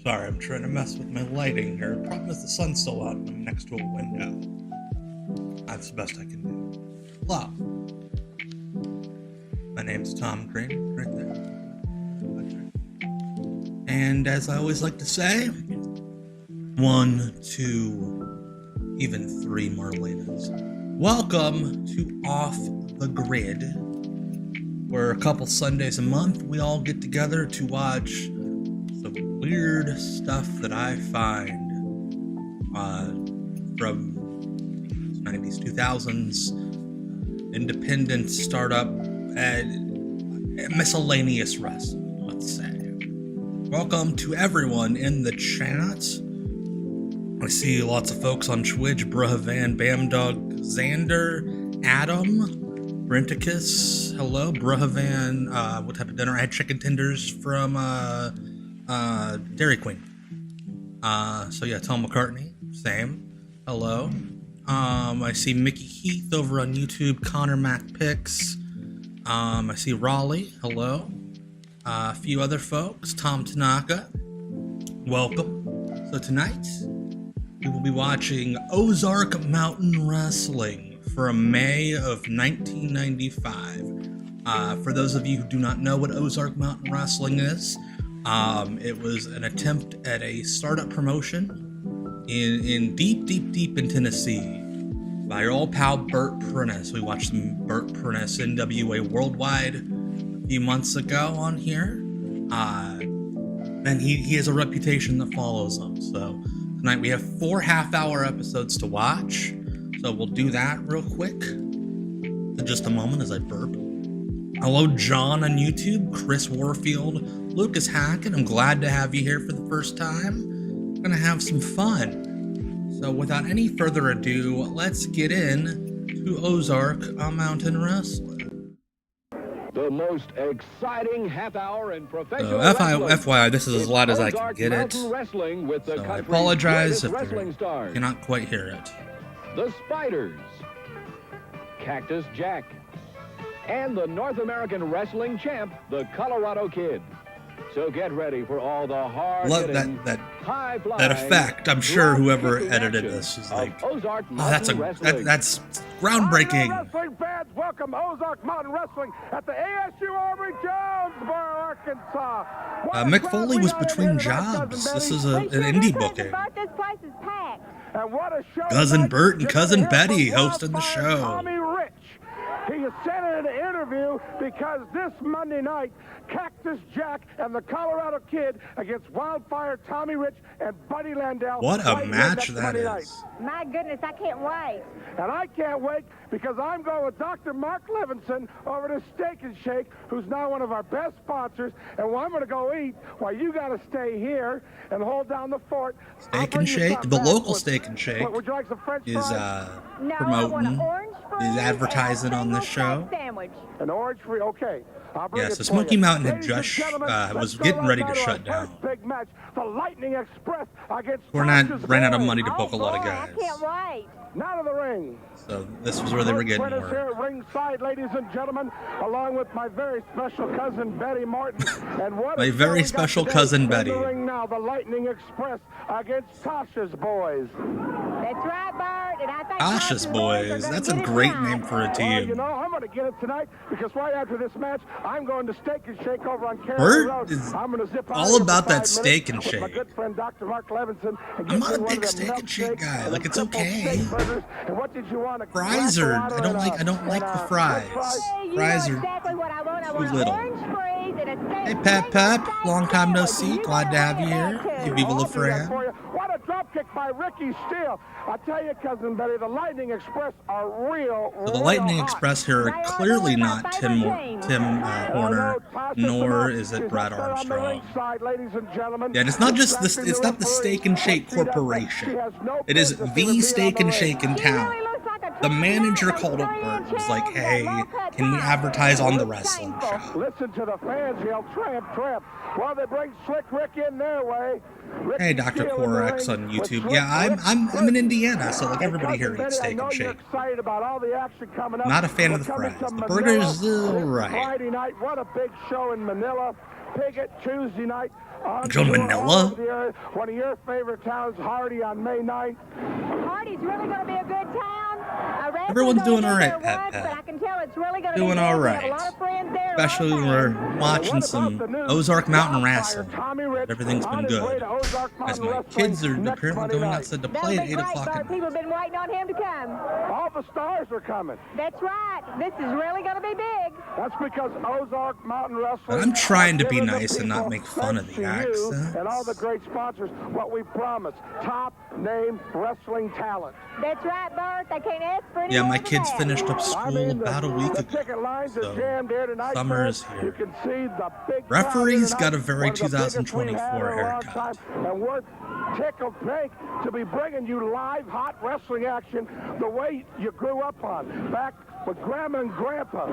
Sorry, I'm trying to mess with my lighting here. The problem is the sun's still out and I'm next to a window. That's the best I can do. Hello. My name's Tom Green, right there. And as I always like to say, 1, 2, even 3 Marlenas. Welcome to Off the Grid, where a couple Sundays a month we all get together to watch some weird stuff that I find from 90's, 2000s, independent startup, and miscellaneous wrestling, let's say. Welcome to everyone in the chat. I see lots of folks on Twitch: Bruhavan, Bamdog, Xander, Adam, Brenticus. Hello, Bruhavan. What type of dinner? I had chicken tenders from Dairy Queen. So yeah, Tom McCartney, same. Hello. I see Mickey Heath over on YouTube. Connor Mac Picks. I see Raleigh. Hello. A few other folks. Tom Tanaka. Welcome. So tonight we will be watching Ozark Mountain Wrestling from May of 1995. For those of you who do not know what Ozark Mountain Wrestling is, it was an attempt at a startup promotion in deep in Tennessee by your old pal Bert Prentice. We watched some Bert Prentice NWA Worldwide a few months ago on here. And he has a reputation that follows him. So tonight we have 4 half-hour episodes to watch. So we'll do that real quick in just a moment as I burp. Hello, John on YouTube, Chris Warfield, Lucas Hackett. I'm glad to have you here for the first time. We're gonna have some fun. So without any further ado, let's get in to Ozark Mountain Wrestling. The most exciting half-hour in professional FYI, this is as loud as I can get it. With the so I apologize if you cannot quite hear it. the Spiders, Cactus Jack, and the North American wrestling champ, the Colorado Kid. So get ready for all the hard-hitting, high-flying, that effect. I'm sure whoever edited this is like, Ozark oh, that's groundbreaking. Wrestling fans, welcome Ozark Mountain Wrestling at the ASU Aubrey Jonesboro, Arkansas. Mick Foley was between jobs. This is an indie booking. This place is packed. And what a show! Cousin Bert and Cousin Betty hosting the show. Tommy Rich. He is sent in an interview because this Monday night, Cactus Jack and the Colorado Kid against Wildfire Tommy Rich and Buddy Landel. What a match that is. My goodness, I can't wait. And I can't wait because I'm going with Dr. Mark Levinson over to Steak and Shake, who's now one of our best sponsors. And I'm going to go eat while you got to stay here and hold down the fort. Steak and Shake, the local Steak and Shake, would you like some French is fries? is advertising on this show. An orange free, okay. Yeah, so Smoky Mountain had just was getting ready to shut down. Big match, the Lightning Express against Ran out of money to book a lot of guys. I can't wait. Now to the ring. So this was where they were getting Bert Prentice here work. at ringside, ladies and gentlemen, along with my very special cousin Betty Martin. And what My very special cousin Betty. In the ring now, the Lightning Express against Tasha's Boys. That's right, Bert. And I think Tasha's Boys. That's a great name for a Well, you team. know, I'm going to get it tonight because right after this match, I'm going to Steak and Shake over on Carroll Bert Road. is I'm going to zip out all here for about that 5 Steak and minutes with my Shake. good friend Dr. Mark Levinson. And I'm get not me a one big of them Steak and Shake milkshakes guy. and Like, them it's triple okay. steak burgers. And what did you want? A Fries glass of are water I don't and like the fries. Hey, you Fries know are exactly what I want. I want little. an orange freeze and a steak. Hey, Pep Pep, long time no see. You Glad to have you here. Hey, Viva La I'll do that Fran. for you. What a drop kick by Ricky Steele. I tell you, Cousin Betty, the Lightning Express are real. So the Lightning Express here are clearly not Tim Horner, nor is it Brad Armstrong. Yeah, and it's not just this. It's not the Steak and Shake Corporation. It is the Steak and Shake in town. The manager called up Bert and was like, "Hey, can we advertise on the wrestling show?" Listen to the fans yell, "Tramp, tramp!" Well, they bring Slick Rick in their way. Hey, Dr. Corex on YouTube. Yeah, I'm in Indiana, so like everybody here eats Steak and Shake. Not a fan of the fries. The burgers, right. Friday night, what a big show in Manila. Piggott Tuesday night. Joe Manila? One of your favorite towns, Hardy, on May 9th. Hardy's really going to be a good town. Everyone's doing all right, Pat. But I can tell it's really going to Doing be all good. We have a right. lot of friends there. Especially when we're watching some Ozark Mountain Wrestling. Everything's been good. As my kids are apparently going outside to play at 8 o'clock at night. People have been waiting on him to come. All the stars are coming. That's right. This is really going to be big. That's because Ozark Mountain Wrestling. But I'm trying to be giving the nice and not people, make fun of the thanks to you accents. and all the great sponsors, what we promised: top name wrestling talent. That's right, Bert. They can't ask for any Yeah, more my than kids that. finished up school about a week The ago. ticket lines are So jammed here tonight, summer folks. is You here. can see the big Referee's crowd got a tonight. very One of the biggest we've 2024 had in a long haircut. time, and we're tickled pink to be bringing you live hot wrestling action the way you grew up on. Back with Grandma and Grandpa,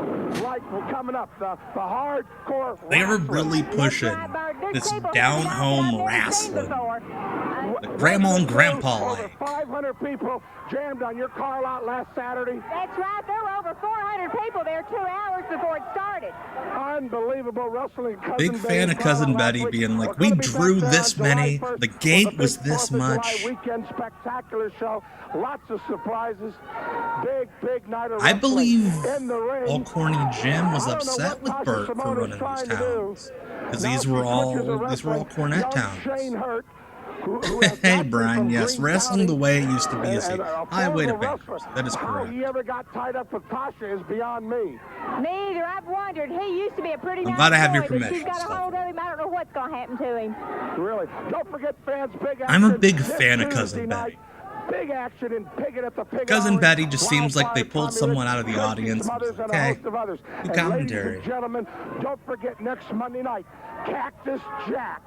like we're coming up, the hardcore. They are wrestling. really pushing That's right, Bert. There's this people down-home I've never seen wrestling. before. The grandma and grandpa Over like. 500 people jammed on your car lot last Saturday. That's right. There were over 400 people there 2 hours before it started. Unbelievable wrestling. Big fan of Cousin Betty being like, we drew this many, the gate was this much. Weekend spectacular show. Lots of surprises. Big night of I wrestling. believe In the ring. Old Corny Jim was I don't know upset what with Tasha Bert for Smothers running these trying to do. towns. Because Now these she were switches to all wrestling. Cornet Young towns. Shane Hurt, who has Hey got Brian, from yes, Green wrestling the County way it used to be is and a a highway to former bankers. wrestler. That is How correct. he ever got tied up with Tasha is beyond me. Me either. I've wondered. He used to be a pretty I'm nice glad I have boy, your but she's permission, got a so. hold of him. I don't know what's going to happen to him. Really. Don't forget, fans, big action. I'm a big this fan of Tuesday Cousin night. Big action in Piggott at the Pig Cousin Alley. Betty just seems like they pulled Tommy someone Rich, out of the Tracy audience. Smothers, and a Okay, host of others. good And commentary. ladies and gentlemen, don't forget next Monday night, Cactus Jack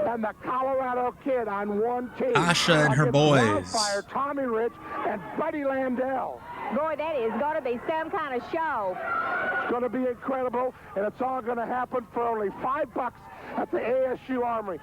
and the Colorado Kid on one team. Tasha and her against boys. Wildfire, Tommy Rich, and Buddy Landel. Boy, that is going to be some kind of show. It's going to be incredible, and it's all going to happen for only $5 at the ASU Armory.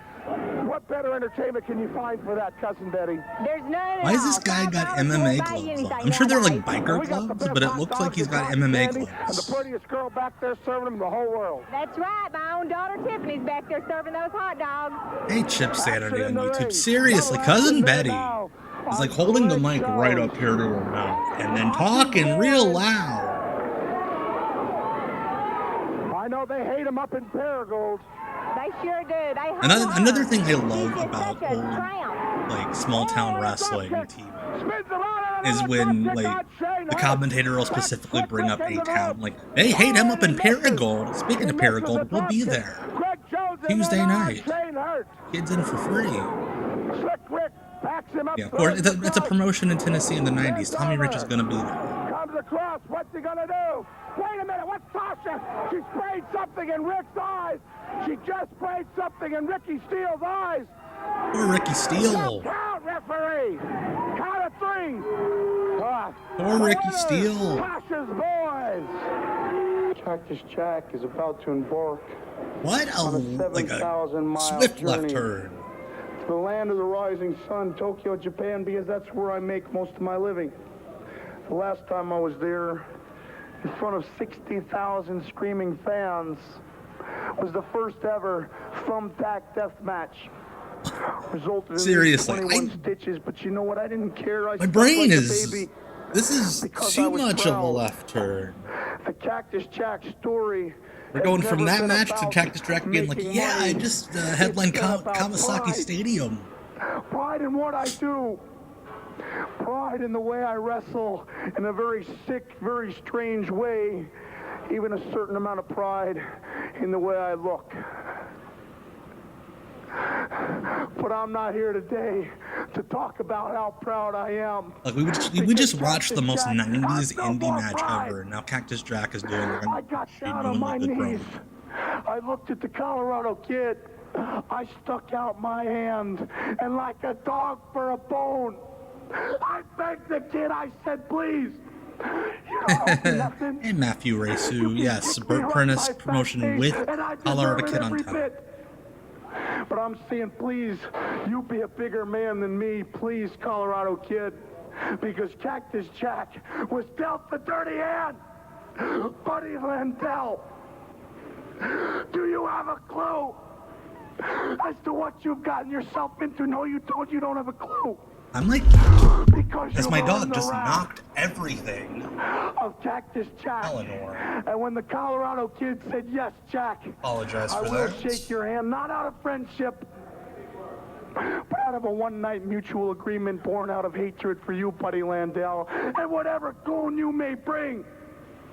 What better entertainment can you find for that, Cousin Betty? There's none. Why has this guy got MMA gloves on? I'm sure they're like biker gloves, but it looks like he's got MMA And the gloves. prettiest girl back there serving him the whole world. That's right. My own daughter Tiffany's back there serving those hot dogs. Hey, Chip Sanity on YouTube. Seriously, Cousin Betty is like holding the mic right up here to her mouth and then talking real loud. I know they hate him up in Paragould. They sure do. They Another thing I love about old, like, small town wrestling TV is when, like, the commentator will specifically bring up a town. Like, they hate him up in Paragould. Speaking of Paragould, we'll be there Tuesday night. Kids in for free. Yeah, of course, it's a promotion in Tennessee in the 90s. Tommy Rich is going to be there. Comes across. What's he gonna do? Wait a minute. What's Sasha? She sprayed something in Rick's eyes. She just sprayed something in Ricky Steele's eyes. Poor Ricky Steele. Count, referee. Count of 3. Poor Ricky Steele. Sasha's boys. Cactus Jack is about to embark. What a swift left turn. To the land of the rising sun, Tokyo, Japan, because that's where I make most of my living. The last time I was there, in front of 60,000 screaming fans, was the first ever thumbtack death match. Resulted in Seriously, 21 stitches, but you know what? I didn't care. My brain is... This is too much of a left turn. The Cactus Jack story. We're going from that match to Cactus Jack being like, yeah, I just headlined Kawasaki Stadium. Pride in what I do. Pride in the way I wrestle in a very sick, very strange way. Even a certain amount of pride in the way I look. But I'm not here today to talk about how proud I am. Like we just watched the most 90s indie match ever, and now Cactus Jack is doing I got down on my knees. I looked at the Colorado Kid. I stuck out my hand, and like a dog for a bone, I begged the kid. I said, please. You don't owe me nothing. And Matthew Rasu, yes, Bert Prentice promotion with Colorado Kid on top. But I'm saying, please, you be a bigger man than me, please, Colorado Kid, because Cactus Jack was dealt the dirty hand. Buddy Landel, do you have a clue as to what you've gotten yourself into? No, you don't. You don't have a clue. I'm like, as my dog just knocked everything. Of Cactus Jack. Eleanor. And when the Colorado Kid said, yes, Jack, Apologize for I will that. shake your hand, not out of friendship, but out of a one-night mutual agreement born out of hatred for you, Buddy Landell, and whatever goon you may bring.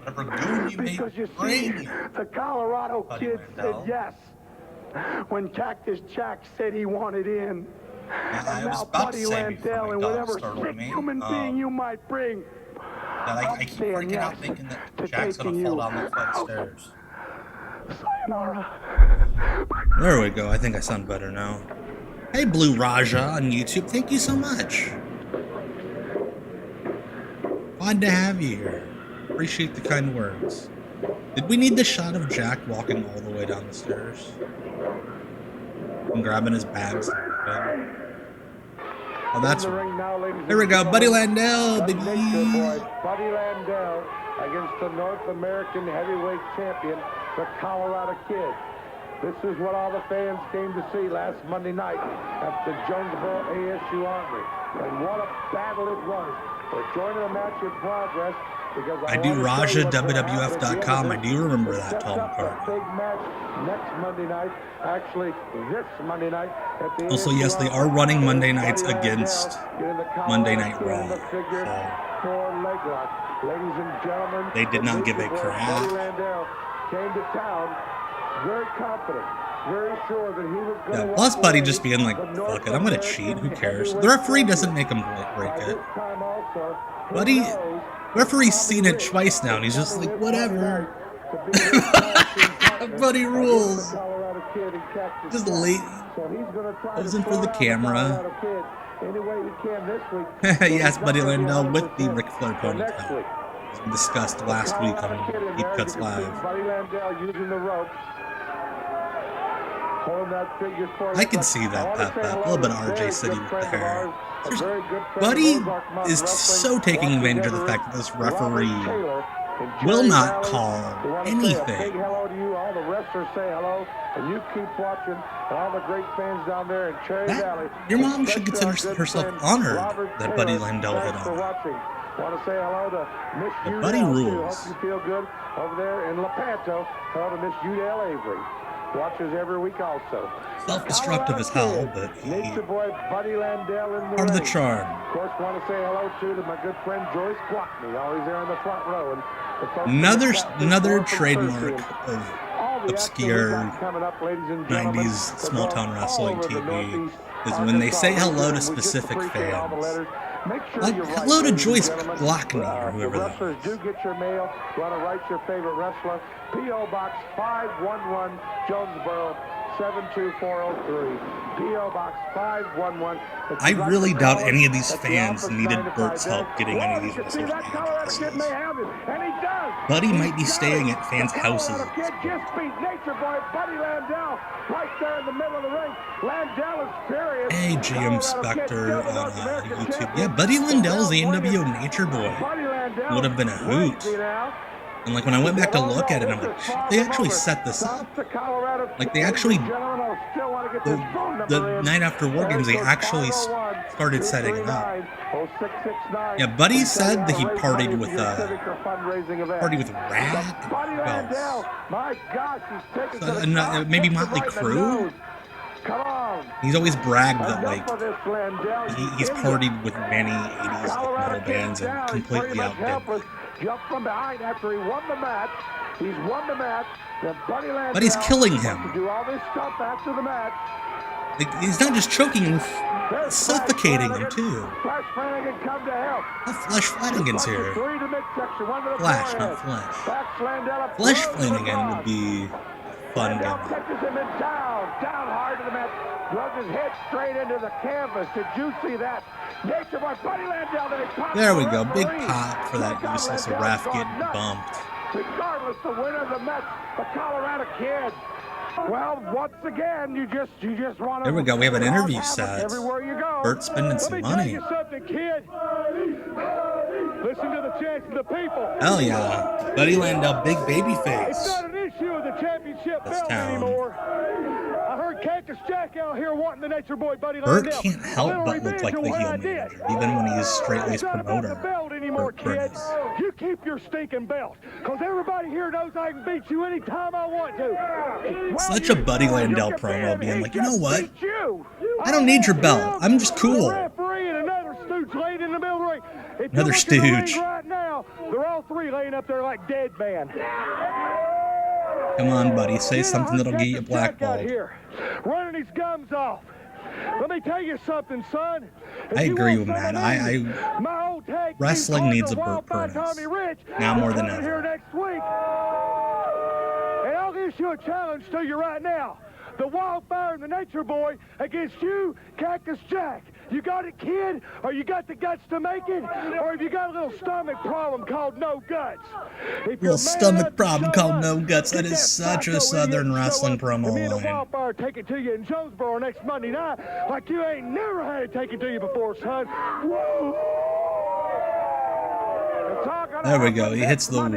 Whatever goon you may Because you bring. see, the Colorado Buddy Kid Landell. said yes when Cactus Jack said he wanted in. I And was now about Buddy to say Landell before and my dog whatever startled sick me, human being you might bring. that I keep saying freaking out yes thinking that to Jack's gonna taking fall you. down the flight of stairs. Sayonara. There we go. I think I sound better now. Hey, Blue Raja on YouTube. Thank you so much. Glad to have you here. Appreciate the kind words. Did we need the shot of Jack walking all the way down the stairs? And grabbing his bags and everything? Oh, that's... There we go. Buddy Landel, baby. Buddy Landel against the North American heavyweight champion, the Colorado Kid. This is what all the fans came to see last Monday night at the Jonesboro ASU Armory. And what a battle it was. We're joining a match in progress. I do RajaWWF.com. I do remember that Tom McCartney. Big match next Monday night. Actually, this Monday night. Also, yes, they are running Monday nights against Monday Night Raw. So Ladies and gentlemen, they did not give a crap. Came to town very confident, very sure that he was going to. Plus Buddy just being like, fuck it, I'm gonna cheat. Who cares? The referee doesn't make him break it. Buddy. Referee's seen it twice now, and he's just like, whatever. Buddy rules. Just late. Posing for the camera. Yes, Buddy Landel with the Ric Flair ponytail. As we discussed last week on Deep Cuts Live. Buddy Landel using the ropes. I can see that, a little bit of RJ City with the hair. Buddy is so taking advantage of the fact that this referee will not call anything. Hello to you. All the wrestlers say hello, and you keep watching. All the great fans down there in Cherry Valley. Your mom should consider herself honored that Buddy Landel hit on. Want to say hello to Miss Udell. Buddy rules. Hope you feel good over there in Lepanto. Hello to Miss Udell Avery. Watches every week also. Self-destructive as hell, but Nature boy Buddy Landel in the part of the ring. charm. Of course, want to say hello to my good friend Joyce Blockney, always there in the front row. And Another trademark of obscure 90's small town wrestling TV is when they say hello to specific fans. Like, hello to Joyce Blockney or whoever that is. Do get your mail. Want to write your favorite wrestler? P.O. Box 511, Jonesboro 72403. P.O. Box 511. I really doubt any of these fans needed Bert's help getting any of these wrestlers addresses. Buddy might be staying at fans' houses. Just beat Nature Boy Buddy Landel right there in the middle of the ring. Landel is furious. Hey, GM Spectre on YouTube. Yeah, Buddy Landel's the NWO Nature Boy. Would have been a hoot. And like when I went back to look at it, I'm like, they actually set this up. Like they actually, the night after War Games, they actually started setting it up. Yeah, Buddy said that he partied with Rat. Well, maybe Motley Crue. He's always bragged that like he's partied with many 80s like, metal bands and completely outdid them. Jumped from behind after he won the match. He's won the match. But he's killing him. Do all this stuff after the match. Like, he's not just choking him, he's suffocating him too. Flash Flanigan come to help. Oh, Flash Flanigan's here. Flash, not Flash. Flash Flanigan would be fun. Catches him in down hard to the mat. Runs his head straight into the canvas. Did you see that? Nature Boy Buddy Landel. There we go. Big pop for that useless ref getting bumped. Regardless, the winner of the match, the Colorado Kid. Well, once again, you just want to. There we go. We have an interview set. Everywhere you go. Bert's spending some money. Listen to the chants of the people. Hell yeah. Buddy Landel, big baby face. It's not an issue of the championship belt anymore. I heard Cactus Jack out here wanting the Nature Boy Buddy Landel. Bert can't help but look like the heel manager, even when he's straight-laced promoter. Bert Prentice. You keep your stinking belt, because everybody here knows I can beat you anytime I want to. Such a Buddy Landel promo, being like, you know what? I don't need your belt. I'm just cool. Another stooge. Right now, they're all three laying up there like dead man. Come on, buddy. Say something that'll get you blackballed. Running his gums off. Let me tell you something, son. I agree with Matt. Wrestling needs a Bert Prentice. Now more than ever. Here next week. And I'll issue a challenge to you right now. The Wildfire and the Nature Boy against you, Cactus Jack. You got it, kid? Or you got the guts to make it? Or have you got a little stomach problem called no guts? Little stomach problem called no guts. That is such a Southern wrestling promo line. The Wildfire take it to you in Jonesboro next Monday night like you ain't never had it taken to you before, son. Whoa! There we go. He hits the woo.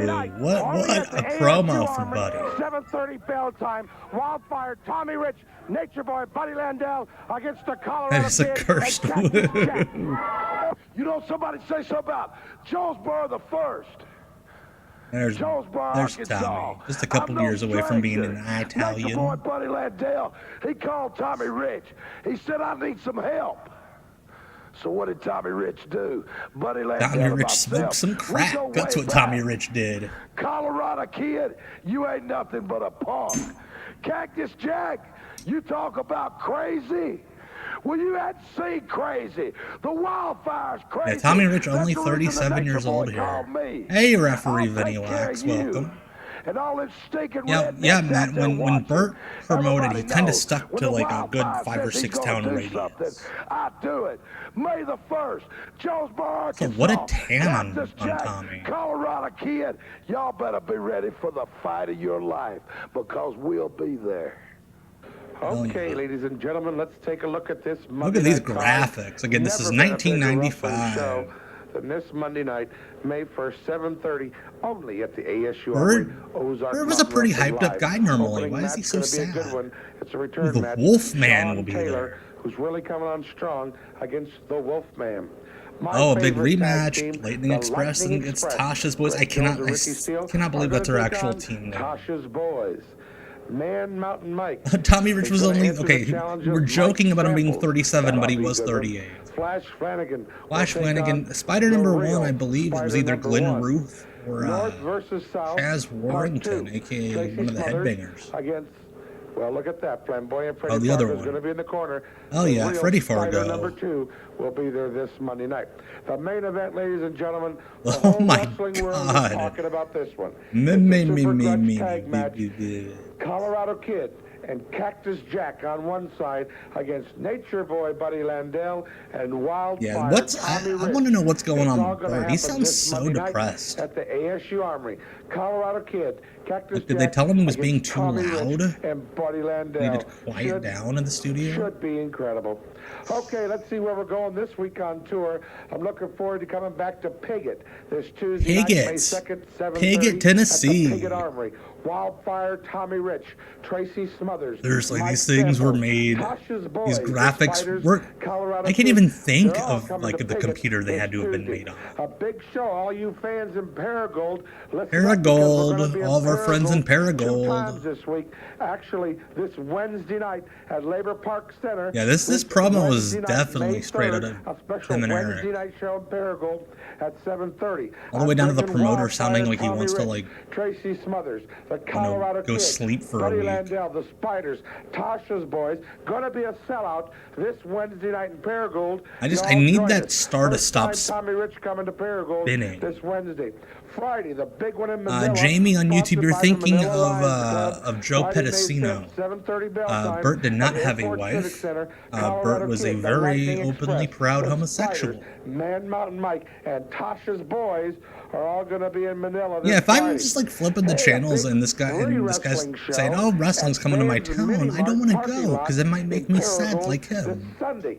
What a promo from Buddy. 7:30 bell time. Wildfire, Tommy Rich, Nature Boy, Buddy Landel against the Colorado. That is a cursed woo. You know, somebody say something about Jonesboro the first. There's Tommy. Just a couple years away from being an Italian. Nature Boy, Buddy Landel. He called Tommy Rich. He said, I need some help. So what did Tommy Rich do? Buddy Landel Tommy Rich smoked some crack. That's what Tommy Rich did. Colorado Kid, you ain't nothing but a punk. Cactus Jack, you talk about crazy. Well, you had to see crazy. The Wildfire's crazy. Yeah, Tommy Rich only 37 years old here. Hey, referee Vinny Wax, welcome. And all this stinking yeah, Matt, when Bert promoted, he kind of stuck to like a good 5 or 6 town radius. I do it. May the 1st, Jonesboro, Arkansas. So what a tan on Tommy. Colorado Kid, y'all better be ready for the fight of your life, because we'll be there. Okay, ladies and gentlemen, let's take a look at this Monday Look at these night graphics. Again, this is Never been a bigger 1995. wrestling show than this Monday night, May 1st, 7:30, only at the ASU Bert Ozark was a Mountain pretty Wrestling hyped up Live. guy normally. Opening Why is he match so gonna be a good sad? one. It's a return The match. Wolfman Sean will be Taylor, there. who's really coming on strong against the Wolfman. Oh, a big favorite tag rematch. team, Lightning the Express Lightning against Express. Tasha's Boys. I Greg Jones cannot, and Ricky Steele cannot believe are that's their gonna take actual on team name. Tasha's Boys. Man Mountain Mike. Tommy Rich is was gonna only, answer the okay, challenge we're of joking Mike about him being Samples. 37, but he That'll was be a good one. 38. Flash Flanigan. Flash will take Flanigan, on Spider the number real one, I believe, it was Spider either number Glenn one. Ruth or North versus South. Chaz Part Warrington, two. aka Tracy one of the Smothers headbangers. Against, well, look at that. Flamboyant Freddie Oh, the other Fargo is one. going to be in the corner. Oh, The yeah, real Freddie Spider Fargo. number 2 will be there this Monday night. The main event, ladies and gentlemen. The Oh whole my wrestling world God. is talking about this one. Me, It's a me, super me, grudge me, tag me, match. me. Colorado Kid and Cactus Jack on one side against Nature Boy Buddy Landell and Wildfire Yeah, what's I Tommy Rich. want to know what's going It's on all with gonna Bert. He happen sounds this so Monday night depressed. at the ASU Armory. Colorado Kid, Cactus Like, did they Jack tell him he was being against too Tommy loud? Rich and Buddy Landell. He needed to quiet down in the studio? Should be incredible. Okay, let's see where we're going this week on tour. I'm looking forward to coming back to Piggott this Tuesday night, May Piggott. 2nd, 7:30 Piggott, Tennessee. at the Piggott Armory. Wildfire, Tommy Rich, Tracy Smothers. There's like Mike these things were Samples, made. Tasha's Boys, These the graphics Spiders, were. Colorado I can't Kids. even think They're all of coming like to the Piggott computer they this had to have been Tuesday. made on. A big show, all you fans in Paragould. Listen up, because Paragould, we're gonna be in all of our friends in Paragould Paragould. 2 times this week. Actually, this Wednesday night at Labor Park Center. Yeah, this promo was Wednesday night, definitely May straight out 3rd, of a special him and Wednesday Eric. night show in Paragould at 7:30. All the way down to the I'm promoter bringing sounding like he Tommy wants to, Rich, like, Tracy Smothers, the Colorado go Kid, sleep for a Buddy week. Landell, the Spiders, Tasha's Boys. Gonna be a sellout this Wednesday night in Paragould. I Y'all need join that us. star to First stop time Tommy Rich coming to Paragould spinning. this Wednesday. Friday, the big one in Manila. Jamie on YouTube, sponsored you're by the thinking Manila Lions Club. of Joe Friday, May Pedicino. 6th, 7:30 bell time Bert did not at have a Airport Civic wife. Center, Bert Colorado was a Kid, the very Lightning openly Express, proud the homosexual. Spiders, Man Mountain Mike, and Tasha's Boys are all going to be in Manila this Yeah, if I'm Friday. just like flipping the Hey, a channels big and this guy's wrestling show saying, "Oh, wrestling's at coming to my Vans town," Mini I don't want Mart to parking go lot because it might make in me sad Paragould like this him. Sunday.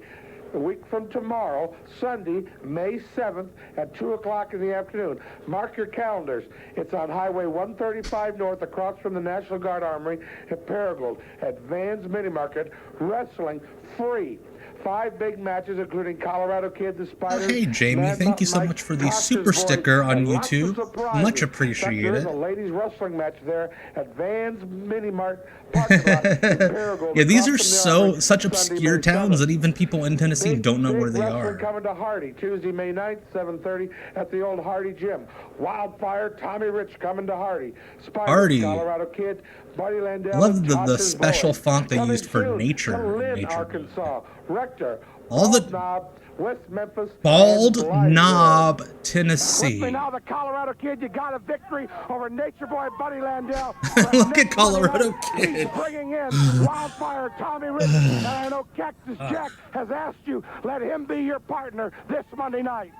A week from tomorrow, Sunday, May 7th at 2 o'clock in the afternoon. Mark your calendars. It's on Highway 135 North across from the National Guard Armory at Paragould at Vans Mini Market. Wrestling free. 5 big matches, including Colorado Kid, the Spiders. Hey, Jamie, Man thank you so Mountain much for the Mike, super Tasha's Boys, sticker on and lots of YouTube. surprises. Much In fact, there is appreciated. a ladies wrestling match there at Vans Mini Mart parking lot in Paragould. Yeah, these across are from the Armory, such Sunday, obscure May towns 7th. that even people in Tennessee don't know where they wrestling are. coming to Hardy Tuesday, May 9th, 7:30 at the old Hardy Gym. Wildfire, Tommy Rich coming to Hardy. Spiders, Hardy. Colorado Kid, Buddy Landel. I love and the Tasha's special Boys. font they Coming used for soon nature to in Lynn, Nature. Arkansas. Rector. All the- Bald Knob, West Memphis. Bald and Blytheville. Knob, With Tennessee. me now, the Colorado Kid. You got a victory over Nature Boy Buddy Landell. Look at Next Colorado Monday night, Kid. He's bringing in Wildfire Tommy Rich. And I know Cactus Jack has asked you, let him be your partner this Monday night.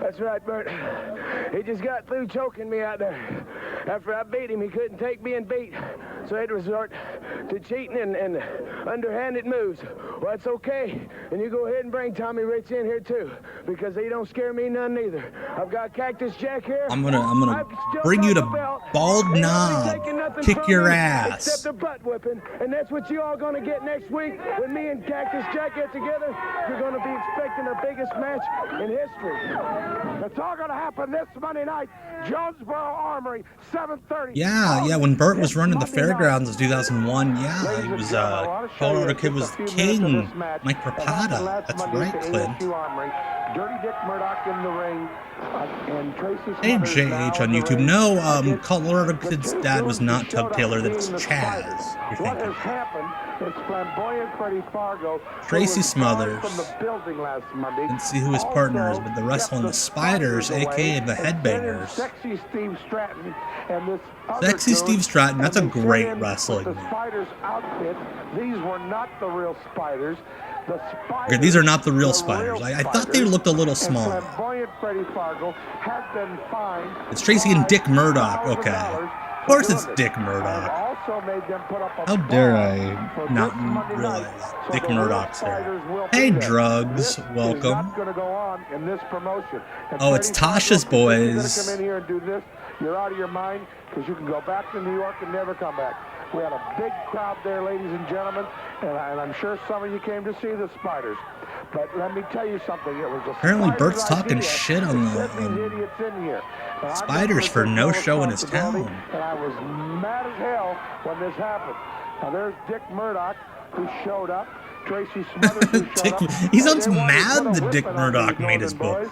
That's right, Bert. He just got through choking me out there. After I beat him, he couldn't take being beat, so he had to resort to cheating and underhanded moves. Well, that's okay, and you go ahead and bring Tommy Rich in here too, because he don't scare me none neither. I've got Cactus Jack here. I'm gonna I've still bring got you the to belt. Bald Ain't nobody Knob, taking nothing kick from your me ass. Except a butt whipping, and that's what you all gonna get next week when me and Cactus Jack get together. You're gonna be expecting the biggest match in history. It's all going to happen this Monday night. Jonesboro Armory, 7:30. Yeah, when Bert was This running the Monday night. fairgrounds in 2001, yeah, Ladies he and was, gentlemen, I wanna show Colorado you Kid just was a few minutes of king, this match Mike that happened Rapata. last That's Monday right, at the Clint. ASU Armory. Dirty Dick Murdoch in the ring, and Tracy Hey, Smothers now JH on in the YouTube. ring No, against Colorado the Kid's two dad was dudes not who Tub showed Taylor, up that's being the Chaz, Spiders. you're What thinking. has happened is Flamboyant Freddie Fargo, Tracy who was Smothers. gone from the building last Monday. Didn't see who his Also partner is, but the Wrasslin, kept the Spiders, away aka the and sent in Headbangers. Sexy Steve Stratton and this other Sexy dude, Steve Stratton, that's a and they sent great in wrestling with the name. Spiders outfit. These were not the real Spiders. The Spiders, Okay, these are not the real the Spiders. real I thought they Spiders, looked a little and small. Flamboyant Freddie Fargo had been fined It's Tracy and Dick Murdoch, $5,000 okay. Of course it's Dick Murdoch. How dare I not realize Dick Murdoch's here. Hey, Drugs, welcome. Oh, it's Tasha's boys. You're out of your mind because you can go back to New York and never come back. We had a big crowd there, ladies and gentlemen, and I'm sure some of you came to see the Spiders. But let me tell you something. It was a apparently Bert's talking shit on the Spiders for no show in his town. And I was mad as hell when this happened. Now there's Dick Murdoch who showed up. Tracy Smothers who showed up. He sounds mad that Dick Murdoch made his book.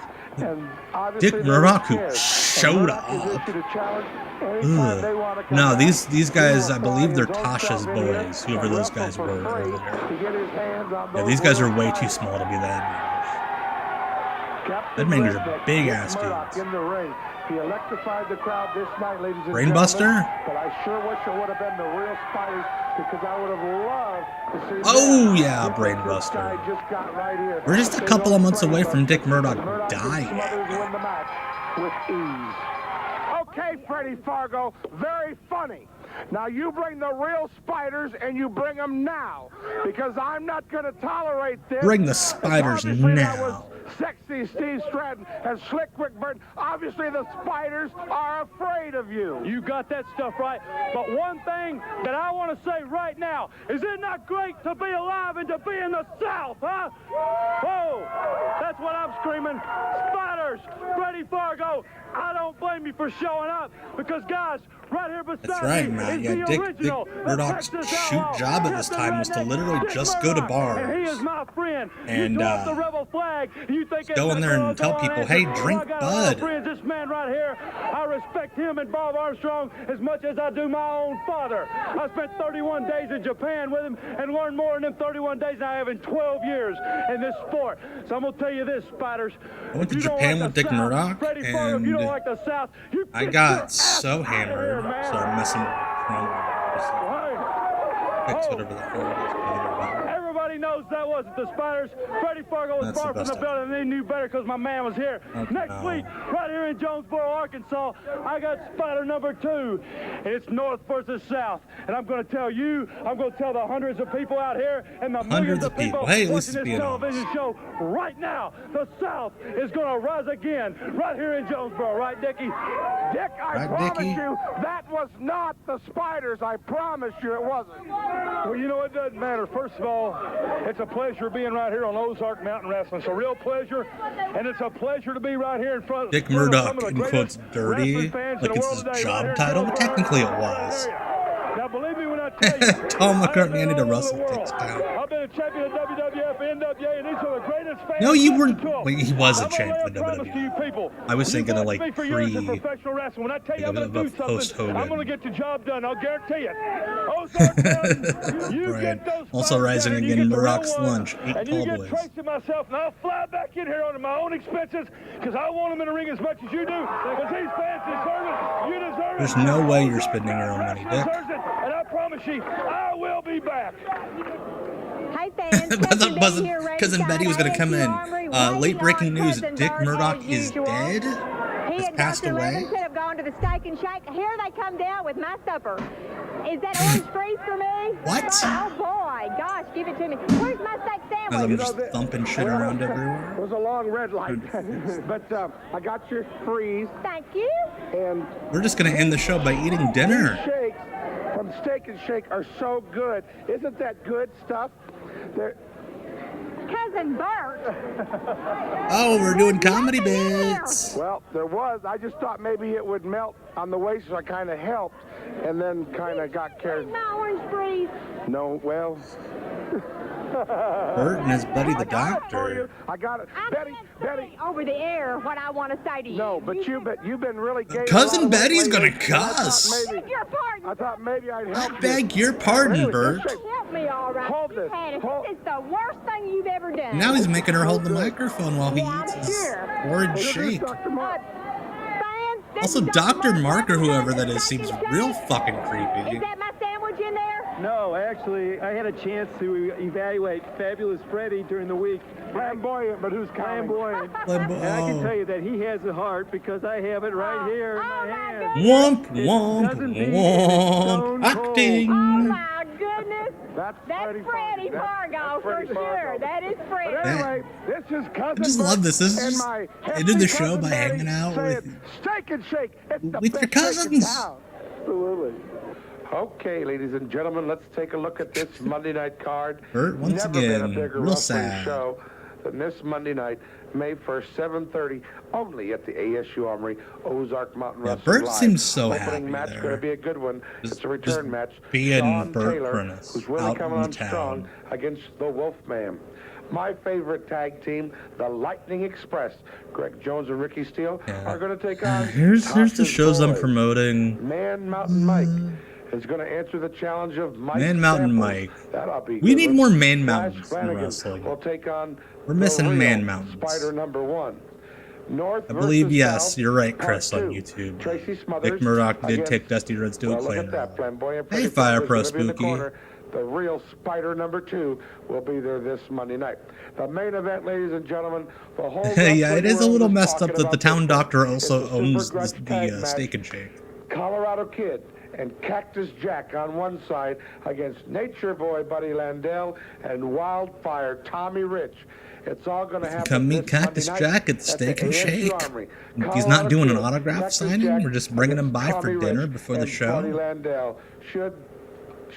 Dick Murdoch who showed up. No, these guys, I believe they're Tasha's boys, whoever those guys were earlier. Yeah, these guys are way too small to be that Headbangers are big ass dudes. He electrified the crowd this night, ladies and Brainbuster? But I sure wish it would have been the real Spiders because I would have loved to see. Oh yeah, Brainbuster. We're just a couple of months away from Dick Murdoch dying. With ease. Okay, Freddie Fargo, very funny. Now you bring the real Spiders and you bring them now because I'm not going to tolerate this. Bring the Spiders now. Sexy Steve Stratton and Slick Rick Burton. Obviously, the Spiders are afraid of you. You got that stuff right. But one thing that I want to say right now is it not great to be alive and to be in the South, huh? Oh, that's what I'm screaming. Spiders, Freddie Fargo, I don't blame you for showing up because, guys, right here beside that's right, me Matt. is Yeah, the Dick original, Murdoch's shoot job at this time was to literally just go to bars and he is my friend. and the rebel flag. You think go in there and tell people, hey, drink Bud. This man right here, I respect him and Bob Armstrong as much as I do my own father. I spent 31 days in Japan with him and learned more in them 31 days than I have in 12 years in this sport. So I'm going to tell you this, Spiders. I went to Japan with Dick Murdoch, and I got so hammered, so I'm messing around with whatever the hell it is. Everybody knows that wasn't the Spiders. Freddie Fargo was far from the building, and they knew better because my man was here. Next week, right here in Jonesboro, Arkansas, I got Spider number 2. And it's North versus South. And I'm going to tell you, I'm going to tell the hundreds of people out here and the millions of people watching this television show right now, the South is going to rise again right here in Jonesboro. Right, Dickie? Dick, I promise you, that was not the Spiders. I promise you it wasn't. Well, you know, it doesn't matter. First of all, it's a pleasure being right here on Ozark Mountain Wrestling. It's a real pleasure, and it's a pleasure to be right here in front of Dick Murdoch, in quotes, dirty, like it's his job title. Technically, it was. Now, believe me when I tell you, Tom McCartney, I need to wrestle Dick's down. I've been a champion of WWF, NWA, and these are the greatest fans. No, you weren't. Wait, he was a champ for WWE. I was thinking of like professional wrestling. When I tell you I'm going to do something, I'm going to get the job done. I'll guarantee it. Brian, also rising again, Murdoch's lunch, 8 tall boys. And you get Tracy myself, and I'll fly back in here on my own expenses because I want him in the ring as much as you do. Because these fans deserve it. You deserve it. There's no way you're spending your own money, Dick. And I promise you, I will be back. Hi, fans. Cousin Betty was going to come in. Late breaking news: Dick Murdoch is dead. Has passed away. Could have gone to the Steak and Shake. Here they come down with my supper. Is that orange freeze for me? What? Oh boy, gosh, give it to me. Where's my steak sandwich? As I'm just thumping shit around everywhere. It was a long red light, but I got your freeze. Thank you. And we're just gonna end the show by eating dinner. Shakes from Steak and Shake are so good. Isn't that good stuff? They're Cousin Bert. Oh, we're doing comedy bits. Well, there was. I just thought maybe it would melt on the way, so I kind of helped, and then kind of got carried. My orange freeze. No, well. Bert and his buddy the doctor. I got it. Betty. Over the air, what I want to say to you. No, but you've been really gay. Cousin Betty's gonna cuss. I beg your pardon. I thought maybe I'd help you. I beg your pardon, Bert. Help me, all right. Hold this. This is the worst thing you've ever done. Now he's making her hold the microphone while he eats his orange shake. Also, Dr. Mark or whoever that is seems real fucking creepy. Is that my sandwich in there? No, actually, I had a chance to evaluate Fabulous Freddie during the week. Flamboyant, but who's Flamboyant. And I can tell you that he has a heart because I have it right here in my hand. Womp, womp, acting. Oh my goodness. That's Freddie Fargo for sure. That is Freddie. But anyway, this is Cousin I just love this. This is and just my ended the hefty show cousin by Buddy hanging out saying, Steak and Shake. It's the with your best steak in cousins. town. Absolutely. Okay, ladies and gentlemen, let's take a look at this Monday night card. Bert, once Never been a again, bigger real wrestling sad. show than this Monday night, May 1st, 7:30, only at the ASU Armory, Ozark Mountain Wrestling. Bert Live. seems so Opening happy match there. going to be a good one. It's a return match. being Sean Bert Taylor, Prentice who's really out coming in on town. strong against the Wolfman. My favorite tag team, the Lightning Express, Greg Jones and Ricky Steele, are going to take on Here's the Tasha's shows I'm Boys. promoting. Man Mountain Mike is going to answer the challenge of Mike Man Mountain Samples. Mike. That'll be We good need one. more Man Flash Mountains in Flanigan wrestling. will take on We're the missing real Man Mountains. Spider number 1. North I believe, versus yes, South, you're right, part Chris, on 2. YouTube. Tracy Smothers Nick Murdoch did against- take Dusty Rhodes to a Well, look clan. at that, flamboyant Hey, Freddie Fire Fargo's Pro gonna be in the Spooky. corner. The real Spider number 2 will be there this Monday night. The main event, ladies and gentlemen, the whole Yeah, it is a wrestling little world messed up talking that the about town this doctor one. It's also a owns super grudge the tag match. Steak and Shake. Colorado Kid and Cactus Jack on one side against Nature Boy Buddy Landell and Wildfire Tommy Rich. It's all going to happen. Come meet this Cactus Monday night Jack at the Steak and ASU Shake. Armory. He's not doing an Colorado Kid, autograph Cactus signing. Jack We're just bringing him by against for Tommy dinner Rich before the and show. Buddy Landell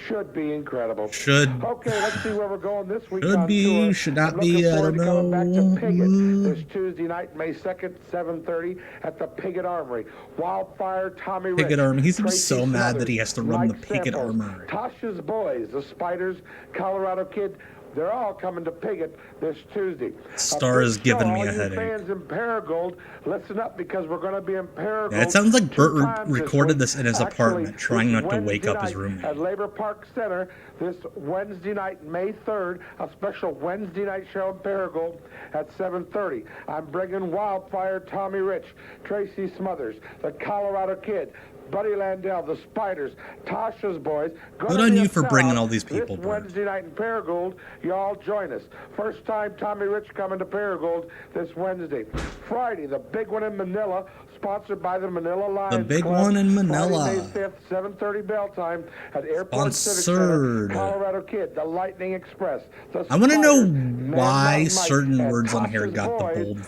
should be incredible. Should. Okay, let's see where we're going this week. Should on be, tour. should not I'm be, looking I forward don't to coming back know. to Piggott this Tuesday night, May 2nd, 7:30 at the Piggott Armory. Wildfire Tommy Rich. Piggott Armory. He's gonna be Tracy so mad that he Smothers, has to run the Mike Piggott Samples, Armory. Tasha's Boys, the Spiders, Colorado Kid. They're all coming to Piggott this Tuesday. Star is giving me a All you headache. fans in Paragould, listen up because we're going to be in Paragould. Yeah, it sounds like Bert 2 times recorded week. this in his Actually, apartment, trying this not to wake Wednesday up his night roommate. At Labor Park Center this Wednesday night, May 3rd, a special Wednesday night show in Paragould at 7:30. I'm bringing Wildfire Tommy Rich, Tracy Smothers, the Colorado Kid, Buddy Landel, the Spiders, Tasha's Boys. Good on you for bringing all these people, This Bert. Wednesday night in Paragould, y'all join us. First time Tommy Rich coming to Paragould this Wednesday. Friday, the big one in Manila, sponsored by the Manila Lions The big Club. one in Manila. Friday, May 5th, 7:30 bell time at Airport Civic Center. Sponsored. Colorado Kid, the Lightning Express. The I want to know Spiders, Man why Mountain Mike, certain and words on here Tasha's got the Boys bold are all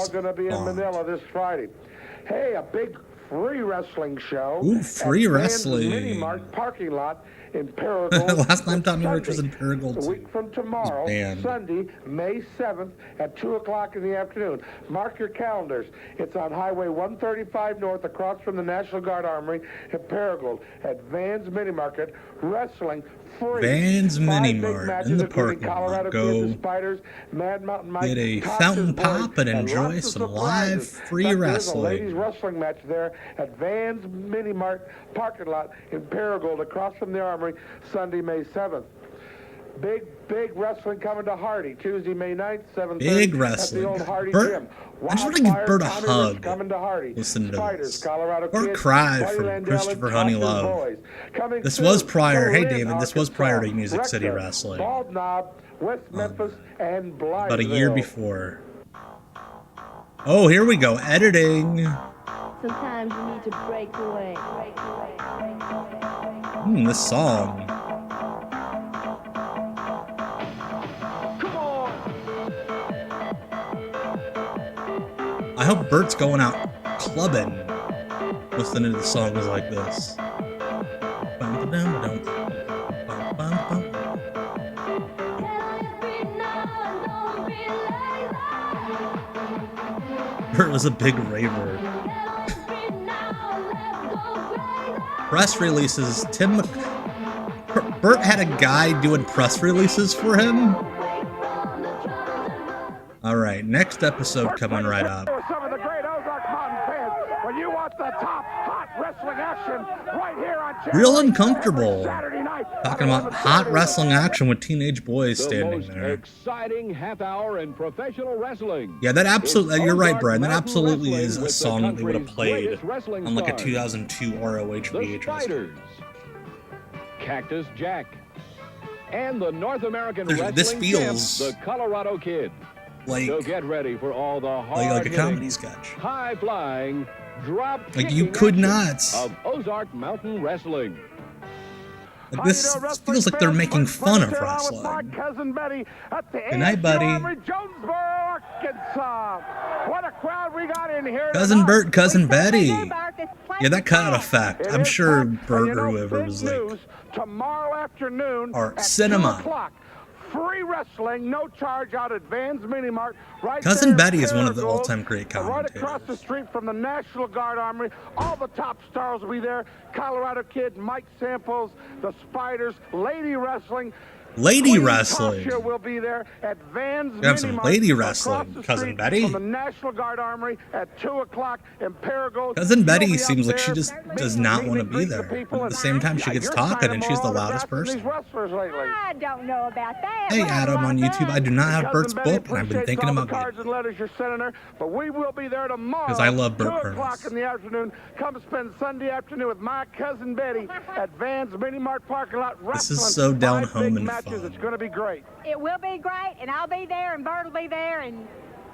face. going to be in font. Manila this Friday. Hey, a big free wrestling show. Ooh, at free Dan's wrestling. Mini Mart parking lot in Paragould. Last time this Tommy Rich was in Sunday. Paragould, A too. week from tomorrow, banned. Sunday, May 7th at 2 o'clock in the afternoon. Mark your calendars. It's on Highway 135 North across from the National Guard Armory in Paragould at Van's Mini Market. Wrestling free. Van's 5 Mini big Mart matches, in the including parking lot. Colorado Go Kids, the Spiders, Mad Mountain Mike, get a Tasha's fountain Boys, pop and enjoy lots of some surprises. live free In fact, wrestling. There's a ladies wrestling match there at Van's Mini Mart parking lot in Paragould across from the Armory Sunday, May 7th. Big wrestling coming to Hardy Tuesday, May 9th, 7:30 Big at wrestling. the old Hardy Bert, Gym. I just want to give Wildfire Bert a Tommy Rich hug. coming to Hardy. Listen to Spiders, this. Colorado Or Kid, cry Buddy for Landel, Christopher and Honeylove. Tasha's Boys. Coming This soon was prior. to Hey, Lynn, David, this was prior to Arkansas, Music City Rector, Wrestling. Bald Knob, West Memphis, and Blytheville. About a year before. Oh, here we go. Editing. Sometimes you need to break away. This song. I hope Bert's going out clubbing listening to the songs like this. Bert was a big raver. Press releases. Bert had a guy doing press releases for him. All right, next episode coming right up. Some of the great Ozark Mountain fans, when you want the top hot wrestling action right here on channel Real 8 uncomfortable. Saturday night. Talking about hot wrestling action with teenage boys The standing most there. exciting half hour in professional wrestling. Yeah, that absolutely. It's You're right, Ozark Brian. That Mountain absolutely Wrestling is a with the song that they would have country's played greatest wrestling on like a stars. 2002 ROH The VHS. Spiders. Cactus Jack. And the North American This Wrestling feels champ, the Colorado Kid. like So get ready for all the a comedy sketch. high-flying, Like you could not. of Ozark Mountain Wrestling. Like this feels like they're making fun of wrestling. Good night, buddy. What a crowd we got in here. Cousin Bert, cousin Betty. Yeah, that kind of effect. I'm sure Bert or whoever was like, tomorrow afternoon or at cinema. 2 o'clock. Free wrestling, no charge out at Van's Mini Mart. Right Cousin there Betty in is one of the Paragould, all-time great right across the commentators. street from the National Guard Armory. All the top stars will be there. Colorado Kid, Mike Samples, the Spiders, Lady Wrestling. Lady Queen wrestling. Tasha will be there at Van's We have some Mini Mart lady across wrestling. the Cousin street Betty. From the National Guard Armory at 2 o'clock in Paragould. Cousin Betty You'll be seems up like she there just does meeting not and want to be greeting the there. people, But at the and same time, she gets you're talking and signing she's the more loudest autographs than person. these wrestlers lately. I don't know about that. Hey We have a Adam lot on of YouTube, I fun. do not have Cousin Bert's Betty book and I've been appreciates thinking all the about cards getting it. and letters you're sending her, but we will be there tomorrow. 'Cause I love Bert 2 o'clock Prentice. in the afternoon. Come spend Sunday afternoon with my cousin Betty at Van's Mini Mart parking lot. This is wrestling so down 5 home big and matches. fun. It's going to be great. It will be great, and I'll be there, and Bert will be there, and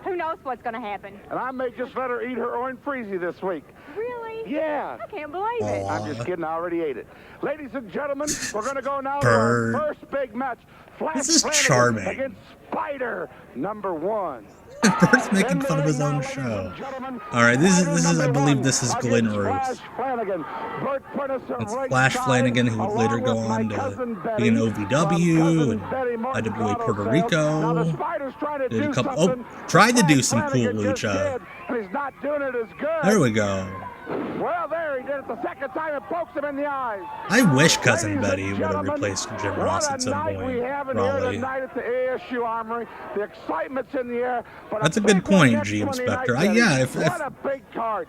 who knows what's going to happen. And I may just let her eat her orange freezy this week. Really? Yeah. I can't believe it. Aw. I'm just kidding. I already ate it. Ladies and gentlemen, we're going to go now to Bert. our first big match. This is Flanigan charming. Against Spider #1. Bert's making fun of his own show. All right, this is I believe this is Glenn Roos. It's Flash Flanigan, who would later go on to be in OVW and IWA Puerto Rico. Did a couple. Tried to do some cool lucha. There we go. Well, there he did it the second time and pokes him in the eyes. I wish Cousin Betty would have replaced Jim Ross at some point. We have in here tonight at the ASU Armory. The excitement's in the air. But That's a good point, G Inspector. Yeah,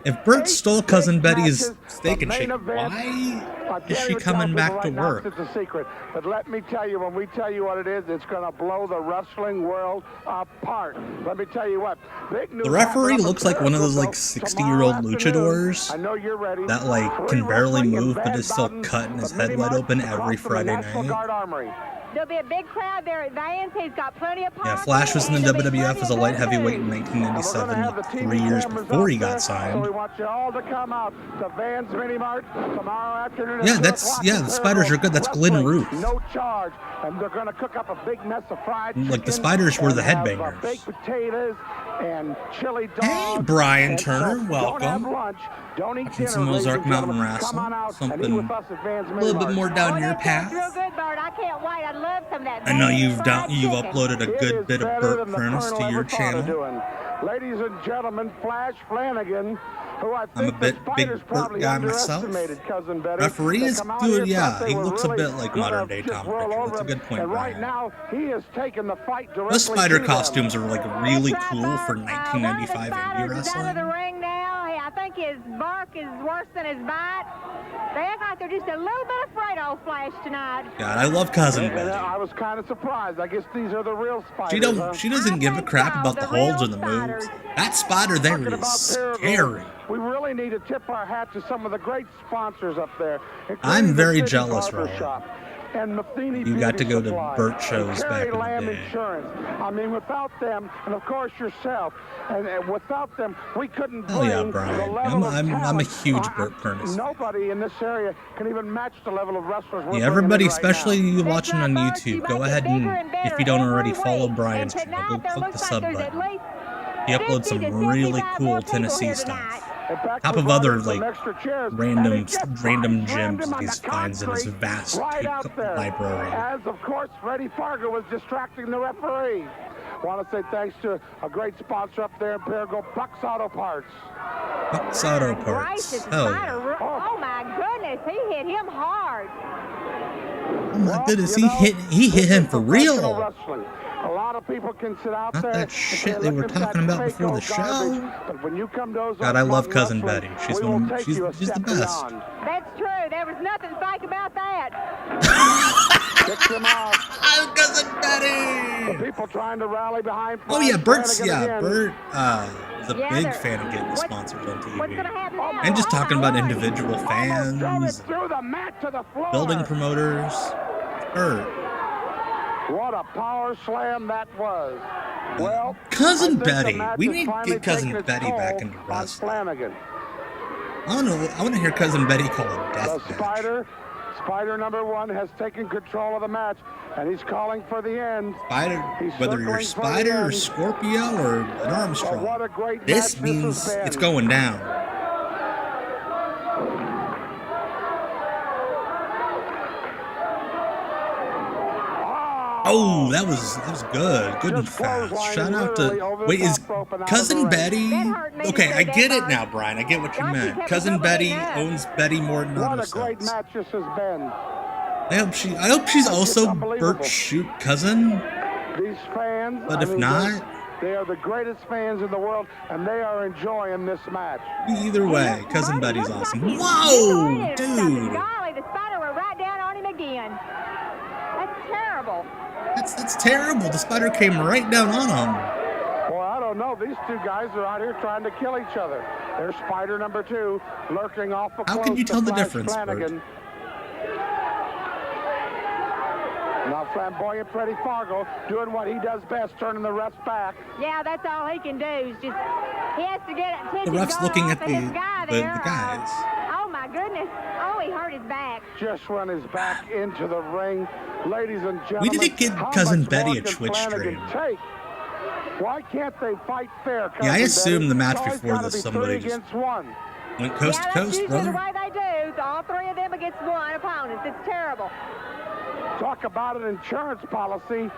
if Bert stole Cousin Betty's steak and shake, why is she coming back to work? It's a secret, but let me tell you, when we tell you what it is, it's going to blow the wrestling world apart. Let me tell you what. The referee looks like one of those like 60-year-old luchadors I know you're ready. that like can barely move but is still cutting his head wide open every Friday night. There'll be a big crowd there at Vans. He's got plenty of Yeah, Flash was in the WWF as a light heavyweight in 1997, like 3 years before he got signed. So we want you all to come out to Van's Mini Mart tomorrow afternoon. Yeah, the Spiders are good. That's Glenn Roos. No charge, and they're going to cook up a big mess of fried chicken. Like the Spiders were the and have, headbangers. baked potatoes and chili dogs. Hey, Brian And Turner, so welcome. Don't have lunch. Don't eat dinner, Some ladies Ozark and Mountain gentlemen. Wrestling, Come on out and eat something with us at Van's a Mini little bit Mart. more down your Real path. good, Bert. I can't wait. I'd love some of that. I know you've fried chicken. uploaded a It good is bit of better Bert than the Prentice Colonel to your ever thought of channel. doing. Ladies and gentlemen, Flash Flanigan, who I think big the Spiders Bert probably guy myself. underestimated, Cousin Betty. Referee They is come out good, here, yeah. thought they He were looks a really bit like gonna modern day just Tom roll Pitcher. over That's a him. good point, And right Brian. now, he is taking the fight directly Those Spider to them. costumes are like really That's right, cool for Bert. 1995 One of the indie Spiders is out of the wrestling. ring now. Hey, I think his bark is worse than his bite. They act like they're just a little bit afraid of Flash tonight. God, I love Cousin And Betty. I was kind of surprised. I guess these are the real Spiders. huh? She doesn't give a crap about the holds or the moves. That Spider there Talking is about scary. Paragould, we really need to tip our hat to some of the great sponsors up there. I'm including very the City jealous, Barber Roland. Shop and Matheny You got Beauty to go to Supply, Bert shows and back Carrie in the Lamb day. Insurance. I mean, without them, and of course yourself, and without them, we couldn't Oh, bring yeah, the Brian. level of I'm a talent. huge Bert Prentice fan. Nobody in this area can even match the level of wrestlers we're Yeah, everybody, bringing in right especially now. you watching on YouTube, go ahead and, if you don't already follow Brian's channel, go click the sub button. He uploads some really cool Tennessee stuff. Top of other like random gems that he finds in his vast library. As of course, Freddie Fargo was distracting the referee. Want to say thanks to a great sponsor up there in Paragould, Buck's Auto Parts. Buck's Auto My Parts. gracious, Hell Spider, yeah. oh my goodness, he hit him hard. Oh my Well, goodness, you he know, hit him this for is professional real. wrestling. A lot of people can sit out Not there that and shit say, they "Look were at that talking about fake before the old show." garbage." But when you come to Ozark God, I love Mountain Cousin Wrestling, Betty. She's we one. will take She's you a the step best. beyond. That's true. There was nothing fake about that. Kick them off. Oh, Cousin Betty. The people trying to rally behind. Oh yeah, Bert's Flanigan again. Bert is a Yeah, big they're- fan of getting the what's- sponsors on What's TV. gonna happen now? And just talking about individual Almost drove it fans, through the mat to the floor. building promoters. Bert. What a power slam that was. Well, Cousin Betty. We need to get Cousin Betty back into wrestling. Flanigan. I want to hear Cousin Betty call a death match. Spider number 1 has taken control of the match, and he's calling for the end. Spider, whether you're Spider or Scorpio or an Armstrong, what a great this match means this has it's been. going down. Oh, that was good. Good and fast. Shout out to... Wait, is Cousin Betty... Okay, I get it now, Brian. I get what you meant. Cousin Betty owns Betty Morton Auto What a great Sales. match this has been. I hope she's also Bert's shoot cousin. These fans... But if not... They are the greatest fans in the world, and they are enjoying this match. Either way, Cousin Betty's awesome. Whoa, dude! Golly, the Spider were right down on him again. That's terrible. That's terrible. The Spider came right down on him. Well, I don't know. These two guys are out here trying to kill each other. There's Spider number 2 lurking off the How can you tell the difference, Flanigan. Bert? Now flamboyant Freddie Fargo doing what he does best, turning the refs back. Yeah, that's all he can do. Is just he has to get attention. The ref's going looking off at of this guy the there. guys. Oh my goodness! Oh, he hurt his back. Just run his back into the ring, ladies and gentlemen. We need to get how Cousin much Betty more a can Twitch Flanigan stream. take? Why can't they fight fair? Cousin Yeah, I assume Betty? the match It's always before gotta this, be somebody 3 just against 1. went coast to Yeah, that's coast, usually brother. the way they do. All 3 of them against 1 opponent. It's terrible. Talk about an insurance policy.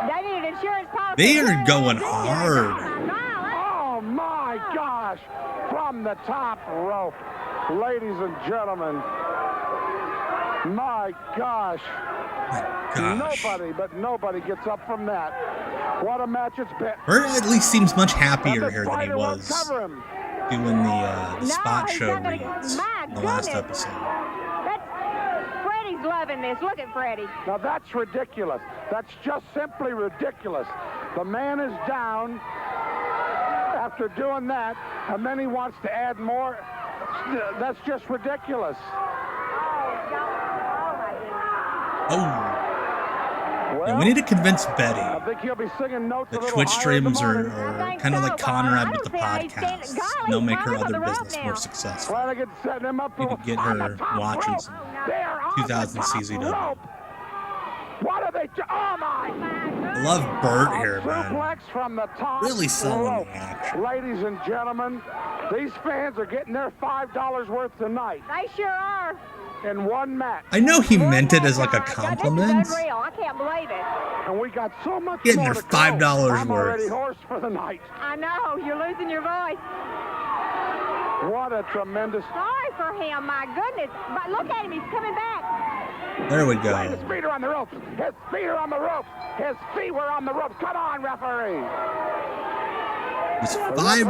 They need an insurance policy. They are going hard. Oh my gosh! From the top rope, ladies and gentlemen. My gosh. Gosh. Nobody gets up from that. What a match it's been. Bert at least seems much And happier the here than he Spider won't was cover him. doing the spot he's show not gonna- reads my in the last goodness. episode. Freddie's loving this. Look at Freddie. Now that's ridiculous. That's just simply ridiculous. The man is down after doing that, and then he wants to add more. That's just ridiculous. Oh. Well, Yeah, we need to convince Betty. I think he'll be singing notes The a little Twitch higher in the streams morning. are kind of like Conrad with the podcasts. They'll make her other business more successful. Flanigan setting him up We could get on the her top watching rope. some They're on 2000 the top CZW. rope. What are they do? Oh my! I love Bert here, man. Suplex from the top Really selling rope. the action. Ladies and gentlemen, these fans are getting their $5 worth tonight They sure are. in one match. I know he meant it as like a This compliment. is unreal. I can't believe it. And we got so much Getting more their to go. $5 I'm already worth. hoarse for the night. I know. You're losing your voice. What a tremendous... Sorry for him. My goodness. But look at him. He's coming back. There we His go. feet are on the ropes. His feet are on the ropes. His feet were on the ropes. Come on, referee. It's $5.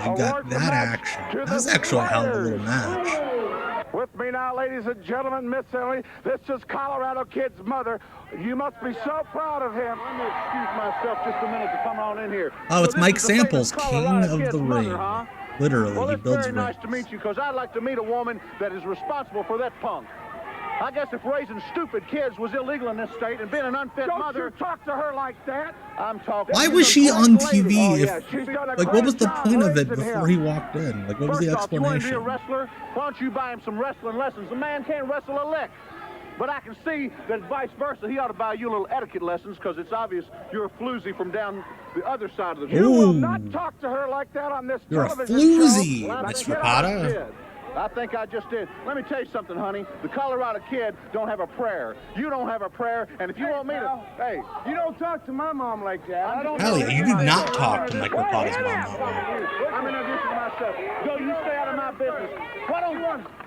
You got that action. That was actually a hell of a little match. With me now, ladies and gentlemen, Miss Emily. This is Colorado Kid's mother. You must be so proud of him. Let me excuse myself just a minute to come on in here. Oh, it's So this Mike is the famous Samples, king Colorado of Kid's the mother, ring. huh? Literally, Well, he it's builds very nice rings. to meet you, because I'd like to meet a woman that is responsible for that punk. I guess if raising stupid kids was illegal in this state and being an unfit Don't mother... you talk to her like that. I'm talking... Why She's was a she great on lady. TV? Oh, If, yeah, she's done a like, what great was the job point of it raising before him. he walked in? Like, what was the First off, you want to be a explanation? wrestler? Why don't you buy him some wrestling lessons? The man can't wrestle a lick. But I can see that vice versa. He ought to buy you a little etiquette lessons, because it's obvious you're a floozy from down the other side of the You will Ooh. not talk to her like that on this You're a television floozy, show. Well, I Miss think I Rapata. did. I think I just did. Let me tell you something, honey. The Colorado Kid don't have a prayer. You don't have a prayer, and if you want me to... Hey, You don't talk to my mom like that. I don't Hell know yeah, you do not talk to Mike Rapata's mom that way. I'm introducing myself. Go, you stay out of my business.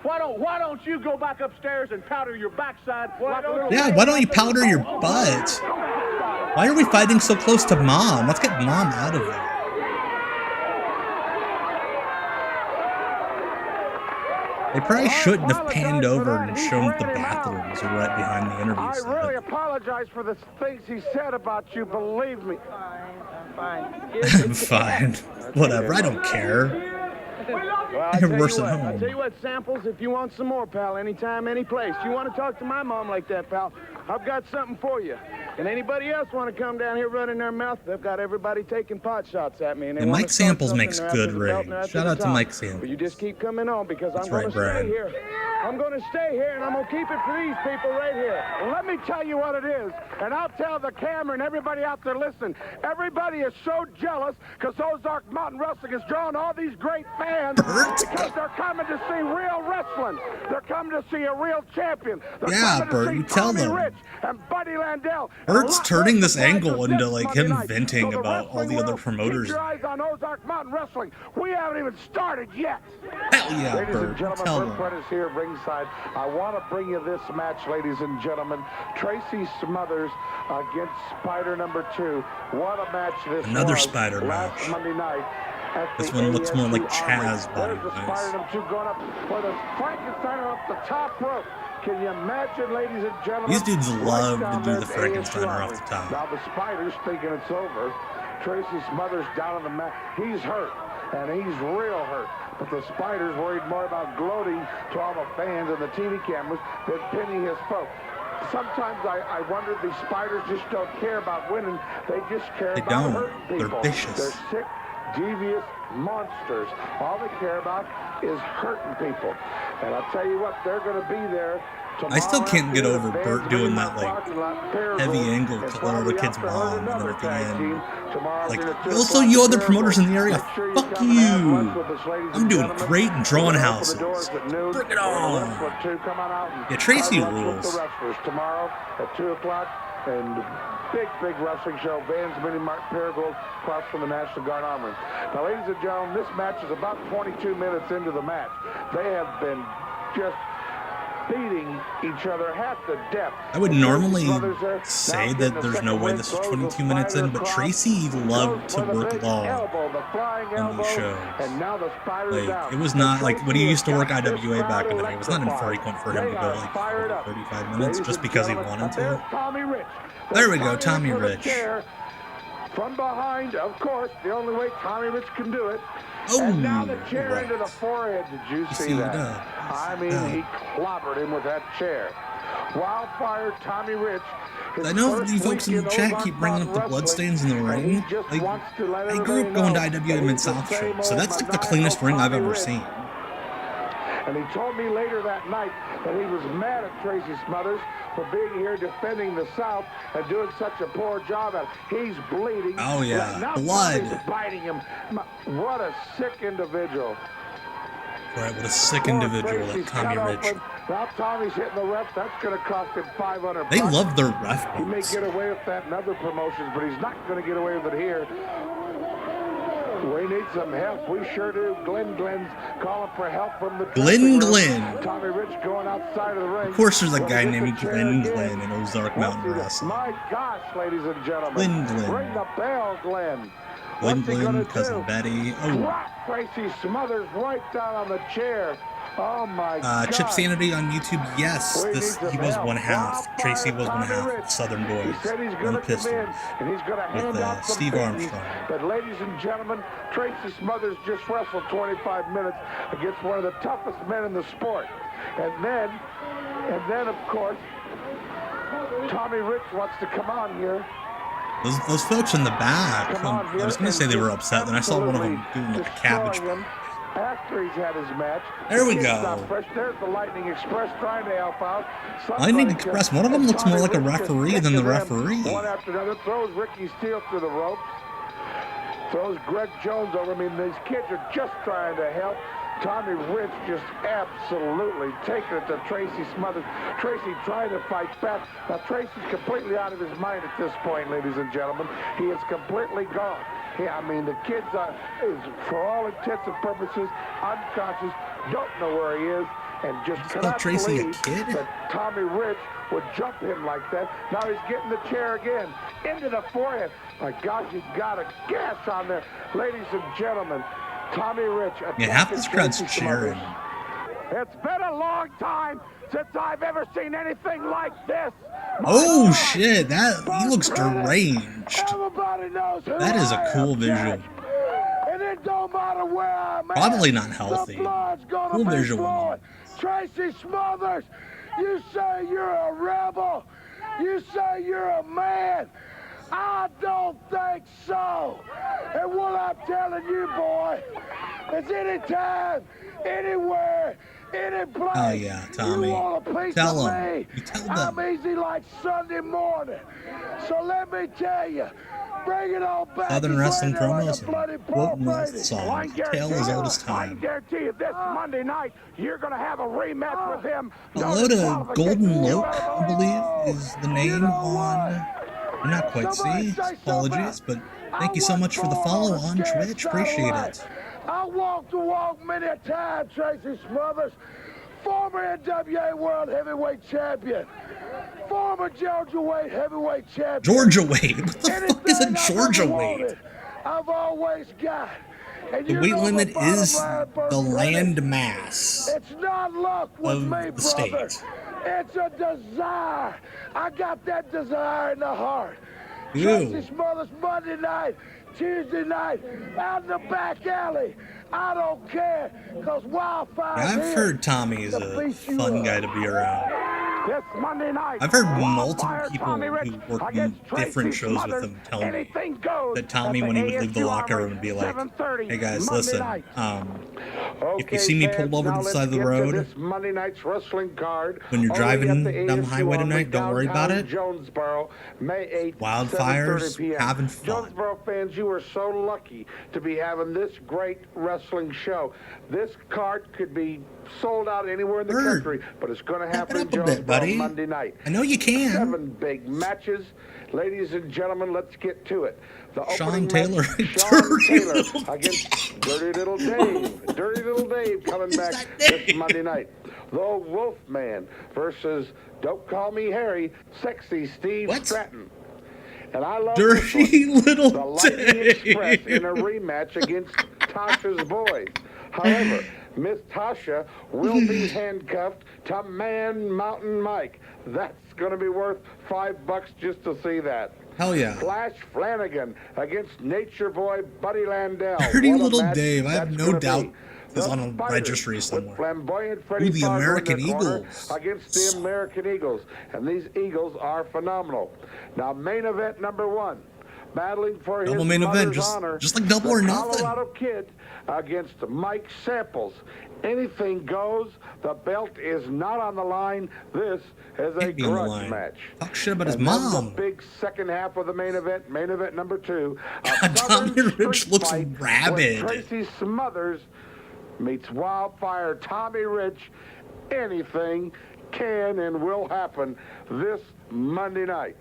Why don't you go back upstairs and powder your backside like a little... Yeah, why don't you powder your butt? Why are we fighting so close to mom? Let's get mom out of there. They probably shouldn't have panned over and shown that the bathrooms are right behind the interview I set. really apologize for the things he said about you, believe me. I'm fine. Whatever, I don't care. Well, I tell you what, Samples, if you want some more, pal, anytime, any place. You want to talk to my mom like that, pal, I've got something for you. And anybody else want to come down here running their mouth, they've got everybody taking pot shots at me. And Mike Samples makes good rings. Shout out to Mike Samples. But you just keep coming on because I'm going to stay here. I'm going to stay here, and I'm going to keep it for these people right here. Well, let me tell you what it is, and I'll tell the camera and everybody out there listening. Everybody is so jealous because Ozark Mountain Wrestling has drawn all these great fans because they're coming to see real wrestling. They're coming to see a real champion. They're Bert, you tell them. Rich and Buddy Landel. Bert's turning this angle into like him venting about all the other promoters. Keep your eyes on Ozark Mountain Wrestling. We haven't even started yet. Hell yeah, ladies Bert. And gentlemen, Tell Bert Prentice here ringside. I want to bring you this match, ladies and gentlemen. Tracy Smothers against Spider number 2. What a match this Another was. Spider Last match. Monday night. This one looks more like Chaz body. There's the Spider number 2 going up for the Frankenstein off the top rope. Can you imagine, ladies and gentlemen? These dudes love to do the Frankensteiner off the top. Now the Spider's thinking it's over. Tracy Smothers down on the mat. He's hurt, and he's real hurt. But the Spider's worried more about gloating to all the fans and the TV cameras than pinning his foe. Sometimes I wonder if these Spiders just don't care about winning. They just care about hurting people. They're vicious. They're sick, devious monsters. All they care about is hurting people. And I'll tell you what, they're going to be there. I still can't get over Bert doing that like heavy angle calling out a kid's mom, and then at the end, like, also you other promoters in the area, fuck you. I'm doing great in drawing houses. Bring it on. Yeah, Tracy rules. Tomorrow at 2 o'clock, and big wrestling show, Vans Mini Mart Paragold, across from the National Guard Armory. Now, ladies and gentlemen, this match is about 22 minutes into the match. They have been just beating each other half to death. I would normally say that there's no way this is 22 minutes in, but Tracy loved to work long on these shows. Like, it was not like when he used to work IWA back in the day, it was not infrequent for him to go like 35 minutes just because he wanted to. There we go, Tommy Rich. From behind, of course, the only way Tommy Rich can do it. Oh, and now the chair into the forehead. Did you see that? I mean, he clobbered him with that chair. Wildfire Tommy Rich. I know you folks in the chat keep bringing up the bloodstains in the ring. Like, I grew up going to IWA Mid-South shows, so that's like the cleanest ring I've ever seen. And he told me later that night that he was mad at Tracy Smothers for being here defending the South and doing such a poor job at it. He's bleeding. Oh, yeah. Blood. Biting him. What a sick individual. Right, what a sick individual, like Tommy Rich. Now Tommy's hitting the ref. That's going to cost him $500. They love their ref. He may get away with that in other promotions, but he's not going to get away with it here. We need some help. We sure do. Glenn's calling for help from the Glenn. Tommy Rich going outside of the ring. Of course there's a guy named Glenn in Ozark Mountain Wrestling. My gosh, ladies and gentlemen. Glenn. Ring the bell, Glenn. Glenn, Cousin Betty. Oh. Tracy Smothers right down on the chair. Oh my God. Chip Sanity on YouTube, yes. He was one half. Tracy was one half of Southern Boys. He said he's going to come in and he's going to hand out some Steve Armstrong. But ladies and gentlemen, Tracy Smothers just wrestled 25 minutes against one of the toughest men in the sport. And then of course, Tommy Rich wants to come on here. Those folks in the back, I was going to say they were upset, then I saw one of them doing like a cabbage. After he's had his match. There we go. There's the Lightning Express trying to help out. Lightning Express, one of them looks more like a referee than the referee. One after another, throws Ricky Steele through the ropes. Throws Greg Jones over. I mean, these kids are just trying to help. Tommy Rich just absolutely taking it to Tracy Smothers. Tracy trying to fight back. Now, Tracy's completely out of his mind at this point, ladies and gentlemen. He is completely gone. Yeah, I mean, the kid is, for all intents and purposes, unconscious, don't know where he is, and just cannot Tracy believe a kid? that Tommy Rich would jump him like that. Now he's getting the chair again, into the forehead. My gosh, he's got a gas on there. Ladies and gentlemen, Tommy Rich. Yeah, half this crowd's cheering. It's been a long time since I've ever seen anything like this. Oh shit, he looks deranged. Everybody knows who that is a cool I am, visual. Jack. And then It don't matter where I'm at. Probably not healthy. The blood's gonna Well, be there's your flowing. Tracy Smothers, you say you're a rebel. You say you're a man. I don't think so. And what I'm telling you, boy, is anytime, anywhere, any place, oh yeah, Tommy. you want a piece Tell of him. me, You tell them. I'm easy like Sunday morning. So let me tell you, bring it on back. Southern wrestling promos bloody and quote Brady. myth song. Tale as old as I time. guarantee you this Monday night, you're going to have a rematch with him. Hello to Golden Lope, I believe, is the name on. I not quite see. Apologies, but thank you so much for the follow on Twitch. Appreciate it. I walked the walk many a time, Tracy Smothers. Former NWA World Heavyweight Champion. Former Georgia Weight Heavyweight Champion. Georgia Weight? What the fuck is a Georgia Weight? I've always got. The weight limit is the land mass It's not luck with of me, the state. brother. It's a desire. I got that desire in the heart. Ew. Tracy Smothers Monday night, Tuesday night, out in the back alley. I don't care, because wildfire. Yeah, I've heard Tommy is a fun guy to be around. This Monday night, I've heard multiple people Tommy who Rich work in against Tracy different shows with Smothers. him tell me Anything goes that Tommy, at when he would leave the ASU locker room, Armory, would be like, 7:30 hey guys, Monday listen, night. if you see me pulled over to the side of the road Monday night's wrestling card, when you're only driving at the down the ASU highway Armory, tonight, don't worry about downtown it. Jonesboro, May 8th, Wildfires, 7:30 p.m. having fun. Jonesboro fans, you are so lucky to be having this great wrestling show. This card could be sold out anywhere in the Bird, country, but it's going to wrap it happen in up a bit, Jonesboro buddy. Monday night. I know you can. 7 big matches. Ladies and gentlemen, let's get to it. The Sean opening Taylor, match, Sean Dirty Taylor Little against Dirty Little Dave. Dirty Little Dave coming back this Monday night. The Wolfman versus, don't call me Harry, Sexy Steve Stratton. And I love Dirty Little the Lightning Dave. Express in a rematch against Tasha's boys. However, Miss Tasha will be handcuffed to Man Mountain Mike. That's going to be worth $5 just to see that. Hell yeah. Flash Flanigan against Nature Boy Buddy Landell. Dirty What a Little match Dave. I have that's no gonna doubt be. is The on a Spiders registry with somewhere. flamboyant Freddie Ooh, the Fargo in American their corner Eagles. against the American Eagles. And these Eagles are phenomenal. Now, main event number 1. Battling for Double his main event, mother's honor, just like Double the or Nothing. Colorado Kid against Mike Samples. Anything goes. The belt is not on the line. This is a Can't be on the grudge line. match. Talk shit about his And then mom. the big second half of the main event number 2. God, Tommy Rich looks rabid. Tracy Smothers meets Wildfire Tommy Rich. Anything can and will happen this Monday night.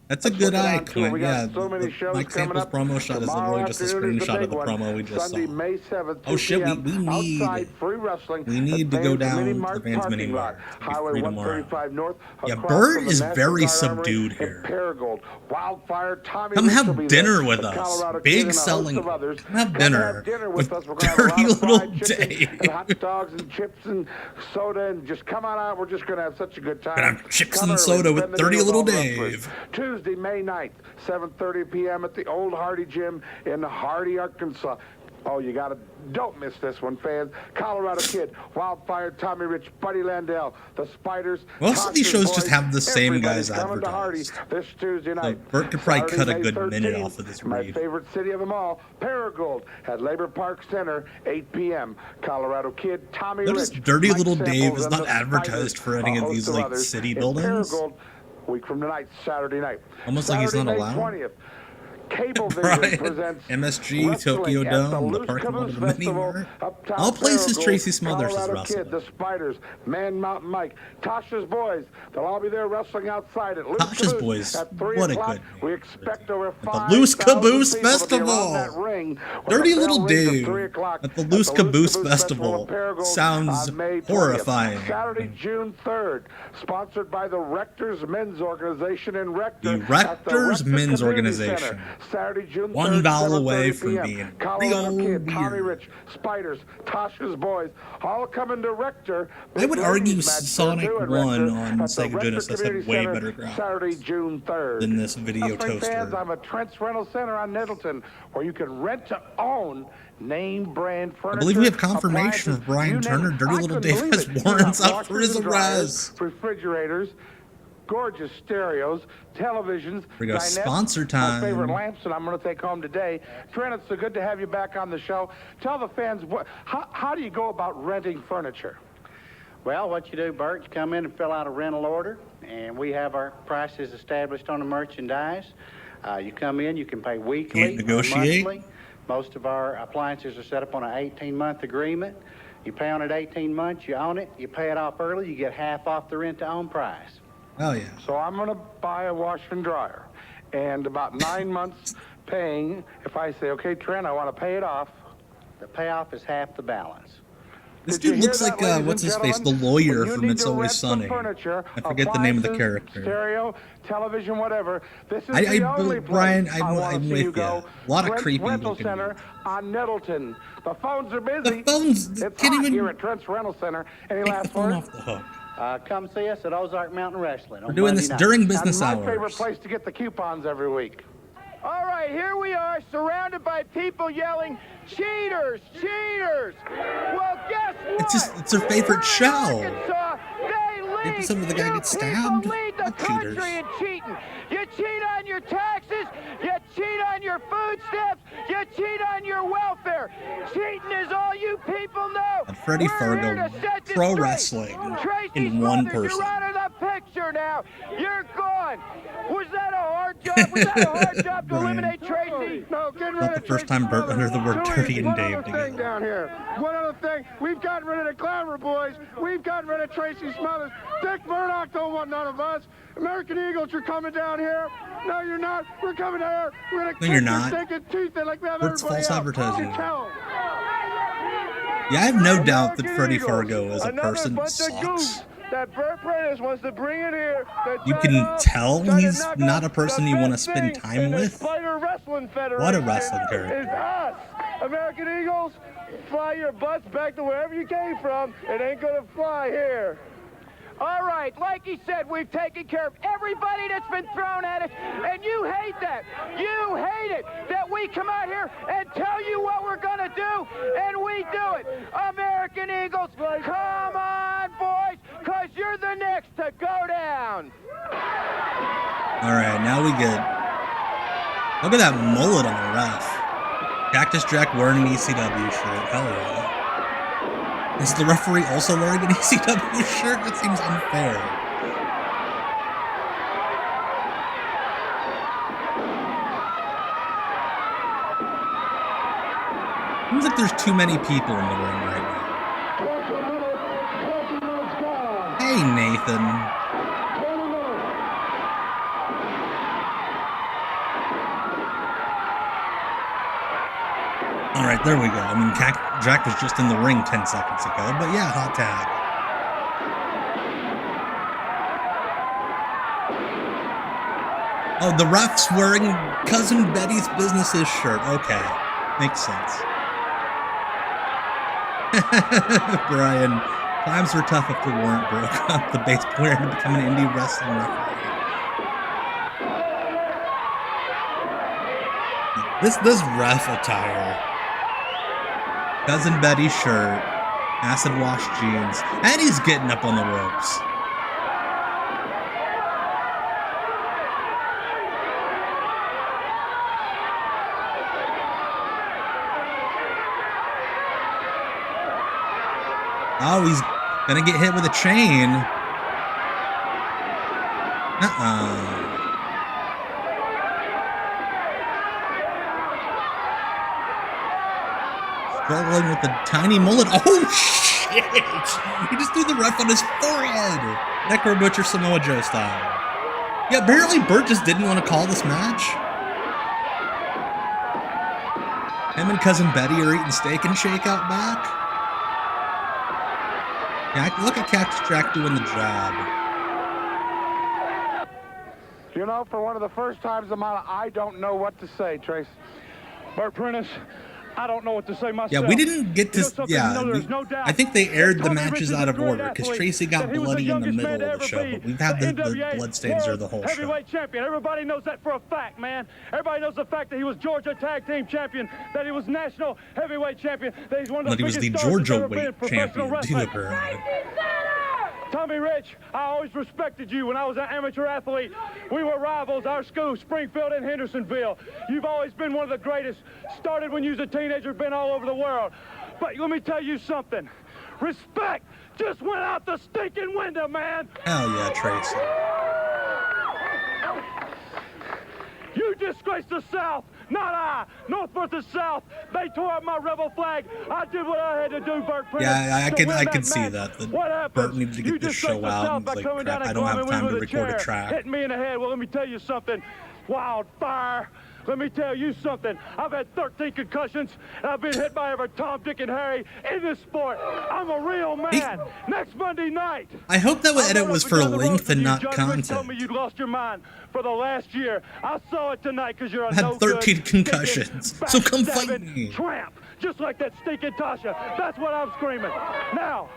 That's a good eye, Clint. We Yeah, got so many the shows Mike coming Samples up. promo shot is literally just a Tomorrow afternoon is the screenshot of big the one. promo we just Sunday, saw. May 7th, Oh shit, we need outside free wrestling. we need to at go Vans down Mini to Mart the Vans parking Mini lot. Mart. It'll be Highway free tomorrow. 135 North. Yeah, across Bert from the is National very Guard subdued Armory here. in Paragould. Wildfire Tommy Come Rich have will be dinner there. with The us. Colorado Kid Big and a host selling. of others. Come have Come dinner have dinner with with us. We're gonna have a lot Dirty of Little fried chicken Dave. and hot dogs and chips and soda, and just come on out. We're just going to have such a good time. Gonna have chips Come and early, soda with spend the Dirty day with Little all the wrestlers. Dave. Tuesday, May 9th, 7:30 p.m. at the Old Hardy Gym in Hardy, Arkansas. Oh, don't miss this one, fans. Colorado Kid, Wildfire, Tommy Rich, Buddy Landell, the Spiders. Most of these Tasha's shows just boys. have the same guys Everybody's coming to Hardy advertised. this Tuesday night. Bert could probably Saturday, cut a May good 13th, minute off of this my read. favorite city of them all, Paragould, at Labor Park Center, 8 p.m. Colorado Kid, Tommy Notice Rich, Dirty Mike Little Samples, Dave is and not the advertised Spiders, for any a of host these, of like, others city in buildings. Paragould, week from tonight, Saturday night. Almost like he's not Saturday, May allowed. 20th, Cablevision Brian, presents MSG, wrestling Tokyo at Dome, the Loose parking lot of the Caboose Mini Festival, Mart. uptown All places Paragould, Tracy Smothers is Colorado wrestling. Kid, the Spiders, Man Mountain Mike, Tasha's Boys. They'll all be there wrestling outside at Loose Tasha's Caboose Boys, at 3 what a o'clock. good We name. expect over the 5,000 Loose Caboose people to be Festival. around that ring when Dirty the bell Little rings at Dave 3 o'clock at the Loose Caboose Festival in Paragould sounds on May 20th. horrifying. Saturday, June 3rd, sponsored by the Rector's Men's Organization in Rector. The at the Rector's Rector Men's Community Organization. Center. Saturday, June 3rd, One vowel away 7:30 from p.m. being Colorado real Kid, Tommy weird. Rich, Spiders, Tasha's Boys, all coming to Rector. I would argue Ladies match Sonic they're doing 1 Rector on at the Sega Rector Genesis had Community way Center, better graphics Saturday, June 3rd. than this video Wrestling fans, toaster. I'm at Trent's Rental Center on Nettleton, where you can rent to own name brand furniture. I believe we have confirmation of Brian Turner. Dirty Little Dave has warrants up for his arrest. Refrigerators, gorgeous stereos, televisions. We go, dinette, sponsor time. My favorite lamps that I'm going to take home today. Trent, it's so good to have you back on the show. Tell the fans, how do you go about renting furniture? Well, what you do, Bert, you come in and fill out a rental order, and we have our prices established on the merchandise. You come in, you can pay weekly Can't negotiate. or monthly. Most of our appliances are set up on an 18-month agreement. You pay on it 18 months, you own it, you pay it off early, you get half off the rent-to-own price. Oh, yeah. So I'm going to buy a washer and dryer, and about 9 months paying, if I say, okay, Trent, I want to pay it off. The payoff is half the balance. This Did you dude hear looks that, like, ladies what's and his face? The gentlemen? lawyer When you from need It's to Always rent some Sunny. furniture, I forget the name of the appliances, character. Stereo, television, whatever. This is the only Brian, place I'm wanna see with you go. you. A lot of Trent's creepy Rental looking Center dudes. on Nettleton. The phones are busy. The phones it's can't hot even here at Trent's Rental Center. Any take the last phone words? off the hook. Come see us at Ozark Mountain Wrestling. We're doing this during business My hours. favorite place to get the coupons every week. All right, here we are, surrounded by people yelling, cheaters, cheaters. Well, guess what? It's their favorite show. Arkansas, they lead. Maybe some of the guy You gets people stabbed. lead the Not country cheaters. in cheating. You cheat on your taxes. You cheat on your food stamps. You cheat on your welfare. Cheating is all you people know. And Freddie We're here Fargo, to set this pro straight. wrestling Tracy in one Smothers, person. You're out of the picture now. You're gone. Was that a hard job? Was that a hard job to Brian. eliminate Tracy? No, get rid Not of the first Tracy time Bert Smothers. uttered the word Louis, Dirty and one Dave other thing together. down here. One other thing. We've gotten rid of the Glamour Boys. We've gotten rid of Tracy Smothers. Dick Murdoch don't want none of us. American Eagles, you're coming down here. No, you're not. We're coming down here. We're going to No, you're kick your not. stinking teeth in like we have Bert's everybody false else. advertising. You tell 'em. Yeah, I have no doubt that American Freddie Eagles, Fargo as a another person bunch of sucks. goose that Bert Prentice wants to bring in here. You can tell he's not a person you want to spend time with. Spider Wrestling Federation What a wrestling character. is us. American Eagles, fly your butts back to wherever you came from. It ain't gonna fly here. All right, like he said, we've taken care of everybody that's been thrown at us, and you hate that. You hate it that we come out here and tell you what we're going to do, and we do it. American Eagles, come on, boys, because you're the next to go down. All right, now we get. Look at that mullet on the ref. Cactus Jack wearing an ECW shirt. Hell yeah. Is the referee also wearing an ECW shirt? That seems unfair. Seems like there's too many people in the ring right now. Hey, Nathan. All right, there we go. I mean, Jack was just in the ring 10 seconds ago, but yeah, hot tag. Oh, the ref's wearing Cousin Betty's Business's shirt. Okay, makes sense. Brian, times were tough if the warrant broke up. The bass player to become an indie wrestling referee. This ref attire. Cousin Betty's shirt, acid wash jeans, and he's getting up on the ropes. Oh, he's gonna get hit with a chain. Struggling with the tiny mullet. Oh, shit! He just threw the ref on his forehead. Necro Butcher Samoa Joe style. Yeah, apparently Bert just didn't want to call this match. Him and Cousin Betty are eating Steak and Shake out back. Yeah, look at Cactus Jack doing the job. You know, for one of the first times in my life, I don't know what to say, Trace. Bert Prentice, I don't know what to say myself. Yeah, we didn't get to. No doubt. I think they aired the matches out of order because Tracy got bloody in the middle of the show, but we've had the bloodstains or the whole show. Heavyweight champion. Everybody knows that for a fact, man. Everybody knows the fact that he was Georgia Tag Team Champion, that he was National Heavyweight Champion, that he's one of the biggest stars that's ever been in professional wrestling. Tommy Rich, I always respected you when I was an amateur athlete. We were rivals, our school, Springfield and Hendersonville. You've always been one of the greatest. Started when you was a teenager, been all over the world. But let me tell you something. Respect just went out the stinking window, man. Hell yeah, Tracy. You disgraced the South, not I. North versus South. They tore up my rebel flag. I did what I had to do, Bert Prentice. Yeah, I can see that. Bert needed to get this show out. And like, crap, I don't have time to record a track. Hitting me in the head. Well, let me tell you something. Wildfire. Let me tell you something. I've had 13 concussions, and I've been hit by every Tom, Dick, and Harry in this sport. I'm a real man. Next Monday night. I hope that edit was for length and not content. Told me you'd lost your mind for the last year. I saw it tonight because you're a I had 13 concussions, so come fight me. Tramp, just like that stinking Tasha. That's what I'm screaming. Now,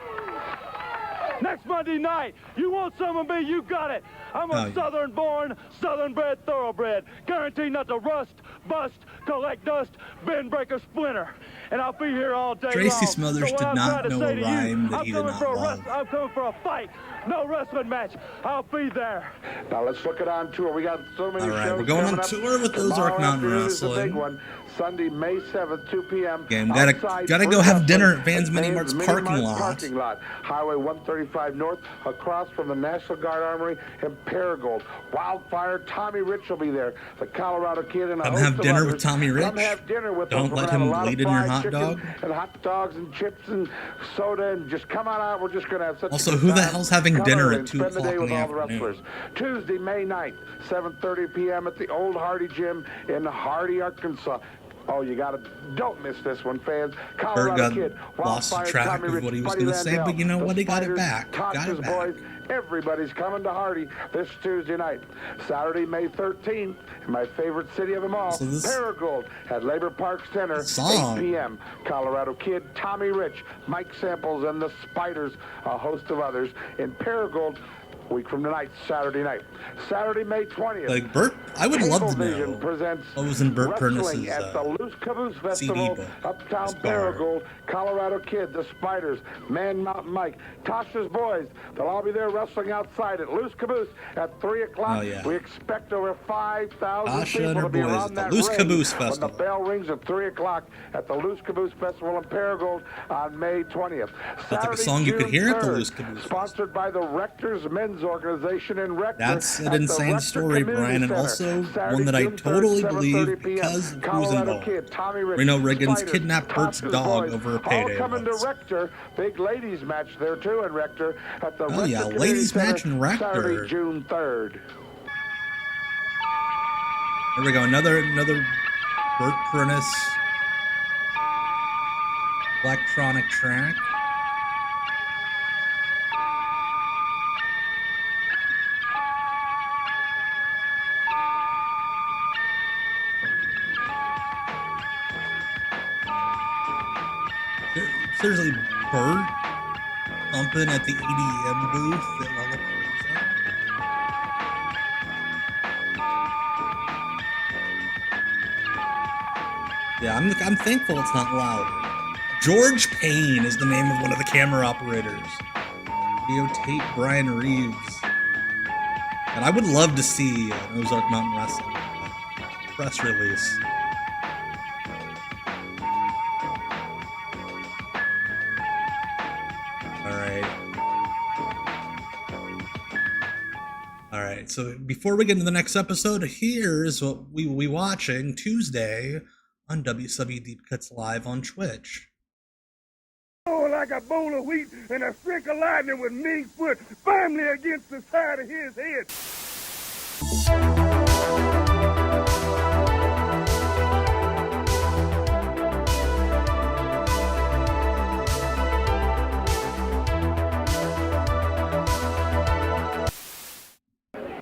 next Monday night, you want some of me, you got it. I'm a Southern-born, Southern-bred thoroughbred, guaranteed not to rust, bust, collect dust, bend, break, or splinter. And I'll be here all day Tracy long. Smothers did not know a rhyme that he did not love. I'm coming for a fight, no wrestling match. I'll be there. Now let's look it on tour. We got so many shows. All right, we're going on tour with Ozark Mountain Wrestling. Sunday, May 7th, 2 p.m. Game. Gotta go have dinner at Vans Mini Mart's parking lot. Highway 135 North, across from the National Guard Armory in Paragould. Wildfire, Tommy Rich will be there. The Colorado Kid and a Come host have of dinner others. with Tommy Rich. Come have dinner with Don't us. let him bleed in your hot dog. And hot dogs and chips and soda, and just come on out. We're just gonna have such Also, a good who the time. hell's having Come dinner in at 2 spend the o'clock day in with the all the afternoon? wrestlers. Tuesday, May 9th, 7:30 p.m. at the Old Hardy Gym in Hardy, Arkansas. Oh, don't miss this one, fans. Colorado Kid, lost track of what he was going to say, but you know what? He got it back. Got it back. Boys, everybody's coming to Hardy this Tuesday night. Saturday, May 13th, in my favorite city of them all, Paragould at Labor Park Center, 8 p.m. Colorado Kid, Tommy Rich, Mike Samples, and the Spiders, a host of others in Paragould. Week from tonight, Saturday night. Saturday, May 20th. Like Bert, I would love to know presents what was in Bert Prentice's at the Loose Caboose Festival, CD book. Uptown Paragould, Colorado Kid, the Spiders, Man Mountain Mike, Tasha's Boys. They'll all be there wrestling outside at Loose Caboose at 3 o'clock. Oh, yeah. We expect over 5,000 Tasha people and her to be boys around at that the Loose ring Caboose when Festival. the bell rings at 3 o'clock at the Loose Caboose Festival in Paragould on May 20th. That's like a song you could hear at the Loose Caboose Festival. Sponsored by the Rector's Men's Organization in Rector. That's an insane story, Brian, and also one that I totally believe because of who's involved. Reno Riggins kidnapped Bert's dog over a payday. All coming to Rector. Big ladies match there too in Rector at the Oh yeah, ladies match in Rector. Saturday, June 3rd. There we go, another Bert Prentice electronic track. Seriously, Bert thumping at the EDM booth at Lollapalooza. Yeah, I'm thankful it's not loud. George Payne is the name of one of the camera operators. Videotape Brian Reeves. And I would love to see an Ozark Mountain Wrestling press release. Alright, so before we get into the next episode, here's what we will be watching Tuesday on WCW Deep Cuts Live on Twitch. Oh, like a bowl of wheat and a streak of lightning with Ming's foot firmly against the side of his head.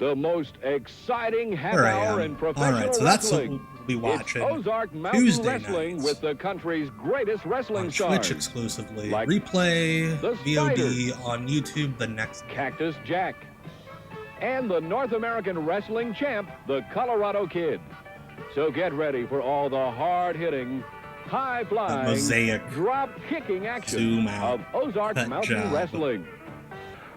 The most exciting half hour in professional All right, so that's what wrestling. we'll be watching. It's Ozark Mountain Tuesday Wrestling nights with the country's greatest wrestling on stars. Twitch exclusively. Like Replay, the VOD Spiders, on YouTube the next day. Cactus Jack, and the North American wrestling champ, the Colorado Kid. So get ready for all the hard-hitting, high-flying, mosaic, drop-kicking action zoom out, of Ozark Mountain job. Wrestling.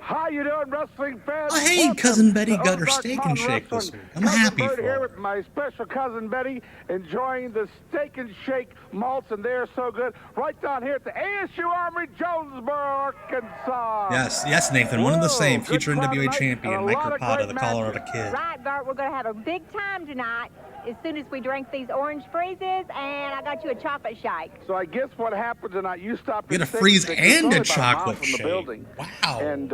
How you doing, wrestling fans? Oh, hey, Welcome Cousin Betty to got her Ozark steak and Mountain shake this Wrestling. week. I'm Cousin happy Bert for here her. with my special cousin Betty, enjoying the steak and shake malts, and they're so good. Right down here at the ASU Armory, Jonesboro, Arkansas. Yes, Nathan, one and the same. Good Future crowd NWA tonight, champion, and a Mike lot of Rapata, great the Colorado matches. Kid. Right, Bert, we're going to have a big time tonight as soon as we drink these orange freezes, and I got you a chocolate shake. So I guess what happened tonight, you stopped You at get a Steak freeze Shake. and It's only a about mile chocolate from the shake. building. Wow. And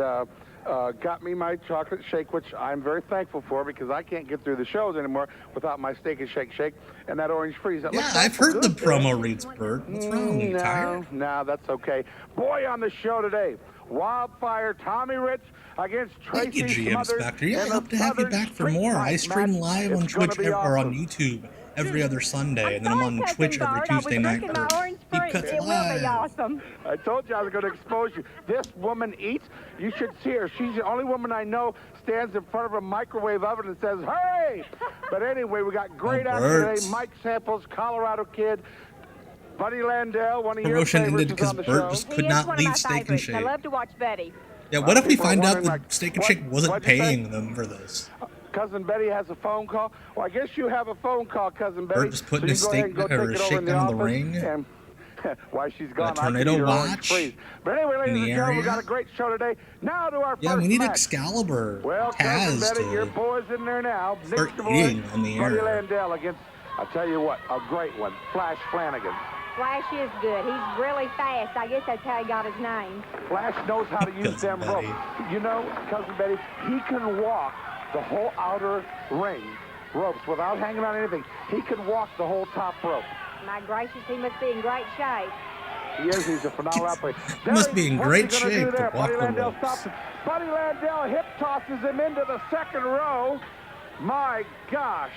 got me my chocolate shake, which I'm very thankful for because I can't get through the shows anymore without my steak and shake and that orange freeze. That Yeah, looks I've awful heard the good, promo reads, Bert. What's wrong? You tired? No, that's okay. Boy, on the show today, Wildfire Tommy Rich against Thank you, Tracy GM Smothers. Spectre. Yeah, I in the hope to have you Southern back for Street more. Fight I stream match. live on It's gonna Twitch be or on awesome. YouTube every other Sunday, and then I'm on Cousin Twitch every Bert, I was Tuesday night drinking for my orange Deep freeze. Cuts It will be Live. awesome. I told you I was going to expose you. This woman eats. You should see her. She's the only woman I know stands in front of a microwave oven and says, "Hey!" But anyway, we got great action Bert. today. Mike Samples, Colorado Kid. Buddy Landell, one of your Promotion favorites, ended is because on the Bert show. just He could is not one of my leave Steak and favorites. I Shake. love to watch Betty. Yeah, what if we people are find out wondering, that like, Steak and what- Shake wasn't what'd you say? paying them for this? Cousin Betty has a phone call. Well, I guess you have a phone call, Cousin Betty. Just putting so his you go ahead steak and go or take his it over shake in the down the office, ring. And why she's gone, I tornado can eat her orange watch freeze. But anyway, ladies in and the gentlemen, we area? got a great show today. Now to our Yeah, first we need match. Excalibur, Well, Cousin Taz Betty, your to boy's in there now. start Mixed boy, eating on the Buddy air. Landell against, I'll tell you what, a great one, Flash Flanigan. Flash is good. He's really fast. I guess that's how he got his name. Flash knows how to use Cousin them ropes. Betty. You know, Cousin Betty, he can walk the whole outer ring ropes without hanging on anything. He can walk the whole top rope. My gracious, he must be in great shape. He is. He's a phenomenal athlete. He must be in What's great he gonna do shape to there? walk Buddy the Landell ropes. stops him. Buddy Landell hip tosses him into the second row. My gosh.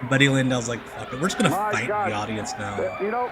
Buddy Landell's like, fuck it, we're just gonna My fight gosh. the audience now. You know,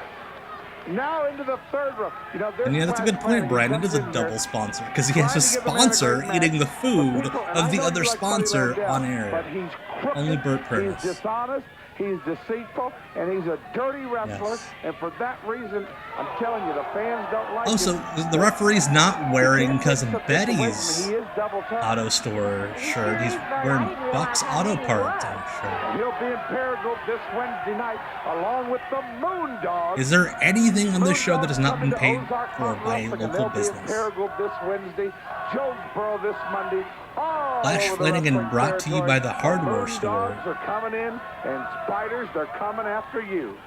now into the third row. You know, And yeah, that's a good point, Brian. It is a double sponsor because he has a sponsor eating the food of the other sponsor on But air. he's crooked, Only Bert Prentice. He's dishonest, he's deceitful, and he's a dirty wrestler. Yes. And for that reason, I'm telling you, the fans don't like Also, him. the referee's not wearing Cousin He is Betty's He is double tapped. auto store shirt. He's wearing Buck's Auto Parts on his shirt. He'll be in Paragould this Wednesday night, along with the Moondogs. Is there anything on this show that has not been Moondogs paid coming to Ozark for Mountain by a Wrestling, and local they'll be in business? Paragould this Wednesday, Jonesboro this Monday. all Flash over the Flanigan wrestling brought to you by the territory. hardware Moondogs store. are coming in, and Spiders, they're coming after you.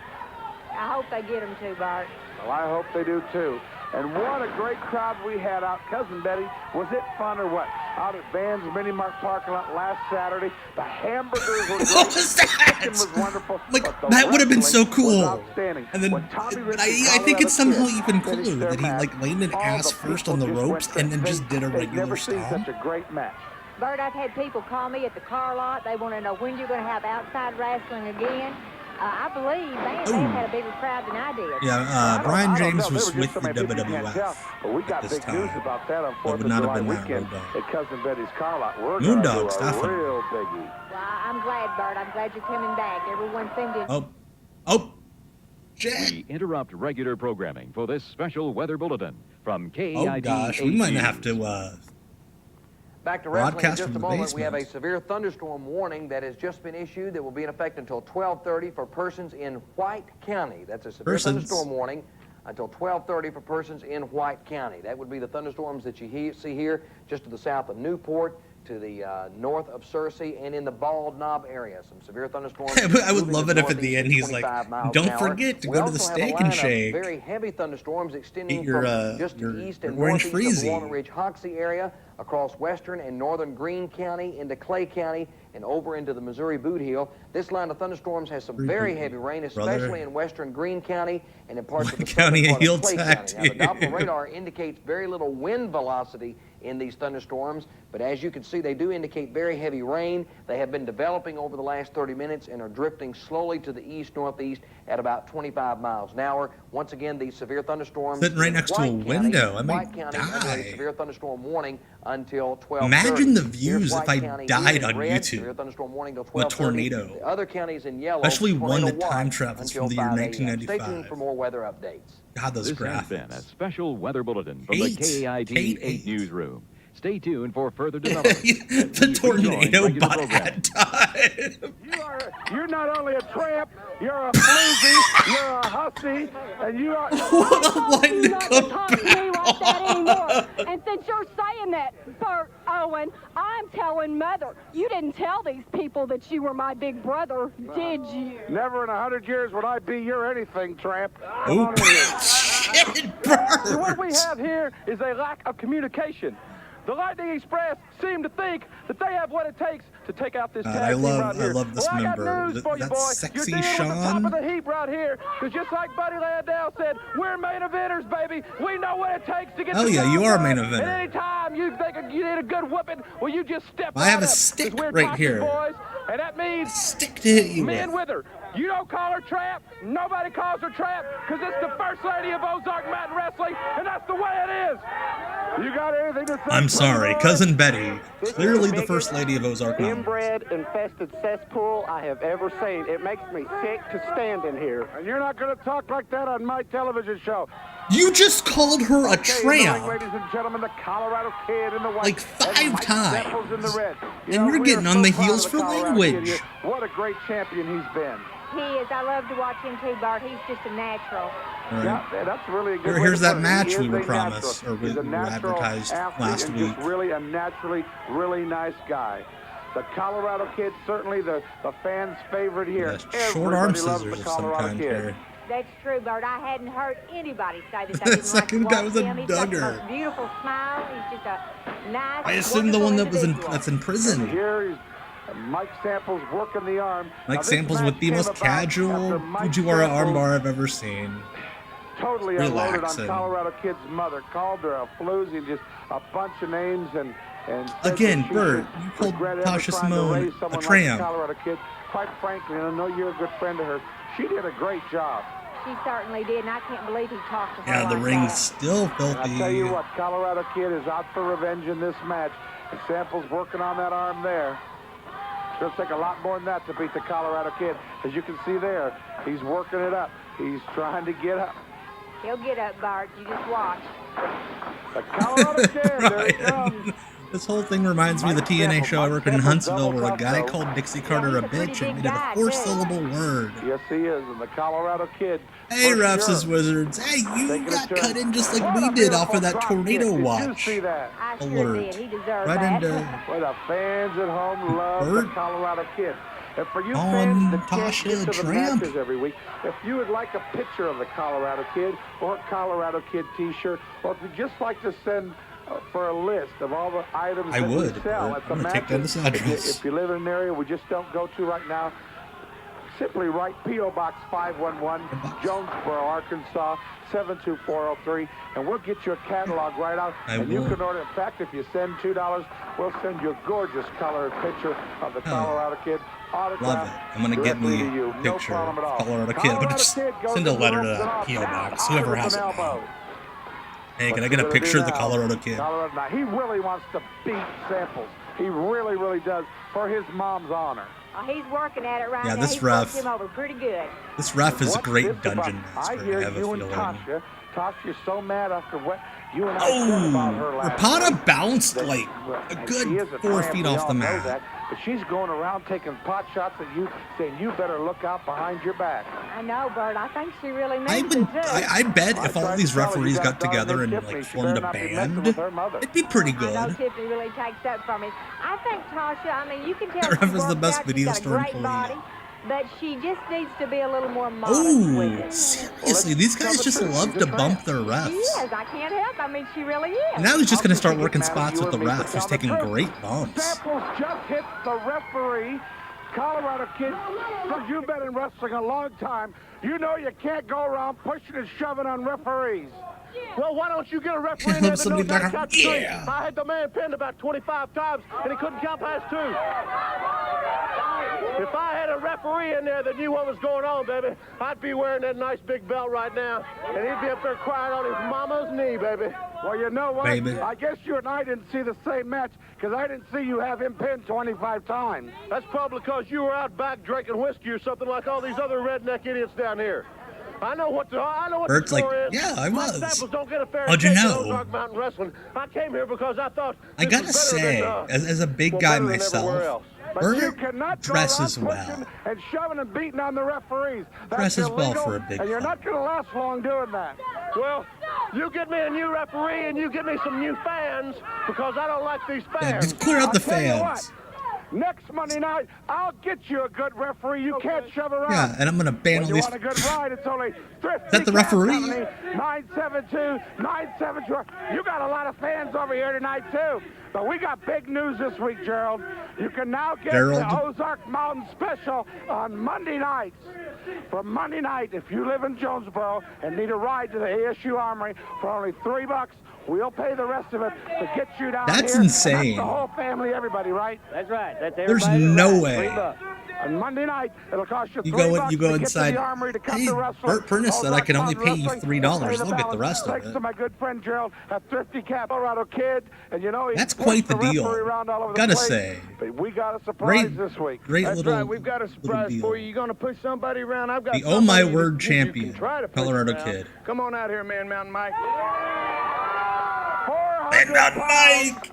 I hope they get him too, Bart. Well, I hope they do too. And what a great crowd we had out. Cousin Betty, was it fun or what? Out at Van's Mini Mart parking lot last Saturday. The hamburgers were great. What was The that? chicken was wonderful. Like, but the that would have been so wrestling was cool. outstanding. And then, When Tommy Rich I and think it's Colorado somehow Kid even finished cooler their that he match, like landed all ass the first people on the just ropes went and then just did a they'd regular never seen stomp. such a great match. Bert, I've had people call me at the car lot. They want to know when you're going to have outside wrestling again. I believe they had a bigger crowd than I did. Yeah, Brian I don't James know. was There were with just the so many people you can't tell. WWF But we got at this big news time. about that on 4th would of not have July been that weekend road dog. at Cousin Betty's car lot. We're Moondogs, going to do a definitely. real biggie. Well, I'm glad, Bert. I'm glad you're coming back. Everyone seemed to... Oh, Jack. We interrupt regular programming for this special weather bulletin from KID. Oh gosh, we might have to Back to wrestling in broadcast just from a the moment. We have a basement. severe thunderstorm warning that has just been issued that will be in effect until 12:30 for persons in White County. That's a severe thunderstorm warning until 12:30 for persons in White County. That would be the thunderstorms that you see here just to the south of Newport, to the north of Searcy, and in the Bald Knob area. Some severe thunderstorms. I would love it if at the end he's like, don't forget to go to the Steak and Shake. Very heavy thunderstorms extending Eat your, from just your east and orange northeast of the freezy. Walnut Ridge Hoxie area across western and northern Greene County into Clay County and over into the Missouri Boot Heel. This line of thunderstorms has some very heavy rain, especially in western Greene County and in parts of the southern part of Clay County. Now, the Doppler radar indicates very little wind velocity in these thunderstorms, but as you can see, they do indicate very heavy rain. They have been developing over the last 30 minutes and are drifting slowly to the east-northeast at about 25 miles an hour. Once again, these severe thunderstorms sitting right next to a window. I may County die. under a severe thunderstorm warning until 12:30. Imagine the views if I County died on red, YouTube. severe thunderstorm warning till With 12:30. tornado. The other counties in yellow, Especially one that tornado time watch travels until from the year 5 a.m. 1995. Stay tuned for more weather updates. God, those This has graphics. been a special weather bulletin from the KAIT 8 newsroom. Stay tuned for further developments. The tornado bot had time. You're not only a tramp, you're a floozy, you're a hussy, and you are... What a line to not come talk to me like that anymore. And since you're saying that, Bert, Owen, I'm telling Mother, you didn't tell these people that you were my big brother, did you? Never in 100 years would I be your anything, tramp. Oh, shit, Bert. What we have here is a lack of communication. The Lightning Express seem to think that they have what it takes to take out this tag team right here. I love this well, member. I got news for you, boy. Sexy You're dealing with the top Sean. of the heap right here. Because just like Buddy Landel said, we're main eventers, baby. We know what it takes to get Oh, the yeah, job you are a done. main eventer. And anytime you think you need a good whooping, well, you just step I have right a up, stick 'cause we're right Cactus here. Boys, and that means Stick to hit you men with. with her. You don't call her trap. Nobody calls her trap because it's the first lady of Ozark Mountain Wrestling, and that's the way it is. You got anything to say? I'm sorry, Cousin Betty, clearly the first lady of Ozark Mountain. Inbred, infested cesspool I have ever seen. It makes me sick to stand in here. And you're not going to talk like that on my television show. You just called her a Okay, in the ring, tramp ladies and gentlemen, the Colorado Kid in the white, like and 5 Mike Staples in the times. red. And know, you're we getting are on so the proud heels of the for Colorado Kid language. here. What a great champion he's been. He is. I love to watch him too, Bart. He's just a natural. Right. Yeah, that's really a good way Here's to that put it. match He we is were a promised, natural. or we He's a were natural advertised athlete last and week. just really a naturally really nice guy. The Colorado Kid, certainly the fans' favorite here. Yeah, short arm Everybody loves scissors the of some Colorado kind Kid. here. That's true, Bert. I hadn't heard anybody say that they The didn't second like guy to watch was a him. He's got the dugger. most beautiful smile. He's just a nice, I assume the one wonderful that's in prison. Here he's Mike Samples working the arm. Now, Mike this Samples match with the came most about casual after Mike Fujiwara Samples armbar I've ever seen. totally unloaded on Relaxing. Colorado Kid's mother, called her a floozy, just a bunch of names, and said Again, that she Bert, should you called regret ever Tasha trying to Simone raise a someone tramp. Like Colorado Kid. Quite frankly, and I know you're a good friend of hers, she did a great job. She certainly did, and I can't believe he talked to her Yeah, the like ring's that. still And I tell you filthy. what, Colorado Kid is out for revenge in this match. And Samples working on that arm there. It's going to take a lot more than that to beat the Colorado Kid. As you can see there, he's working it up. He's trying to get up. He'll get up, Bart. You just watch. The Colorado Kid, there he Brian, comes. this whole thing reminds me of the TNA show I worked in Huntsville where a guy called Dixie Carter a bitch and made it a 4-syllable word. Yes, he is. And the Colorado Kid. Hey, for refs sure. as wizards. Hey, you Taking a got turn. cut in just like What we a did off beautiful of that drop tornado kick. Did watch. you see that? I sure Alert. did. He deserved Right that. into Well, the fans at home love the Bert Colorado Kid. And for you on fans that can't Tasha get to the Tramp. matches every week, if you would like a picture of the Colorado Kid or a Colorado Kid T-shirt, or if you'd just like to send for a list of all the items I that would, we sell Bert. at the I'm gonna take down this matches, address. if you live in an area we just don't go to right now, simply write P.O. Box 511, Jonesboro, Arkansas, 72403, and we'll get you a catalog right out. And you can order. In fact, if you send $2, we'll send you a gorgeous colored picture of the Colorado Kid. Love it. I'm going to get me a picture of Colorado Kid. I'm going to just send a letter to that P.O. Box, whoever has it now. Hey, can I get a picture of the Colorado Kid? Now, he really wants to beat Samples. He really, really does, for his mom's honor. He's working at it right Yeah, now. this He's ref- worked him over pretty good. This ref is a What's great this dungeon about? master, I hear I have a you and feeling. Tasha. Tasha, you're so mad after what you and I said about her Oh, last Rapana night. bounced like a And good she is a 4 tramp, feet we off all the know mat. that, but she's going around taking pot shots at you, saying you better look out behind your back. I know, Bert. I think she really I means it, too. I bet if all these referees got together and Tiffany, like she formed better a not be messing band, with her mother. it'd be pretty I know good. Tiffany really takes up from it. I think Tasha, I mean, you can tell That ref she is the works best out. video She's got a store great employee. body. but she just needs to be a little more modest with it. Seriously, these guys just love to bump their refs. She is. I can't help. I mean, she really is. Now he's just going to start working spots with the ref, who's taking great bumps. Samples just hit the referee. Colorado kid, because you've been in wrestling a long time, you know you can't go around pushing and shoving on referees. Well, why don't you get a referee in there that knows how to count to 3? Yeah. I had the man pinned about 25 times, and he couldn't count past 2. If I had a referee in there that knew what was going on, baby, I'd be wearing that nice big belt right now, and he'd be up there crying on his mama's knee, baby. Well, you know what? Baby. I guess you and I didn't see the same match, because I didn't see you have him pinned 25 times. That's probably because you were out back drinking whiskey or something like all these other redneck idiots down here. I know what Bert's the score is. yeah, I was. My samples don't get a fair How'd you shake in know? Ozark Mountain Wrestling. I came here because I thought I gotta say, as a big guy myself, Bert dresses well. And shoving and beating on the referees. That's Dresses well illegal, for a big and you're fella. not going to last long doing that. Well, you get me a new referee and you get me some new fans because I don't like these fans. Yeah, just clear out the I'll tell you fans. what, next Monday night, I'll get you a good referee. You can't shove around. Yeah, and I'm gonna ban all You these. want a good ride? It's only Is that the referee? 972-972. You got a lot of fans over here tonight too. But we got big news this week, Gerald. You can now get the Ozark Mountain Special on Monday nights. For Monday night, if you live in Jonesboro and need a ride to the ASU Armory for only $3, we'll pay the rest of it to get you down here. That's insane. That's the whole family, everybody, right? That's right. That's There's no way. On Monday night, it'll cost you You $3 go to inside. Get to the Armory to come Hey, to wrestling. Bert Prentice said I can only pay you $3. They'll get the rest of Thanks it. to my good friend Gerald, a thrifty Colorado kid, and you know That's quite the deal. Gotta say. But we got a surprise this week. Great That's little. right. We've got a surprise for you. You gonna push somebody around? I've got The Oh My somebody Word that you can champion, try to push Colorado around. kid. Come on out here, Man Mountain Mike. Man Mountain Mike.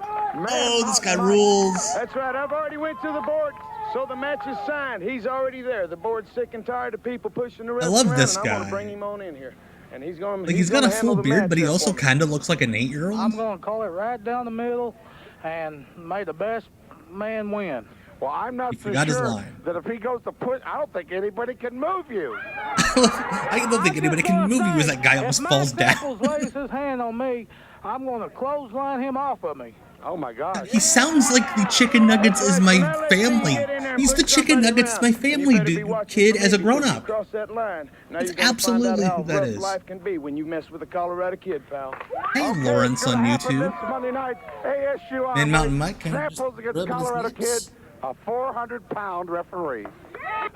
Oh, this guy rules. That's right. I've already went to the board, so the match is signed. He's already there. The board's sick and tired of people pushing the ref I love around, this and I want guy. to bring him on in here. And he's going. Like he's got a full beard, but he also kind of looks like an 8-year-old. I'm going to call it right down the middle, and may the best man win. Well, I'm not so forgot his sure line. that if he goes to push, I don't think anybody can move you. I don't think anybody can move you as that guy almost falls down. If Mike lays his hand on me, I'm going to clothesline him off of me. Oh my God! He sounds like the Chicken Nuggets is my family. He's the Chicken Nuggets is my family kid as a grown-up. That's absolutely who that is. Life can be when you mess with a Colorado kid, pal. Hey, Lawrence on YouTube. Monday night, ASU Man Mountain Mike. Samples against Colorado kid, a 400-pound referee.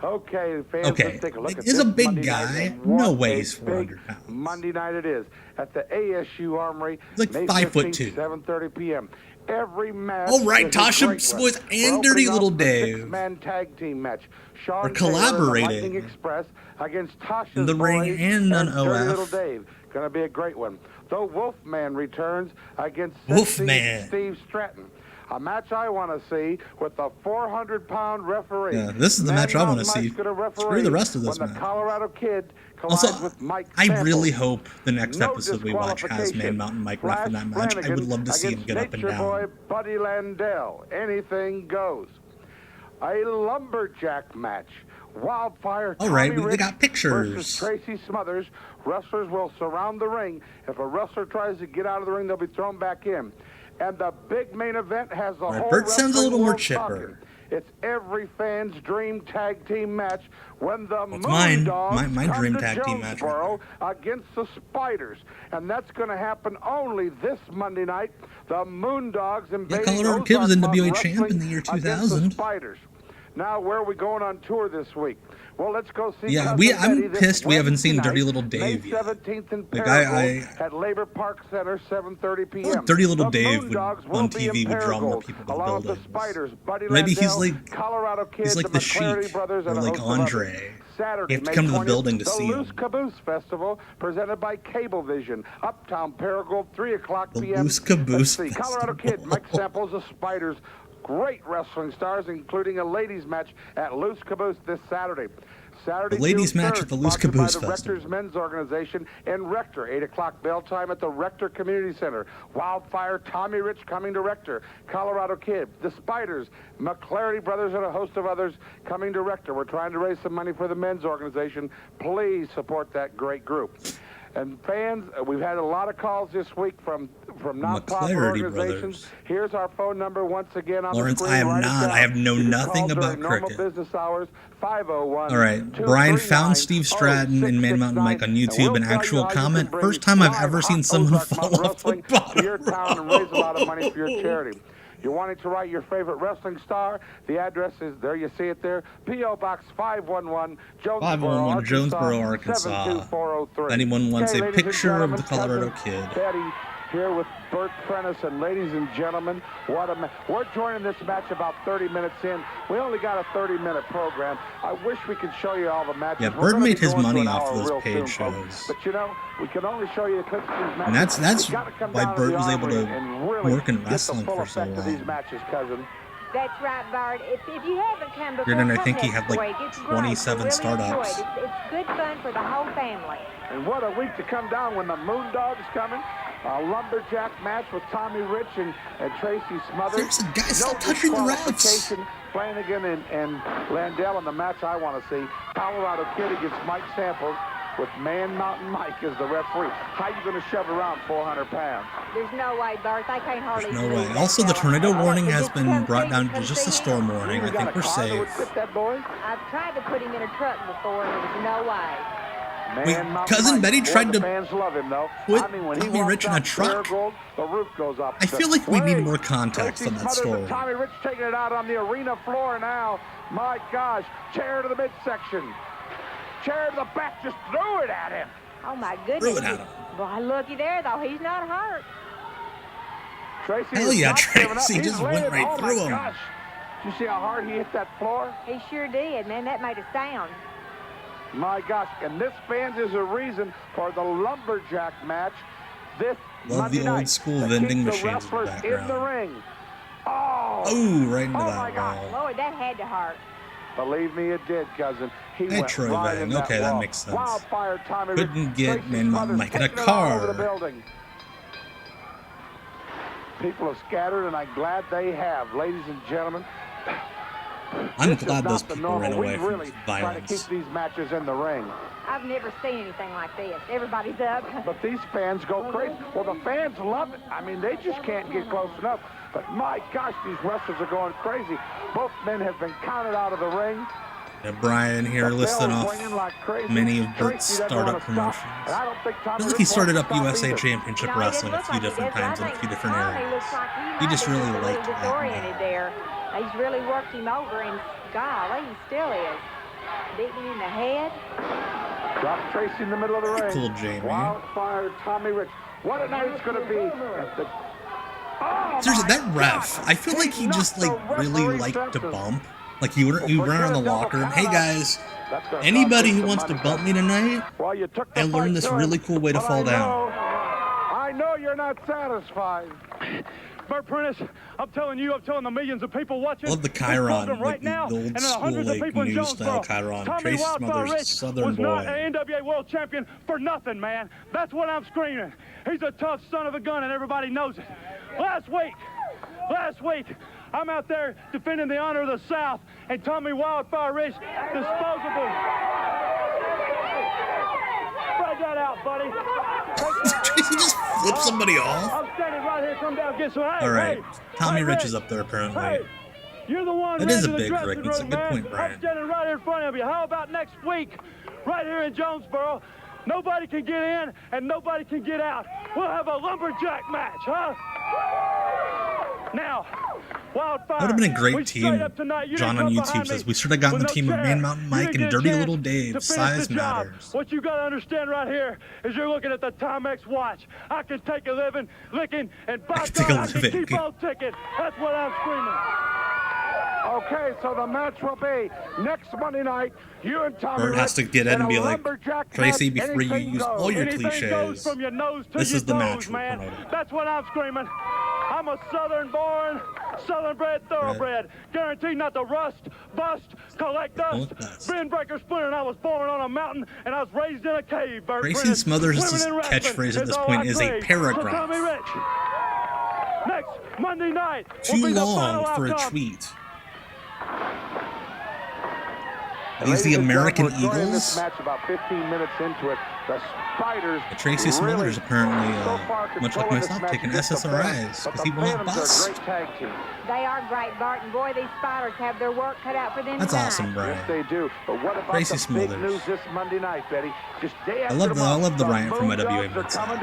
Okay, fans, Okay, let's take a look at he's this a big Monday guy. night. No What way a he's 400 big pounds. Monday night it is at the ASU Armory. He's like May 5'2". 7:30 p.m. Every match. All right, is a Tasha great Boys one. and We're Dirty opening Little up the Dave. Six-man tag team match. Sean We're Taylor and the collaborating Lightning Express against Tasha's in the ring Boys and on Dirty OF. Little Dave. Gonna be a great one. The Wolfman returns against Wolfman. Steve Stratton. A match I want to see with the 400-pound referee. Yeah, this is the match I want to see. Screw the rest of this when the match. Colorado kid collides Also, with Mike I Samples. really hope the next No episode we watch has Man Mountain Mike ref in that match. I would love to see him get up and Nature Boy down. Buddy Landel. Anything goes. A lumberjack match. Wildfire. All right, Tommy they Rich got pictures. Versus Tracy Smothers. Wrestlers will surround the ring. If a wrestler tries to get out of the ring, they'll be thrown back in. And the big main event has the whole Bert sounds a little more wrestling chipper. world talking. It's every fan's dream tag team match when the It's mine. Moondogs My come dream to tag team match right Jonesboro against the Spiders. And that's going to happen only this Monday night. The Moondogs invading Colorado Kid was Ozark NWA Mountain champ in the year Wrestling against 2000. the Spiders. Now, where are we going on tour this week? Well, let's go see. Yeah, Cousin I'm Betty this pissed we haven't seen Wednesday Dirty night, Little Dave May yet. 17th in Like, Paragould at Labor Park Center, 7:30 p.m. Dirty Little The Dave would, Moondogs will on be in TV would draw more Paragould, people to the along with buildings. the Spiders, Buddy Maybe he's Landel, like Colorado Kid, he's like the McClary Sheik brothers, or and a like host of others. Andre. Saturday, You have to May come to the 20th, building to see the Loose him. Caboose Festival, presented by Cablevision, Uptown Paragould, 3 o'clock The p.m. Loose Caboose Let's see, Colorado Kid, Mike Samples, the Spiders. Great wrestling stars, including a ladies' match at Loose Caboose this Saturday. Saturday, The ladies' June match 3rd, at the Loose sponsored by Caboose the Festival. Rector's Men's Organization in Rector. 8 o'clock bell time at the Rector Community Center. Wildfire, Tommy Rich coming to Rector. Colorado Kid, the Spiders, McClarity Brothers, and a host of others coming to Rector. We're trying to raise some money for the men's organization. Please support that great group. And fans, we've had a lot of calls this week from non-profit organizations. Brothers. Here's our phone number once again on Lawrence, the screen. I have know nothing about cricket. Business hours, 501. All right, Brian found Steve Stratton and Man Mountain Mike on YouTube. An actual comment. First time I've ever seen someone fall off the bottom to your town and raise a lot of money for your charity. You're wanting to write your favorite wrestling star? The address is there. You see it there. P.O. Box 511, Jonesboro, Arkansas. 72403. Anyone wants Okay, a ladies and picture of gentlemen, the Colorado Cousin Kid? Betty here with Bert Prentice, and ladies and gentlemen, we're joining this match about 30 minutes in. We only got a 30-minute program. I wish we could show you all the matches. Yeah, Bert made his money off of those paid shows. But you know, we can only show you the clips of these matches. And that's why Bert was able to work in wrestling for so long. These long. matches, cousin. That's right, Bart. If you haven't come before, I think he had like week, it's great. 27 Really startups. enjoy it. It's good fun for the whole family. And what a week to come down when the Moondog's coming. A Lumberjack match with Tommy Rich and Tracy Smothers. There's a guy still touching the refs. Flanigan and Landell in the match I want to see. Colorado Kid against Mike Samples with Man Mountain Mike as the referee. How you going to shove around 400 pounds? There's no way, Bart. They can't hardly There's no way. Also, the tornado warning has been brought down to just a storm warning. I think we're safe. That boy? I've tried to put him in a truck before, and there was no way. Wait, Cousin Betty tried to put Tommy Rich in a truck? The roof goes up. I feel like we need more context on that story. Tommy Rich taking it out on the arena floor now. My gosh, chair to the midsection. Chair to the back, just threw it at him. Oh, my goodness. Threw it at him. Boy, looky there, though. He's not hurt. Tracy Hell yeah, Tracy just went right through him. Gosh. Did you see how hard he hit that floor? He sure did, man. That made a sound. My gosh, and this, fans, is a reason for the Lumberjack match this Love Monday the old night. school vending machines in the wrestlers background. in the ring. Oh, right into that wall. Lord, that had to hurt. Believe me, it did, cousin. He Hey, went Troy right Vang. in Okay, that wall. makes sense. Wildfire Tommy Couldn't Rich, get Tracy Man Mountain Smothers Mike in a taking it all over the car. building. People have scattered, and I'm glad they have, ladies and gentlemen. I'm glad those people ran away from really try to violence. keep these matches in the ring. I've never seen anything like this. Everybody's up. But these fans go crazy. Well, the fans love it. I mean, they just can't get close enough. But my gosh, these wrestlers are going crazy. Both men have been counted out of the ring. Brian here listing off many of Bert's startup promotions. I feel like he started up USA Championship Wrestling a few different times in a few different areas. He just really liked that. There. He's really worked him over, and golly, he still is. Beating him in the head. Drop Tracy in the middle of the ring. Cool, Jamie. Wildfire Tommy Rich. What a night it's going to be. Seriously, that ref, I feel like he just really liked to bump. Like he would run around the locker room. Hey guys, anybody who wants to bump me tonight, I learned this really cool way to fall down. I know you're not satisfied. Bert Prentice, I'm telling you, I'm telling the millions of people watching. I love the Chiron, like the old school, like new style Chiron. Tracy Smothers, Southern was not boy. an NWA World Champion for nothing, man. That's what I'm screaming. He's a tough son of a gun, and everybody knows it. Last week, I'm out there defending the honor of the South, and Tommy Wildfire Rich, disposable. Spread that out, buddy. Tracy just flipped somebody off. I'm standing right here. Come down, get some. Hey, All right, hey, Tommy hey, Rich hey. is up there apparently. Hey, you're the one. That is a ran to the big dressing rig. It's a room, good man. point, Brian. I'm standing right in front of you. How about next week, right here in Jonesboro? Nobody can get in and nobody can get out. We'll have a lumberjack match, huh? Now, Wildfire. That would have been a great team. John on YouTube says, we should have gotten the team of Man Mountain Mike and Dirty Little Dave. Size matters. What you got to understand right here is you're looking at the Timex watch. I can take a living, licking, and by God, I can keep on ticking. That's what I'm screaming. Okay, so the match will be next Monday night. You and Tommy Bert has to get in and be like, Tracy, before you use all your Anything goes cliches, from your nose to this your is the toes, match we're man. promoting. That's what I'm screaming. I'm a Southern-born, Southern-bred thoroughbred. Guaranteed not to rust, bust, collect dust, bend, break, or splinter. And I was born on a mountain, and I was raised in a cave. Bert Tracy Prentice. Smothers' catchphrase at this point is a paragraph. Next Monday night. Too long for a tweet. Are these the American Eagles? This match about 15 minutes into it, the Spiders. Tracy Smothers apparently, much like myself, taking SSRIs because he won't bust. They are great, Bart, and boy, these Spiders have their work cut out for them. That's awesome, Brian. Yes, they do. But what about Tracy the big news Smothers. this Monday night, Betty? Just day I love the Ryan from IWA Midside.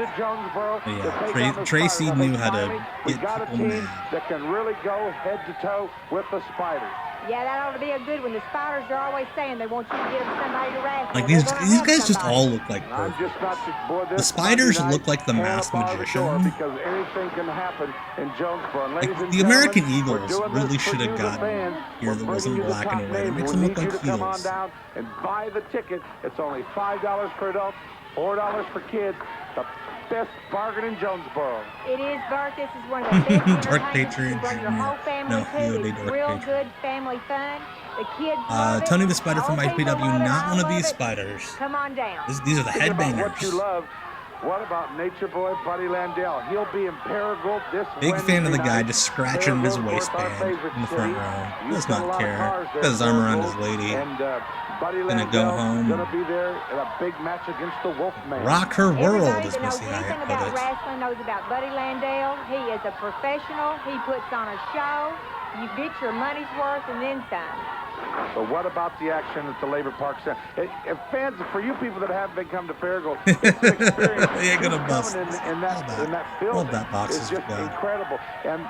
Yeah, Tracy knew how to get people mad. That can really go head to toe with the Spiders. Yeah, that ought to be a good one. The Spiders are always saying they want you to get them somebody to wrestle. Like these guys just all look like perfect. The Spiders look like the masked magician. Because anything can happen in Jonesboro. Like the American Eagles really should have gotten here that wasn't black and white. It makes them look like heels. And buy the ticket. It's only $5 for adults, $4 for kids. The best bargain in Jonesboro. It is, Bert. This is one of the best Dark Patriot Bring your whole family No, to. EOD It's Dark real Patriot. good family fun. The kids love it. Tony the Spider from Old people IPW, love it. not I one of love these it. spiders. Come on down. These are the Thinking about headbangers. what you love. What about Nature Boy Buddy Landell? He'll be in Paragould this Big fan of the Wednesday guy night. just scratching his Paragould, waistband our in the front city. row. You've Does got a not lot of care. cars there, Got his arm around his Paragould. lady. And Buddy Gonna go Landell's home. gonna be there in a big match against the Wolfman. Rock her world, Everybody as that knows Missy Hyatt anything put about it. wrestling knows about Buddy Landel. He is a professional. He puts on a show. You get your money's worth and then some. But what about the action at the Labor Park Center? If fans, for you people that haven't been come to Paragould, it's an experience. They ain't gonna bust Coming this. in that building All that box is is just good. incredible. And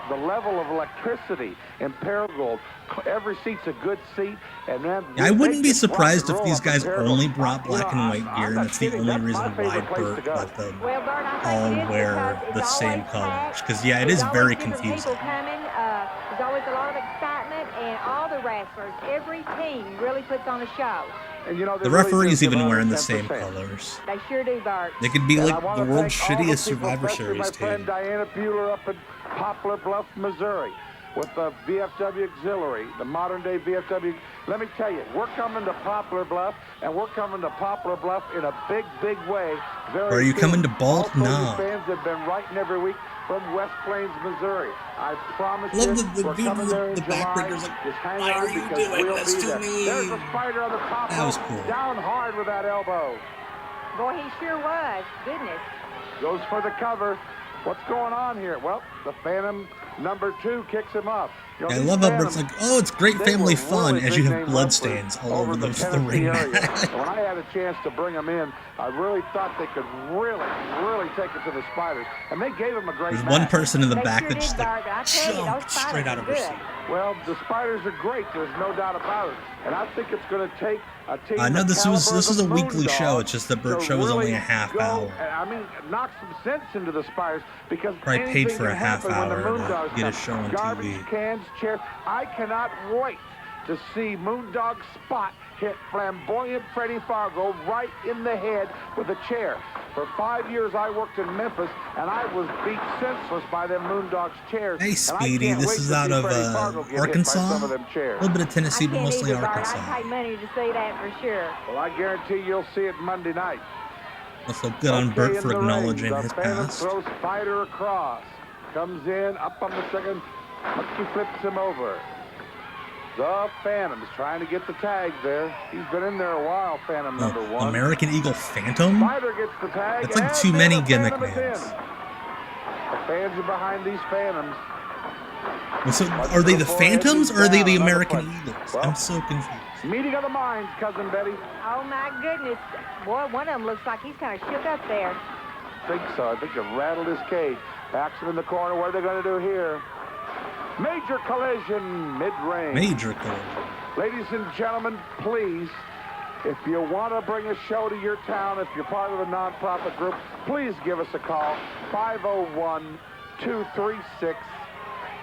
the level of electricity in Paragould, every seat's a good seat. And man, Yeah, I wouldn't be they just rock surprised and if roll these up in guys Paragould. only brought black and white I'm gear, and not that's the kidding. only That's reason my why favorite place to Bert go. let them Well, Bert, I think all it is wear because the it's same always colors. packed. Because, yeah, it There's is always very different confusing. People coming. There's always a lot of excitement, and all the wrestlers, every team really puts on a show. And you know, The referees even wearing the same colors. They sure do, Bert. They could be And like I wanna the world's thank all shittiest the people, Survivor especially Series my friend team. Diana Bueller up in Poplar Bluff, Missouri, with the VFW Auxiliary, the modern-day VFW. Let me tell you, we're coming to Poplar Bluff, and we're coming to Poplar Bluff in a big, big way. Are you coming to Bald? Also, No. you fans have been writing every week from West Plains, Missouri. I promise Love you, the we're dude coming with there in the July. backbreaker's like, Just hang why on are you because doing we'll this be to there. me? There's a spider on the top. That was cool. Down hard with that elbow. Boy, he sure was. Goodness. Goes for the cover. What's going on here? Well, the Phantom #2 kicks him up. You know, I these love how Phantoms, Bert's like, oh, it's great they family were fun really as you big have name bloodstains wrestlers all over the Tennessee ring area. mat. And when I had a chance to bring them in, I really thought they could really take it to the Spiders. And they gave them a great There's match. one person in the They back sure that did, just Bert. like I tell you, those jumped straight Spiders out of are her good. seat. Well, the Spiders are great. There's no doubt about it. And I think it's going to take a team. I know the this is caliber a of the weekly show. Moondogs It's just that Bert's to show is only really a half go, hour. I mean, knock some sense into the Spiders because Probably paid anything for a can half happen when the hour to Moondogs get a come. show on Garbage TV. cans, chairs. I cannot wait to see Moondog Spot hit flamboyant Freddie Fargo right in the head with a chair. For 5 years, I worked in Memphis, and I was beat senseless by them Moondog's chairs. Hey, And I Speedy, can't this wait is to out see of Freddie Fargo get hit by Arkansas. some of them A chairs. little bit of Tennessee, I but can't mostly either, Bert. Arkansas. I'd pay money to see that for sure. Well, I guarantee you'll see it Monday night. Also good on Bert Okay, for in the ring, acknowledging the his Phantom past. throws Spider across. Comes in, up on the second. Monkey flips him over. The Phantom's trying to get the tag there. He's been in there a while, Phantom #1. American Eagle Phantom? Spider gets the tag. That's like and too many the gimmick Phantom is names. in. The fans are behind these Phantoms. So, are they the Phantoms or are they the American Eagles? I'm so confused. Meeting of the minds, Cousin Betty. Oh, my goodness. Boy, one of them looks like he's kind of shook up there. I think so. I think they've rattled his cage. Backs him in the corner. What are they going to do here? Major collision mid-range. Major collision. Ladies and gentlemen, please, if you want to bring a show to your town, if you're part of a nonprofit group, please give us a call. 501-236.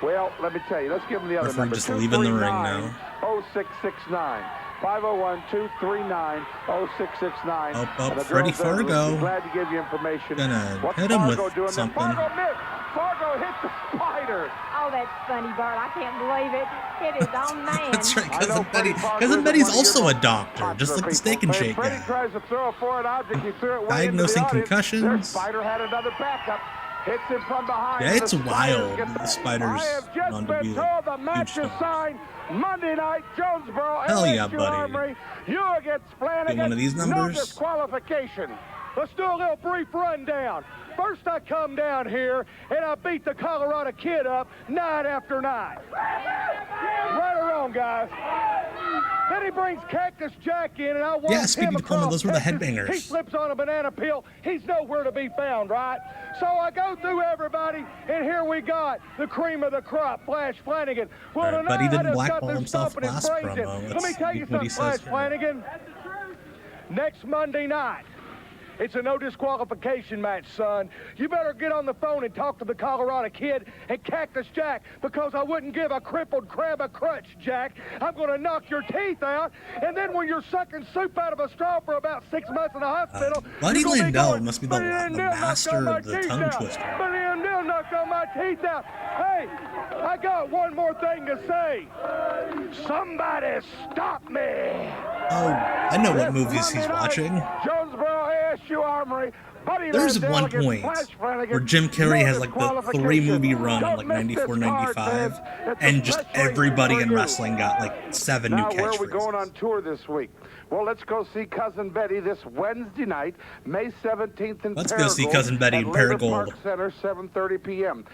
Well, let me tell you. Let's give them the other Referee number. just leaving the ring now. 0669. 501-239-0669. Up, And the Freddie girls there will be Fargo. glad to give you information. Gonna What's hit him Fargo with doing? something. Fargo missed. Fargo hit the spider. Oh, that's funny, Bert. I can't believe it. Hit his own man. That's right, Cousin Betty. Cousin Betty's also a doctor, just like the Steak and Shake guy. Tries to throw a foreign object. He threw it Diagnosing concussions. Their spider had another backup. Hits him from behind. Yeah, it's wild. The spiders on to be the match is signed Monday night, Jonesboro. Hell yeah, buddy. Armory. You against Flanigan. One of these numbers. No disqualification. Let's do a little brief rundown. First, I come down here and I beat the Colorado Kid up night after night. Right or wrong, guys? Then he brings Cactus Jack in, and I walk speaking to Coleman, those were the headbangers. He slips on a banana peel. He's nowhere to be found, right? So I go through everybody, and here we got the cream of the crop, Flash Flanigan. Well, right, but he didn't blackball got himself last promo. Let me tell you something, Flash Flanigan. Next Monday night, it's a no disqualification match, son. You better get on the phone and talk to the Colorado Kid and Cactus Jack, because I wouldn't give a crippled crab a crutch, Jack. I'm going to knock your teeth out, and then when you're sucking soup out of a straw for about 6 months in the hospital, Buddy Landel must be the master of the tongue twister. Buddy Landel knocked all my teeth out. Hey, I got one more thing to say. Somebody stop me. Oh, I know what movies he's watching. Jonesboro ASU Armory. There's one point where Jim Carrey has like the 3-movie run in like 94, 95, and just everybody in wrestling got like 7 new catchphrases. Now, where are we going on tour this week? Well, let's go see Cousin Betty this Wednesday night, May 17th in Let's go see Cousin Betty in Paragould. Park Center, 7:30 p.m.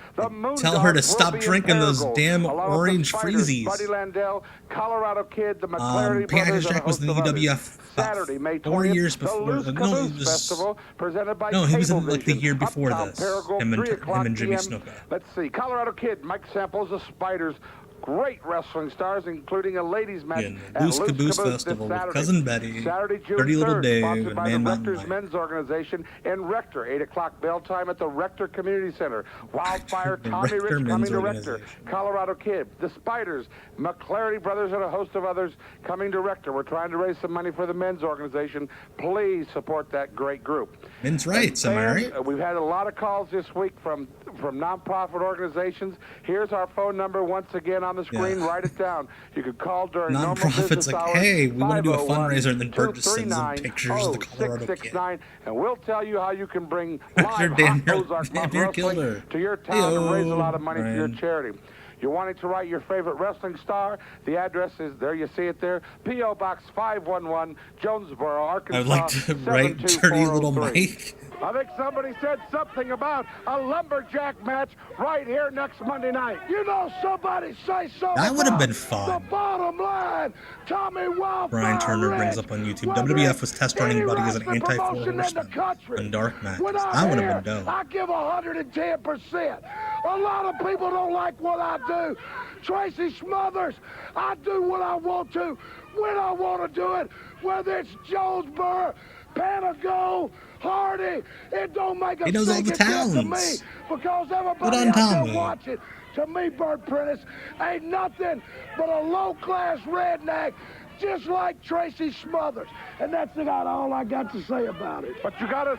Tell her to stop drinking those damn orange freezies. Buddy Landel, Colorado Kid, the McClarty Cactus Jack was in the UWF Saturday, May 20th, 4 years before. No, Festival, presented by he was in like the Cablevision. year before this. Him and Jimmy PM. Snuka. Let's see, Colorado Kid, Mike Samples, the Spiders. Great wrestling stars, including a ladies' match at Loose Loose Caboose Festival with Cousin Betty, Saturday, June Dirty Little 3rd, Dave, sponsored and by Man the Mountain Rector's Mike. Men's Organization in Rector. 8 o'clock bell time at the Rector Community Center. Wildfire, Tommy Rector Rich Men's coming to Rector. Organization. Colorado Kid, the Spiders, McClarty Brothers, and a host of others coming to Rector. We're trying to raise some money for the men's organization. Please support that great group. Men's rights, am I right? We've had a lot of calls this week from nonprofit organizations. Here's our phone number once again on the screen. Yeah. Write it down. You could call during normal business Non-profits like, hours. hey, we want to do a fundraiser, and then Bert just sends them pictures of the Colorado Kid. And we'll tell you how you can bring live damn hot Ozark Mountain Wrestling to your town and raise a lot of money for your charity. You're wanting to write your favorite wrestling star? The address is there. You see it there. P.O. Box 511, Jonesboro, Arkansas. I would like to write Dirty Little Mike. I think somebody said something about a Lumberjack match right here next Monday night. You know, somebody say something. That would have been The fun. bottom line, Tommy Wildfire Brian Turner Rich. brings up on YouTube. Whether WWF was test running any Buddy as an wrestling anti-Florida promotion in the country. in dark matches. When That I'm would here, have been dope. I give 110%. A lot of people don't like what I do. Tracy Smothers, I do what I want to, when I want to do it, whether it's Jonesboro, Panago, Hardy, it don't make a He knows all the difference to me, towns. because Put everybody on out there Tommy. watching, to me, Bert Prentice ain't nothing but a low-class redneck, just like Tracy Smothers. And that's about all I got to say about it. But you got a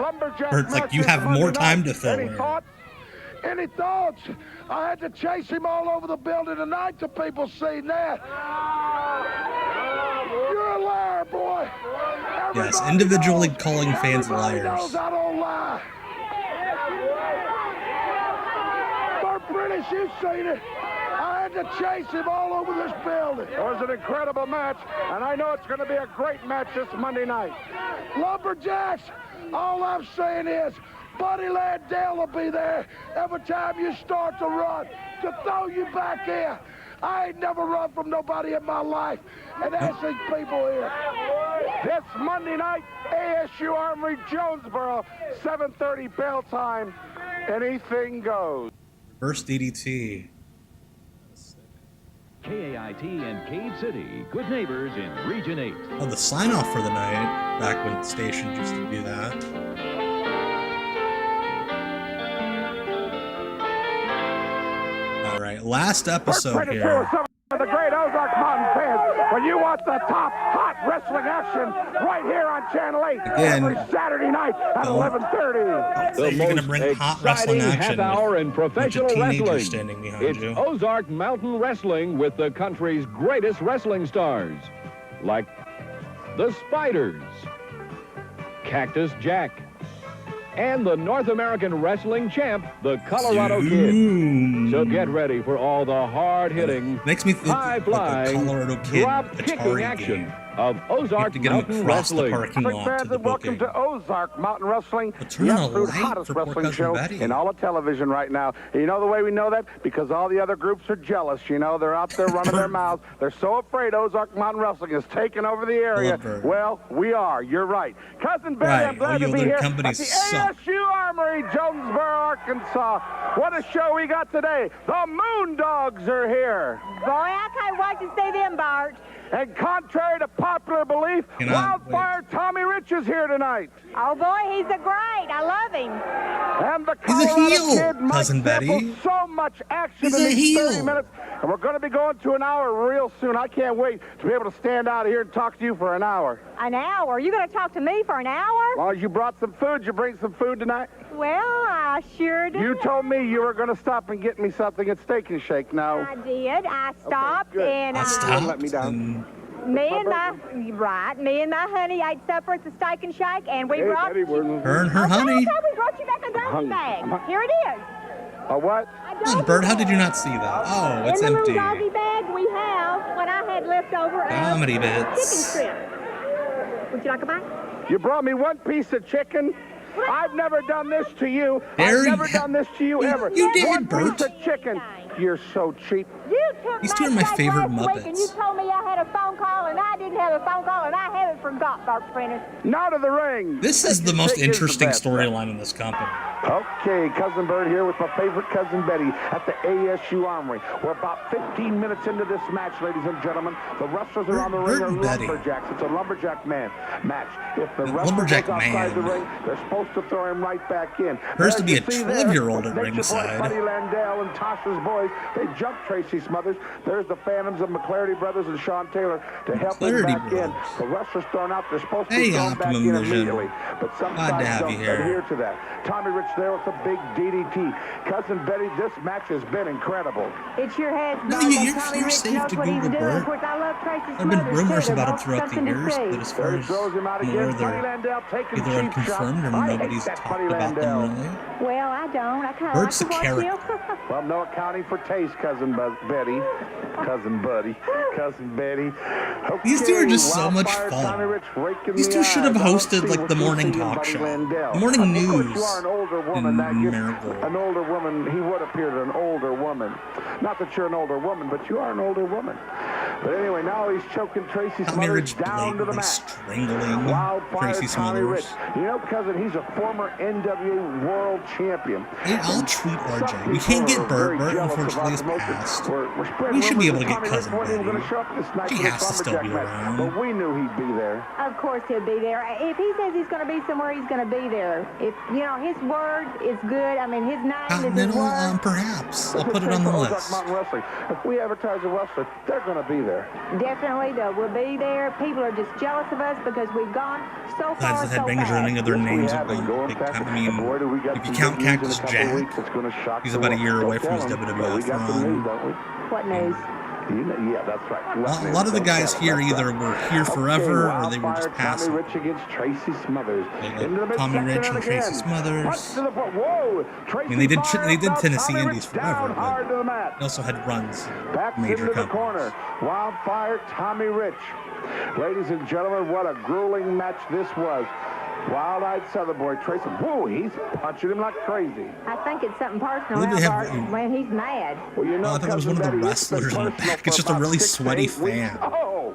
Lumberjack Bert's like, match you this have Monday more night. time to fill Any in. thoughts? Any thoughts? I had to chase him all over the building tonight till people seen that. You're a liar, boy. Yes, Everybody individually knows- calling fans everybody liars. knows I don't lie. Bert Prentice, you've seen it. I had to chase him all over this building. It was an incredible match, and I know it's going to be a great match this Monday night. Lumberjacks, all I'm saying is, Buddy Landel will be there every time you start to run to throw you back in. I ain't never run from nobody in my life, and that's these people here. This Monday night, ASU Armory, Jonesboro, 7:30 bell time. Anything goes. First DDT. KAIT and Cade City, good neighbors in Region 8. Oh, the sign off for the night. Back when stations used to do that. All right, last episode here. Some of the great Ozark Mountain fans When you want the top hot wrestling action right here on Channel 8 every Saturday night at 11:30. So you're going to bring hot wrestling action half-hour in professional wrestling. Standing behind it's you. Ozark Mountain Wrestling with the country's greatest wrestling stars, like the Spiders, Cactus Jack, and the North American wrestling champ, the Colorado Kid. So get ready for all the hard-hitting, makes me think high-flying, drop-kicking action of Ozark Mountain Wrestling. Fans, and welcome to Ozark Mountain Wrestling, the absolute hottest wrestling show in all of television right now. And you know the way we know that? Because all the other groups are jealous. You know, they're out there running their mouths. They're so afraid Ozark Mountain Wrestling is taking over the area. Well, we are. You're right. Cousin Betty, I'm glad to be here at the ASU Armory, Jonesboro, Arkansas. What a show we got today. The Moondogs are here. Boy, I can't wait to see them, Bart. And contrary to popular belief, Wildfire Tommy Rich is here tonight. Oh, boy, he's a great. I love him. And the Colorado Kid, Cousin Betty. So much action in these 30 minutes. And we're going to be going to an hour real soon. I can't wait to be able to stand out here and talk to you for an hour. An hour? You're going to talk to me for an hour? As long as you brought some food. You bring some food tonight? Well, I sure did. You told me you were going to stop and get me something at Steak and Shake. Now I did. I stopped and let me down. Me and my honey ate supper at the Steak and Shake, and we brought you. Her and her honey. We brought you back a dust bag. Here it is. A what? Bert, how did you not see that? Oh, it's empty. In the little doggy bag we have what I had left over. Comedy bits. Chicken strip. Would you like a bite? You brought me one piece of chicken. I've never done this to you. I've never done this to you ever. You did, one Bert. Piece of chicken. You're so cheap. He's doing my favorite Muppets. And you told me I had a phone call, and I didn't have a phone call, and I haven't forgot, Bert Prentice. Now to the ring. This is the most interesting storyline in this company. Okay, Cousin Bert here with my favorite Cousin Betty at the ASU Armory. We're about 15 minutes into this match, ladies and gentlemen. The wrestlers are on the ring are Lumberjacks. It's a Lumberjack man match. If the wrestler goes outside the ring, they're supposed to throw him right back in. Appears to be a 12-year-old at ringside. Buddy Landel and Tasha's boys, they jumped Tracy Smothers. There's the Phantoms of McClarty Brothers and Sean Taylor to help them back in. The wrestlers thrown out. They're supposed to be thrown back in immediately. But sometimes don't adhere to that. Tommy Rich there with a big DDT. Cousin Betty, this match has been incredible. It sure has. No, you're safe to Google, Bert. There have been rumors about him throughout the years, but as far as either unconfirmed or nobody's talked about them really. Well, I don't. I kind of Bert's a character. Well, no accounting for taste, Cousin Betty. Cousin Buddy. Cousin Betty. Okay, these two are just so much fun. These two should have hosted like the morning talk show. The morning news. You are an older woman. An older woman. He would appear to an older woman. Not that you're an older woman, but you are an older woman. But anyway, now he's choking Tracy Smothers down to the mat. Strangling Tracy Smothers. You know, Cousin, he's a former NWA world champion. Hey, I'll treat RJ. We can't get Bert. Bert, unfortunately, is passed. We should be able to get Cousin Betty. She has to still be around. But we knew he'd be there. Of course he'll be there. If he says he's going to be somewhere, he's going to be there. If, you know, his word is good. I mean, his name is his word. Perhaps. I'll put it on the list. If we advertise a wrestler, they're going to be there. Definitely, we'll be there. People are just jealous of us because we've gone so far, the headbangers are running other names at one big time. I mean, if you count Cactus Jack, he's about a year away from his WWF run. What news? Yeah, that's right. A lot of the guys here either were here forever or they were just passing. Tommy Rich against Tracy Smothers. Tommy Rich and Tracy Smothers. I mean, they did Tennessee Indies forever, but they also had runs. Major companies. Wildfire Tommy Rich. Ladies and gentlemen, what a grueling match this was. Wild-eyed Southern boy Tracy. Whoa, he's punching him like crazy. I think it's something personal when he's mad. Well, you know, I thought it was one of the wrestlers in the back. It's just a really sweaty fan. Oh,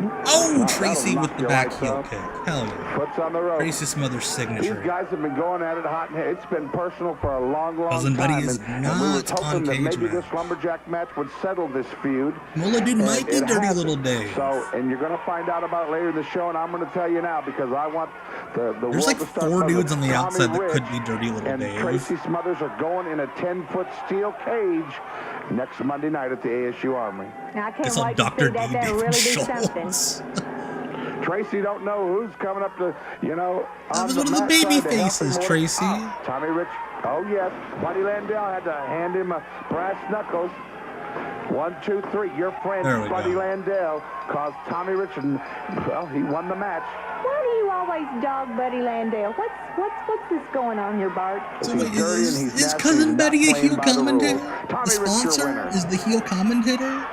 Oh, Tracy with the back heel kick. Hell yeah. Foot's on the rope. Tracy Smothers' signature. These guys have been going at it hot and heavy. It's been personal for a long Cousin time. Buddy is and not we were hoping on that cage maybe match. this Lumberjack match would settle this feud. Mola Dude might be Dirty hasn't. Little Dave. So, and you're going to find out about it later in the show, and I'm going to tell you now because I want the There's world like to start 4 from dudes on the Tommy outside that Rich could be Dirty Little and Dave. Tracy Smothers are going in a 10-foot steel cage next Monday night at the ASU Armory. I can't It's all wait to Dr. see that. D. That'll really David be something. Schultz. Tracy don't know who's coming up to, That was one of the baby faces, Tracy. Tommy Rich, oh yes. Buddy Landel had to hand him a brass knuckles. 1, 2, 3. Your friend Buddy Landel caused Tommy Rich, and well, he won the match. Why do you always dog Buddy Landell? What's this going on here, Bart? So wait, is Cousin Betty a heel commentator? The sponsor is the heel commentator?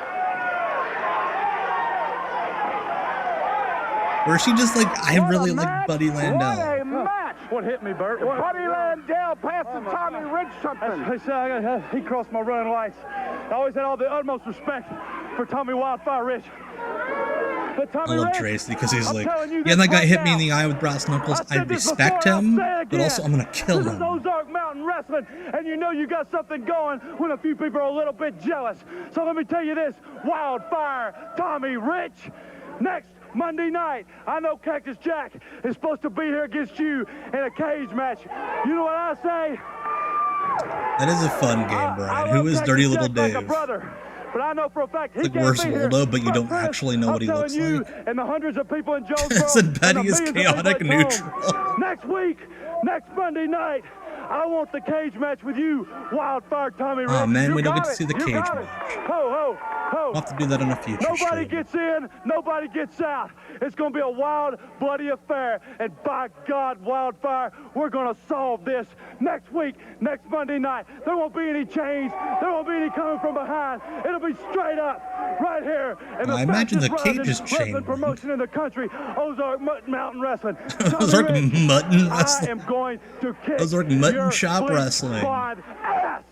Or is she just like, I really like Buddy Landel? What a match! What hit me, Bert? Buddy Landel passing Tommy Rich something. He crossed my running lights. I always had all the utmost respect for Tommy Wildfire Rich. I love Tracy because he's like, yeah, that guy hit me in the eye with brass knuckles. I respect him, but also I'm going to kill This is him. Ozark Mountain Wrestling, and you know you got something going when a few people are a little bit jealous. So let me tell you this, Wildfire Tommy Rich, next Monday night. I know Cactus Jack is supposed to be here against you in a cage match. You know what I say? That is a fun game, Brian. Who is Dirty Little Dave? Like a brother. But I know for a fact he Like can't worse be here. Waldo, but you don't actually know what he looks you like. And the hundreds of people in Jonesboro. Said Betty and the is millions of chaotic people at neutral. home. Next week, next Monday night, I want the cage match with you, Wildfire Tommy Rich. Oh man, we don't got get to see the it. You cage got it. match. Ho, ho, ho. We'll have to do that on a future Nobody stream. gets in, nobody gets out. It's going to be a wild, bloody affair. And by God, Wildfire, we're going to solve this next week, next Monday night. There won't be any chains. There won't be any coming from behind. It'll be straight up right here. And I imagine the fastest cage is running wrestling chain promotion in the country, Ozark Mountain Wrestling. Ozark Tommy Rich, Mutton I Wrestling. am going to kick Ozark Mutton your Shop split Wrestling. squad ass.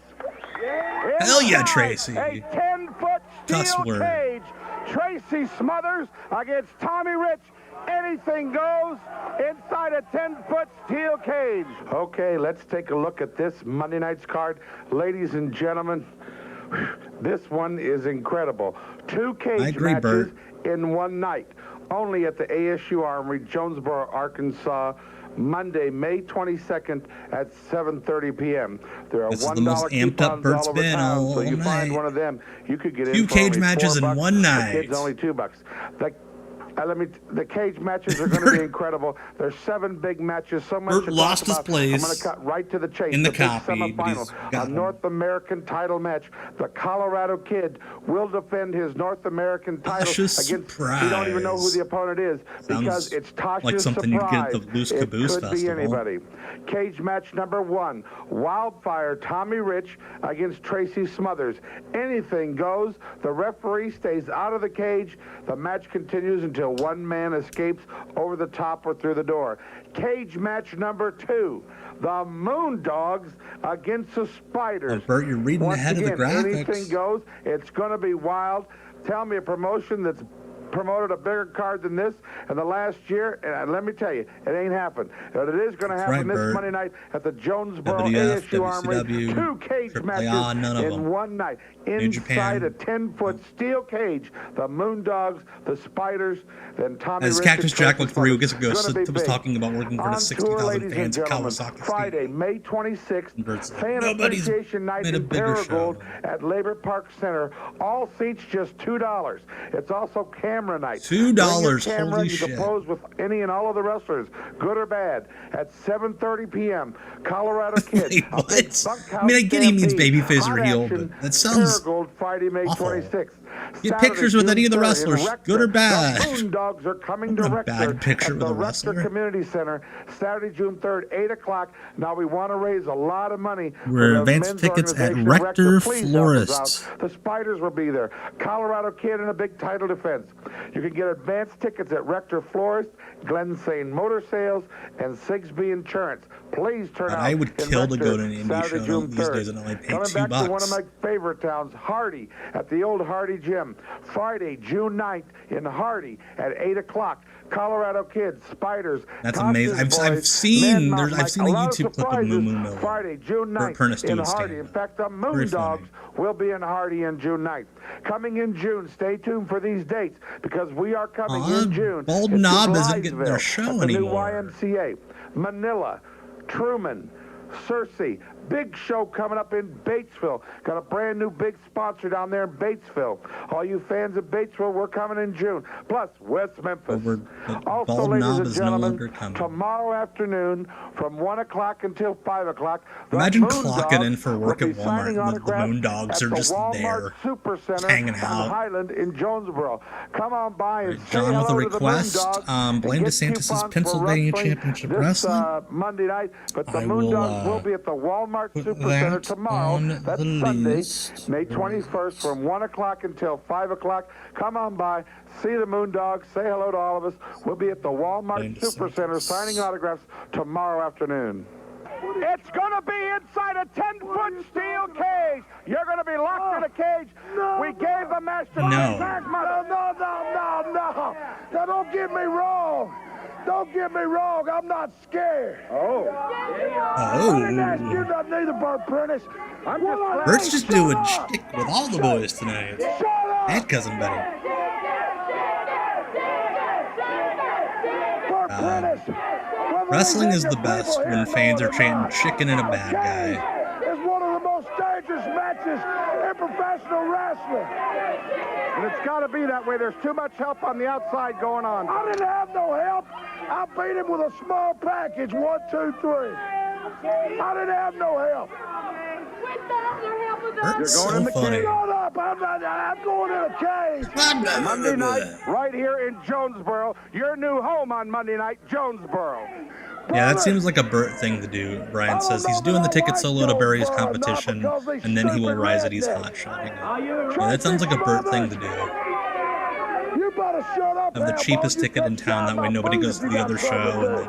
Hell yeah, Tracy. A 10-foot Cuss steel word. cage. Tracy Smothers against Tommy Rich. Anything goes inside a 10-foot steel cage. Okay, let's take a look at this Monday night's card. Ladies and gentlemen, this one is incredible. 2 cage matches Bert. in one night. Only at the ASU Armory, Jonesboro, Arkansas. Monday, May 22nd at 7:30 p.m. There are This is $1 the most amped up coupons Bert's all over been town, all so you night. find one of them, you could get in 2 for cage only matches in $4. one The night. kids only $2. The cage matches are going to be incredible. There's 7 big matches. So much Bert to lost talk his about. place I'm going to cut right to the chase. in the big copy, but he's semifinal, got a him. North American title match. The Colorado Kid will defend his North American title Tasha's against. We don't even know who the opponent is because it's Tasha's like something surprise. you'd get at the Loose It Caboose could be Festival. anybody. Cage match number 1, Wildfire Tommy Rich against Tracy Smothers. Anything goes. The referee stays out of the cage. The match continues until one man escapes over the top or through the door. Cage match number 2, the Moondogs against the Spiders. Oh, Bert, you're reading Once ahead again, of the graphics. anything goes. It's going to be wild. Tell me a promotion that's promoted a bigger card than this in the last year, and let me tell you, it ain't happened. But it is going to happen this Bert. Monday night at the Jonesboro WWF, ASU Armory. WCW, 2 cage AAA, none of matches them. in one night. New Japan. Inside a 10-foot steel cage, the Moondogs, the Spiders, then Tommy As Rich Cactus and Jack Tracy looked through, Smothers. I guess Gonna be was big. talking about working for the On tour, 60,000 ladies and fans at gentlemen, Kawasaki Friday, Stadium. May 26th, Bert's like, Fan nobody's Appreciation Night made a in bigger Paragould show. at Labor Park Center. All seats just $2. It's also camera night. $2, Bring your camera, holy you can shit. pose with any and all of the wrestlers, good or bad, at 7:30 p.m. Colorado Kid. Wait, A big what? bunkhouse I mean, I get he means stampede. babyface or Hot heel, action, but that sounds Paragould, Friday, May awful. 26th. Get Saturday, pictures with any of the June 3rd in wrestlers, Rector. good or bad. The Moondogs are coming to A Rector bad picture at with the a Rector wrestler. Community Center, Saturday, June 3rd, 8 o'clock. Now, we want to raise a lot of money. We're for the advance men's tickets at organization, Rector Please help us Florists. out. The Spiders will be there. Colorado Kid in a big title defense. You can get advance tickets at Rector Florist, Glen Sane Motor Sales, and Sigsby Insurance. Please turn out. I would kill to go to an indie Saturday, show June these 3rd. days and only pay Coming $2. back to one of my favorite towns, Hardy, at the old Hardy Gym. Friday, June 9th in Hardy at 8 o'clock. Colorado Kids, Spiders. That's amazing. I've seen a YouTube clip of Moo Moo Miller. Friday, June 9th Bert Prentice in doing Hardy. In fact, the Moondogs will be in Hardy in June 9th. Coming in June, stay tuned for these dates because we are coming in June. Bald Knob isn't getting their show at the anymore. New YMCA, Manila, Truman, Searcy. Big show coming up in Batesville. Got a brand new big sponsor down there in Batesville. All you fans of Batesville, we're coming in June. Plus, West Memphis. Also, Bald ladies Knob and is no gentlemen, longer coming. tomorrow afternoon from 1 o'clock until 5 o'clock. Imagine clocking in for work at Walmart and the Moondogs are just there, hanging out. Highland in Jonesboro. Come on by and say John with a hello to the request. Moondogs Blaine and get DeSantis' coupons for Pennsylvania wrestling Championship this, Wrestling. Monday night, but the I Moondogs will be at the Walmart Supercenter tomorrow. That's Sunday, May 21st, from 1 o'clock until 5 o'clock. Come on by, see the Moondogs, say hello to all of us. We'll be at the Walmart Supercenter signing autographs tomorrow afternoon. It's going to be inside a 10-foot steel cage. You're going to be locked in a cage. We gave the master... No. No. Now, don't get me wrong. Don't get me wrong. I'm not scared. I didn't ask you nothing either, Bert Prentice. Bert's just doing shtick with all the boys tonight. And Cousin Betty. Wrestling is the best when fans are chanting chicken and a bad guy. It's one of the most dangerous matches in professional wrestling. And it's got to be that way. There's too much help on the outside going on. I didn't have no help. I beat him with a small package. 1, 2, 3. I didn't have no help. Bert's so funny. Shut up. I'm going in a cage. Monday night, right here in Jonesboro. Your new home on Monday night, Jonesboro. Yeah, that seems like a Bert thing to do. Brian says he's doing the ticket solo to Barry's competition, and then he will rise at he's hot shotting it. Yeah, that sounds like a Bert thing to do. You better shut up. Have the cheapest ticket in town, that way nobody goes to the other show,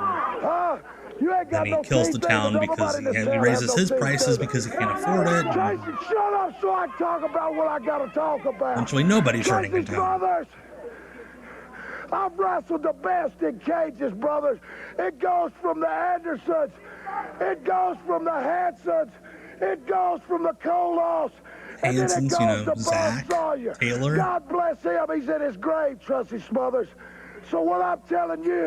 and then he kills the town because he raises his prices because he can't afford it. Tracy, shut up so I can talk about what I got to talk about. Eventually nobody's running in town. Smothers. I've wrestled the best in cages, brothers. It goes from the Andersons. It goes from the Hansons. It goes from the Kolos. And then it goes to Zach, Taylor. God bless him. He's in his grave, Tracy Smothers. So what I'm telling you,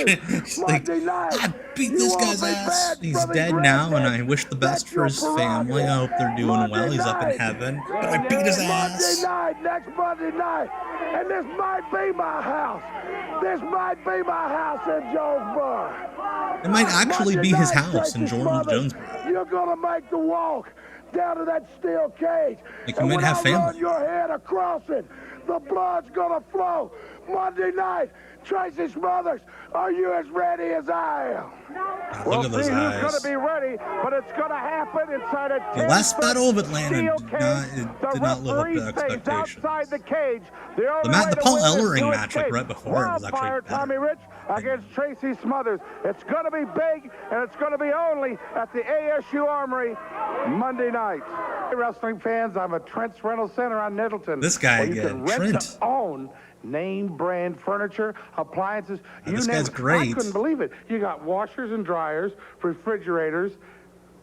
Monday night, I beat this guy's ass. He's dead now, and I wish the best for his family. I hope they're doing well. He's up in heaven. But I beat his ass. Next Monday night, and this might be my house. This might be my house in Jonesboro. It might actually be his house in Jonesboro. You're gonna make the walk down to that steel cage. You might have family. Run your head across it. The blood's gonna flow. Monday night, Tracy Smothers, are you as ready as I am? Look at those see eyes. who's going to be ready, but it's going to happen inside a The last battle of Atlanta did not live up to expectations. Outside the cage. The Paul Ellering match, like right before it, was actually better. Tommy Rich against Tracy Smothers. It's going to be big, and it's going to be only at the ASU Armory Monday night. Hey, wrestling fans, I'm at Trent's Rental Center on Nettleton. This guy you again, can rent Trent. to own name brand furniture, appliances. This guy's great. I couldn't believe it. You got washers and dryers, refrigerators,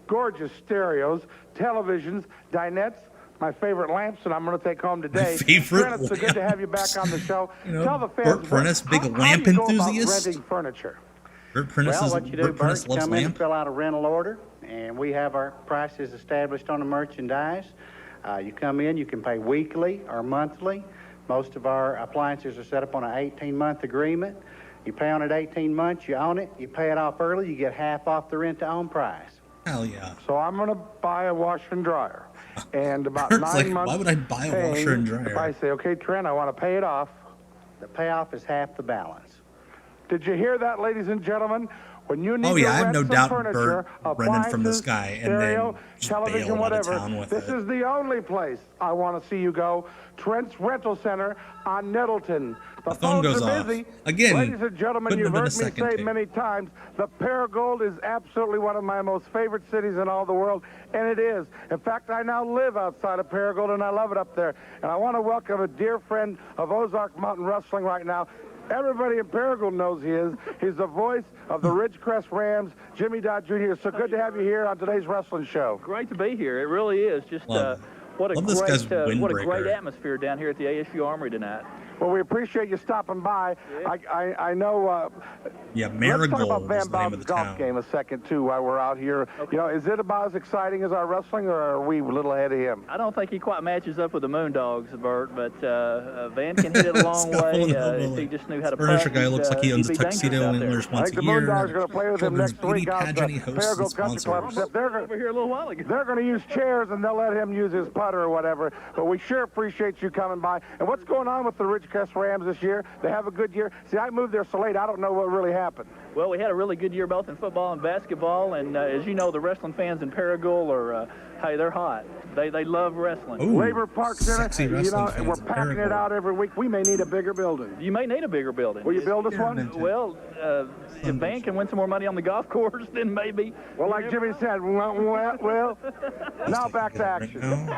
gorgeous stereos, televisions, dinettes, my favorite lamps that I'm going to take home today. My favorite Trent, it's so good to have you back on the show. Tell the fans, Bert Prentice, big lamp how do you go about enthusiast. renting furniture? Bert Prentice Well, what you do, Bert Prentice Bert, loves come in and lamp. fill out a rental order, and we have our prices established on the merchandise. You come in, you can pay weekly or monthly. Most of our appliances are set up on an 18-month agreement. You pay on it 18 months, you own it, you pay it off early, you get half off the rent-to-own price. Hell yeah. So I'm going to buy a washer and dryer. And about Bert's 9 months why would I buy a washer and dryer? If I say, okay, Trent, I want to pay it off. The payoff is half the balance. Did you hear that, ladies and gentlemen? When you need Oh yeah, to I have rent no some doubt furniture, Bert rented from this guy and stereo, then just television, bailed out of whatever, town with this it. is the only place I want to see you go. Trent's Rental Center on Nettleton. The phone goes off. Busy. Again, Ladies and gentlemen, couldn't you've have been heard a me second say take. many times, the Paragould is absolutely one of my most favorite cities in all the world, and it is. In fact, I now live outside of Paragould, and I love it up there. And I want to welcome a dear friend of Ozark Mountain Wrestling right now. Everybody in Paragould knows he is. He's the voice of the Ridgecrest Rams, Jimmy Dodd Jr. So good to have you here on today's wrestling show. Great to be here. It really is. Just what a great atmosphere down here at the ASU Armory tonight. Well, we appreciate you stopping by. Yeah. I know. Yeah, Let's talk about Marigold Van is the name of Bob's the golf town. game a second, too, while we're out here. Okay. You know, is it about as exciting as our wrestling, or are we a little ahead of him? I don't think he quite matches up with the Moondogs, Bert, but Van can hit it a long way. If he just knew how to putt. Furniture guy looks like he owns a tuxedo antlers once a year. I think the Moondogs are going to play with him next week out at the Paragould Country Club. Except over here a little while ago. They're going to use chairs, and they'll let him use his putter or whatever. But we sure appreciate you coming by. And what's going on with the Ridgecrest Rams this year? They have a good year. See, I moved there so late, I don't know what really happened. Well, we had a really good year both in football and basketball, and as you know, the wrestling fans in Paragould are, hey, they're hot. They love wrestling. Ooh, Labor Park Center, you know, and we're packing it out every week. We may need a bigger building. You may need a bigger building. Will you build us one? Well, if Van can win some more money on the golf course, then maybe. Well, like Jimmy said, well, now back to action.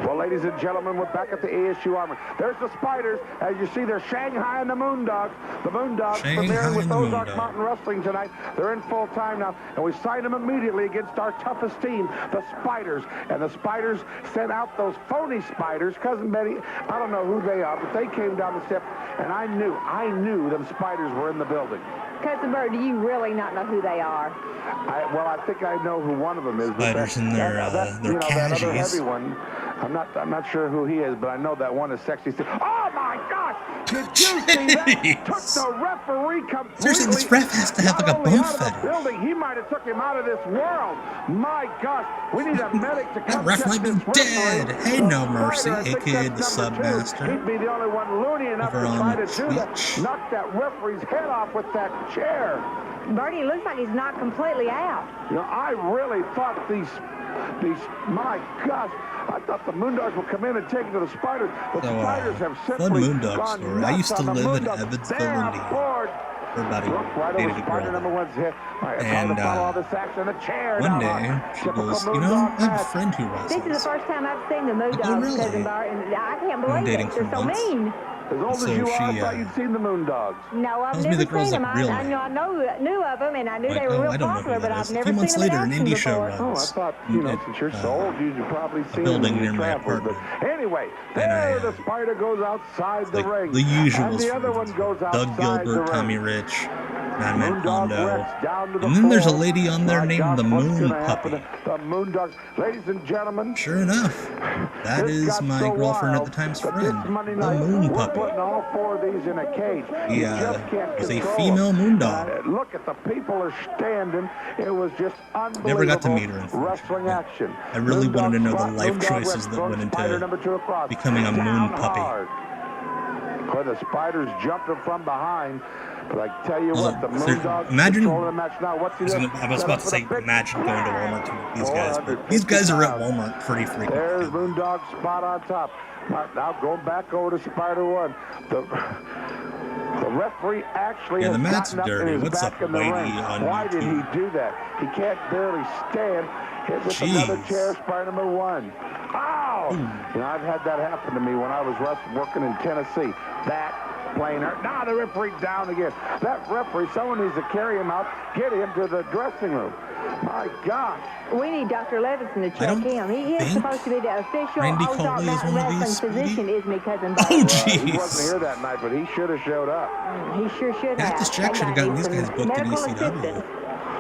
Well, ladies and gentlemen, we're back at the ASU Armory. There's the Spiders. As you see, they're Shanghai and the Moondogs. The Moondogs premiering with Ozark Mountain Wrestling tonight. They're in full time now, and we signed them immediately against our toughest team, the Spiders. And the Spiders sent out those phony Spiders. Cousin Betty, I don't know who they are, but they came down the steps, and I knew them Spiders were in the building. Cousin Bert, do you really not know who they are? Well, I think I know who one of them is. Spiders in their that other heavy one. I'm not sure who he is, but I know that one is sexy. Oh my gosh! Did you see that? Took the referee completely. Seriously, this ref has to have like a bump fetish. He might have took him out of this world. My gosh, we need a medic to come. That ref might be dead. Hey, No Mercy, aka the Submaster. He'd be the only one loony enough to try to do that. Knock that referee's head off with that chair. Bertie, it looks like he's not completely out. You know, I really thought these, my gosh, I thought the Moondogs would come in and take it to the Spiders. The Spiders have simply gone story. nuts. I used to on the live in Moondogs. Evansville, They're Indiana. aboard. Everybody Right dated over a Spider girl. number one's hit. All right, And all this action, a chair one down day, on. she Typical goes, you know, Moondog I have a match. friend who wrestles. This is the first time I've seen the Moondogs, really? Cousin Bert, and I can't Been believe dating it. for They're so months. mean. As old as you are, I thought you'd seen the Moondogs. No, I've Tells me never the girl's seen them. like real I knew of them, and I knew they were real I don't know popular, who but that I've is. A never few seen months them in later, an action indie show before. Oh, I runs. thought, you know, since you're so old, you'd probably seen building them in near my trampers. But apartment. anyway, And there the Spider goes outside the ring. The usuals. And the other one goes outside Doug Gilbert, the ring. Tommy Rich, Madman Moondog Hondo. Rex down to the And then there's a floor. lady on there My named God, the what's Moon gonna happen? Puppy. The Moondogs. Ladies and gentlemen. Sure enough, that This is got my so girlfriend at wild the time's that friend, this Monday the night, Moon we're Puppy. putting all four of these in a cage. You just can't was a control female them. moondog. Look at the people are standing. It was just unbelievable. Never got to meet her, wrestling action. I really wanted to know the Moondog life Rex choices that throws went Spider number into 2 across. becoming a moon Down puppy. hard. Where the Spiders jumped him from behind. But I tell you what, the Moondogs imagine, controlling the match now. What's he doing? I was about to say, imagine going to Walmart to meet these guys, but these guys are at Walmart pretty frequently. There's Moondog spot on top. Now going back over to Spider 1. The referee actually has the mat's gotten up dirty. and is What's back up, in the Whitey, ring. on Why did he YouTube? do that? He can't barely stand. Hit with another chair, Spider number 1. Ow! You know, I've had that happen to me when I was working in Tennessee. That plainer. Now the referee down again. That referee, someone needs to carry him out, get him to the dressing room. My gosh. We need Dr. Levinson to check him. He is supposed to be the official Randy Ozark Coley is Mountain one of Wrestling these, physician, isn't he, Cousin Bert? Oh, jeez. He wasn't here that night, but he should have showed up. He sure should have. Cactus Jack should have gotten these guys booked in ECW.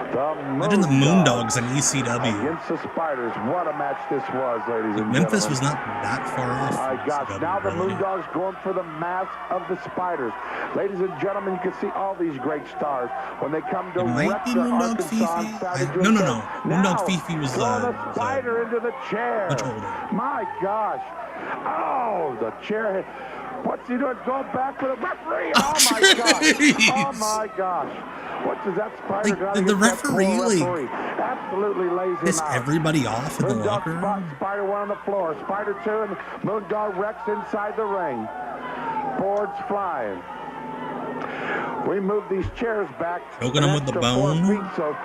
Imagine the Moondogs Moondogs in ECW. against the Spiders. What a match this was, ladies and Memphis gentlemen. was not that far off. My gosh, ECW, now the really. Moondogs going for the mask of the Spiders. Ladies and gentlemen, you can see all these great stars when they come to It might be Rector, Moondog Arkansas Fifi. on Saturday, No. June 10th. Moondog Now, Fifi was throw the Spider into the chair. much older. My gosh. Oh, the chair hit. What's he doing? Going back for the referee. Oh, my gosh. Oh, my gosh. What does that spider got? The referee absolutely lays him pissed out. everybody off in the Moondog locker spot, room. Spider 1 on the floor. Spider 2 and Moondog Rex inside the ring. Boards flying. We move these chairs back. Choking them with the bone. So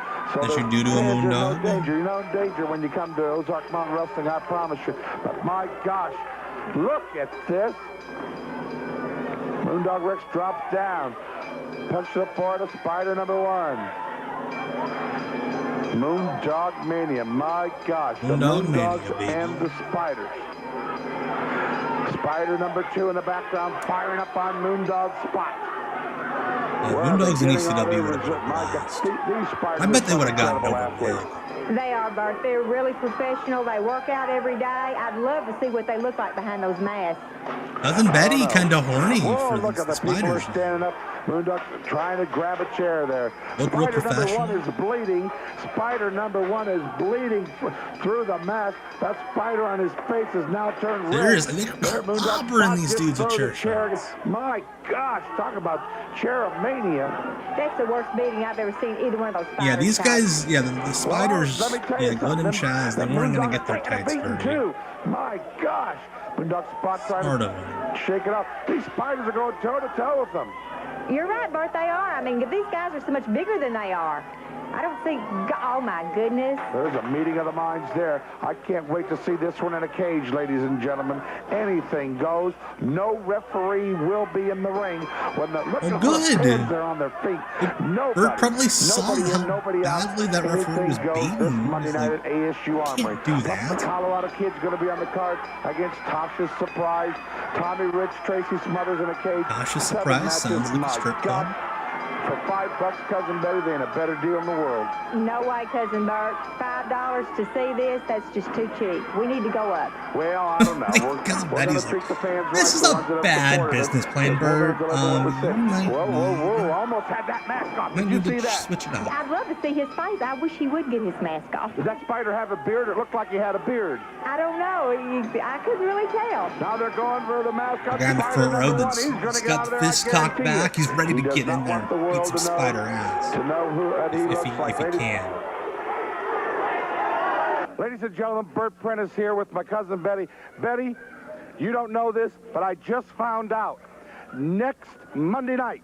that you do to a Moondog. No danger. You're no danger when you come to Ozark Mountain Wrestling, I promise you. But my gosh, look at this. Moondog Rex drops down. Punches up for the Spider number 1. Moondog Mania. My gosh. Moondog the Moondogs Mania, and the Spiders. Spider number 2 in the background firing up on Moondog's spot. Moondogs in ECW would have been blast. I bet they would have gotten over big. They are, Bert. They're really professional. They work out every day. I'd love to see what they look like behind those masks. Cousin Betty kind of horny Whoa, for look at the the people are Spiders. standing up. Moondog trying to grab a chair there. Look real Spider number 1 professional. is bleeding. Spider number 1 is bleeding through the mask. That spider on his face is now turned red. Seriously, they're clobbering these dudes with chair shots. My gosh, talk about chair-mania. That's the worst beating I've ever seen either one of those spiders. Yeah, these guys, yeah, the Spiders, Well, let me tell you yeah, Glenn and something. Chaz, they The weren't going to Moondog's get their taking a tights beating, dirty. too. My gosh. Moondog spot trying Smart to of them. shake it up. These spiders are going toe-to-toe with them. You're right, Bert, they are. I mean, these guys are so much bigger than they are. I don't see, oh my goodness. There's a meeting of the minds there. I can't wait to see this one in a cage, ladies and gentlemen. Anything goes. No referee will be in the ring. When the look at good. the fans are on their feet. Bert probably saw nobody in, how nobody out. badly that referee was Anything goes beaten. this He Monday was night like, at ASU Armory. do that. The Colorado Kid's going to be on the card against Tasha's Surprise. Tommy Rich, Tracy Smothers in a cage. Tasha's 7 Surprise matches. sounds like a My strip God. club. For $5, Cousin Betty, they ain't a better deal in the world. No way, Cousin Bert. $5 to see this, that's just too cheap. We need to go up. Well, I don't know. Cousin We're Betty's gonna treat the fans this right, is the ones that a have bad supported us. business plan, Because we're Bert. gonna deliver what we said. You might Whoa, almost had that mask off. Did might you need see to that? switch it up. I'd love to see his face. I wish he would get his mask off. Did that spider have a beard? It looked like he had a beard. I don't know. I couldn't really tell. Now they're going for the mask. The guy in the front row that's got the fist cocked back, he's ready to get in there and beat some spider ass. To know who he If looks he like. can. Ladies and gentlemen, Bert Prentice here with my cousin Betty. Betty, you don't know this, but I just found out. Next Monday night,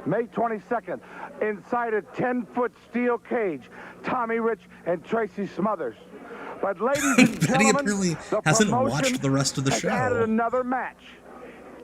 May 22nd, inside a 10-foot steel cage, Tommy Rich and Tracy Smothers. But ladies and Betty gentlemen, apparently the hasn't promotion watched the rest of the has show. added another match.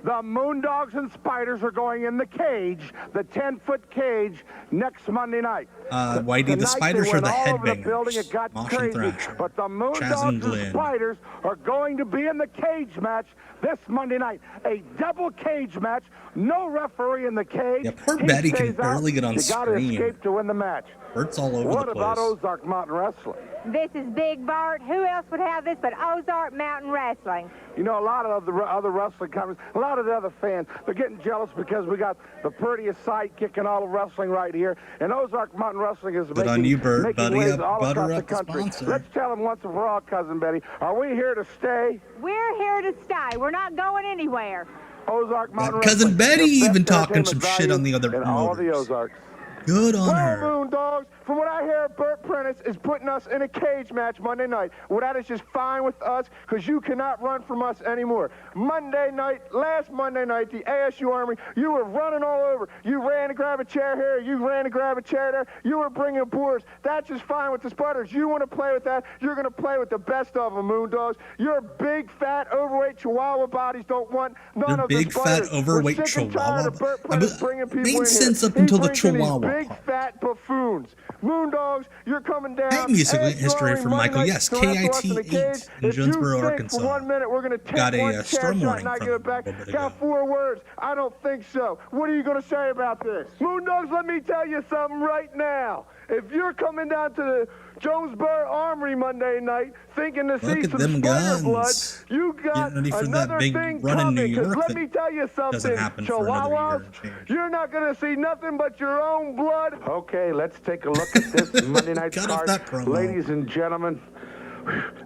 The Moondogs and Spiders are going in the cage, the 10-foot cage, next Monday night. Whitey, the Tonight Spiders they are went the all over the building. headbangers. It got Mosh and crazy. Thrasher. But the Chaz and Moondogs and Glenn. Spiders are going to be in the cage match this Monday night. A double cage match. No referee in the cage. Yeah, poor He Betty can stays out. barely get on You got to screen. escape to win the match. Bert's all over What the about place. Ozark Mountain Wrestling? This is Big Bert. Who else would have this but Ozark Mountain Wrestling? You know, a lot of the other wrestling companies, a lot of the other fans, they're getting jealous because we got the prettiest sidekick in all of wrestling right here. And Ozark Mountain Wrestling is Good on you, Bert. making Buddy waves up, all butter across up the the country. sponsor. Let's tell them once and for all, Cousin Betty, are we here to stay? We're here to stay. We're not going anywhere. Ozark Mountain Cousin Wrestling, Betty the best even talking some entertainment shit on the other value in all of the promoters. Ozarks. Good on Well, her. Moondogs, from what I hear, Bert Prentice is putting us in a cage match Monday night. Well, that is just fine with us because you cannot run from us anymore. Last Monday night, the ASU Armory, you were running all over. You ran to grab a chair here. You ran to grab a chair there. You were bringing boards. That's just fine with the Spiders. You want to play with that, you're going to play with the best of them, Moondogs. Your big, fat, overweight Chihuahua bodies don't want none Your of big, the Spiders. fat, overweight We're sick and tired Chihuahua. of Bert Prentice bringing people Made in sense here. up until He the brings in these Chihuahua big, part. fat buffoons. Moondogs, you're coming down. Hey, music ASU history Armory from Monday Michael. night, Yes, to wrestle us in the KIT 8 cage. in If you Jonesboro, think Arkansas. For 1 minute, we're going to take Got a one chair storm shot warning and not from give it back. a little bit Got ago. 4 words. I don't think so. What are you going to say about this? Moondogs, let me tell you something right now. If you're coming down to the Jonesboro Armory Monday night thinking to see Look at some them spider blood, guns. you got Getting ready for that another big thing run in coming. New 'Cause York let that me tell you something, doesn't happen for another year Chihuahuas, and change. you're not going to see nothing but your own blood. Okay, let's take a look at this Monday night Cut off card. that promo. Ladies and gentlemen,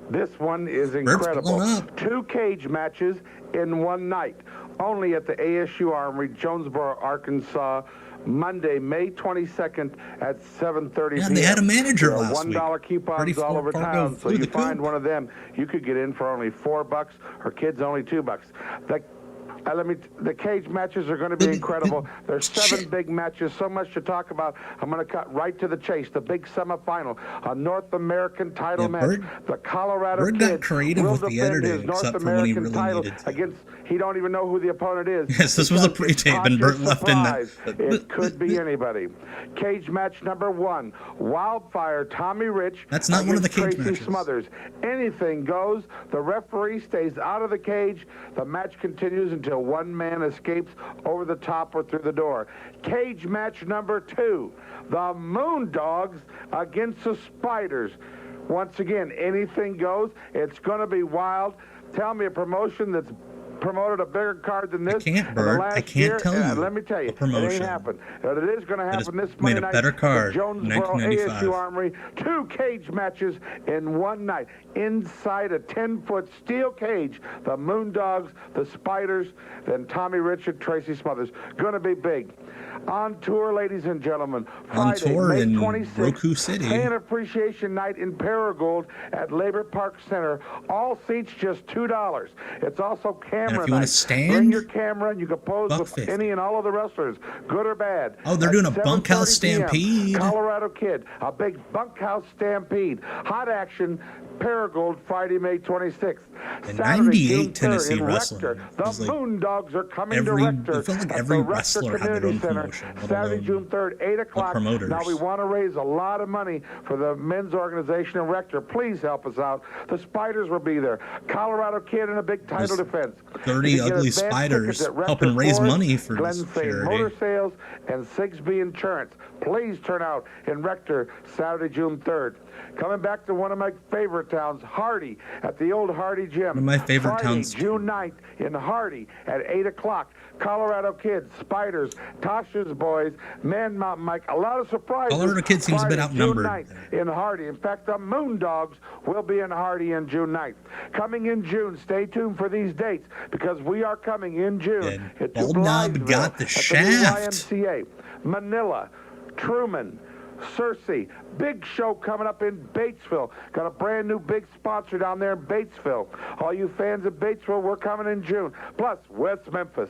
this one is Bert's incredible. blown up. 2 cage matches in one night. Only at the ASU Armory, Jonesboro, Arkansas. Monday, May 22nd at 7:30 p.m. They had a manager last week. $1 coupons all over town, so you find one of them, you could get in for only $4, or kids only $2. The cage matches are going to be incredible. There's 7 big matches, so much to talk about. I'm going to cut right to the chase. The big semifinal, a North American title match. The Colorado Bert Kid got creative with the editing, except for when he really needed to. Against, he don't even know who the opponent is. Yes, this was a pre-tape, and Bert left in that. It could be anybody. Cage match number 1, Wildfire Tommy Rich. That's not one of the cage Tracy matches. Smothers. Anything goes. The referee stays out of the cage. The match continues until one man escapes over the top or through the door. Cage match number 2, the Moondogs against the Spiders. Once again, anything goes. It's going to be wild. Tell me a promotion that's promoted a bigger card than this. I can't, Bert. I can't tell you. Let me tell you, a promotion. it ain't happened. But it is going to happen this made Monday a night. better card. Jonesboro 1995. ASU Armory, 2 cage matches in one night. Inside a 10-foot steel cage, the Moondogs, the Spiders, then Tommy Richard, Tracy Smothers. Going to be big. On tour, ladies and gentlemen. On Friday, tour May in 26th, Roku City. Fan Appreciation Night in Paragould at Labor Park Center. All seats just $2. It's also camera And if night. you want to stand, bring your camera and you can pose with $1.50. any and all of the wrestlers, good or bad. Oh, they're doing a bunkhouse 7:30 p.m., stampede. Colorado Kid, a big bunkhouse stampede. Hot action, Paragould, Friday, May 26th. In Saturday, 98 June 3rd, Tennessee in wrestling, Rector, the it was like Moondogs are coming to every- Rector. it felt like at every the Rector wrestler had their Community own Center, promotion, let Saturday, alone June 3rd, 8 o'clock. promoters. Now we want to raise a lot of money for the men's organization in Rector. Please help us out. The Spiders will be there. Colorado Kid in a big title defense. 30 You can get ugly advanced spiders tickets at Rector helping raise Forest, money for this Glen Fane charity. Motor Sales, and Sigsbee Insurance. Please turn out in Rector Saturday, June 3rd. Coming back to one of my favorite towns, Hardy, at the old Hardy Gym. One of my favorite Friday, towns, June 9th in Hardy at 8 o'clock. Colorado Kids, Spiders, Tasha's Boys, Man Mountain Mike. A lot of surprises. Colorado Kids seems a bit Friday, outnumbered. June 9th in Hardy. In fact, the Moondogs will be in Hardy on June 9th. Coming in June, stay tuned for these dates because we are coming in June. And Bald Knob got the at shaft. The new YMCA, Manila, Truman, Searcy, big show coming up in Batesville. Got a brand new big sponsor down there in Batesville. All you fans of Batesville, we're coming in June. Plus, West Memphis.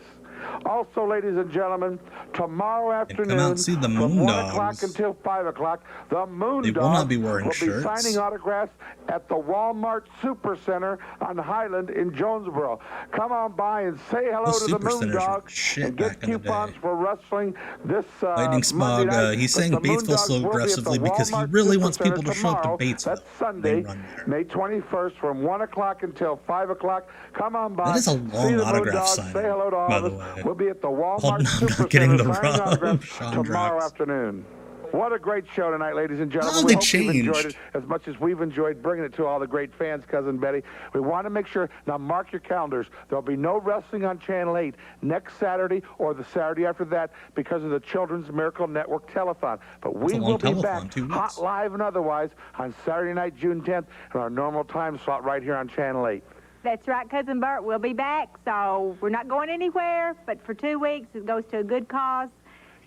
Also, ladies and gentlemen, tomorrow afternoon out and see the from Moondogs. 1 o'clock until 5 o'clock, the Moondogs They will not be wearing shirts. signing autographs at the Walmart Supercenter on Highland in Jonesboro. Come on by and say hello to the Supercenters were Moondogs shit and get back in the coupons day. for wrestling this Lightning Smog, Monday night. he's But saying the Batesville Moondogs so will be at the aggressively because he Walmart really wants people Supercenter to show up to tomorrow. Batesville. That's Sunday, May 21st from 1 o'clock until 5 o'clock. Come on by. That is a see long the autograph Moondogs, signing, Say hello to all by of the us. way. We'll be at the Walmart Bald Knob not Supercenter getting the signing rub. autographs Sean tomorrow drops. afternoon. What a great show tonight, ladies and gentlemen. Oh, we they hope you've enjoyed changed. it as much as we've enjoyed bringing it to all the great fans, Cousin Betty. We want to make sure, now mark your calendars, there'll be no wrestling on Channel 8 next Saturday or the Saturday after that because of the Children's Miracle Network telethon. But we That's a long will be telethon, back, 2 weeks. hot live and otherwise, on Saturday night, June 10th, in our normal time slot right here on Channel 8. That's right, Cousin Bert. We'll be back, so we're not going anywhere. But for 2 weeks, it goes to a good cause.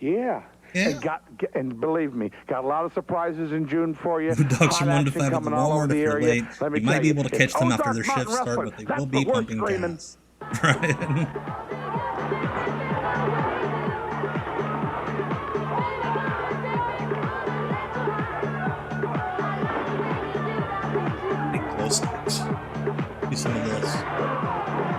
Yeah. And believe me, got a lot of surprises in June for you. Moondogs Hot from 1 to action 5 at the coming all over Walmart the if you're area. late. Let me You might tell be able to catch it's them after Ozark their Mountain shifts start, Wrestling. but they That's will the be word pumping screaming. gas. Right. Pretty close to it. Do some of this.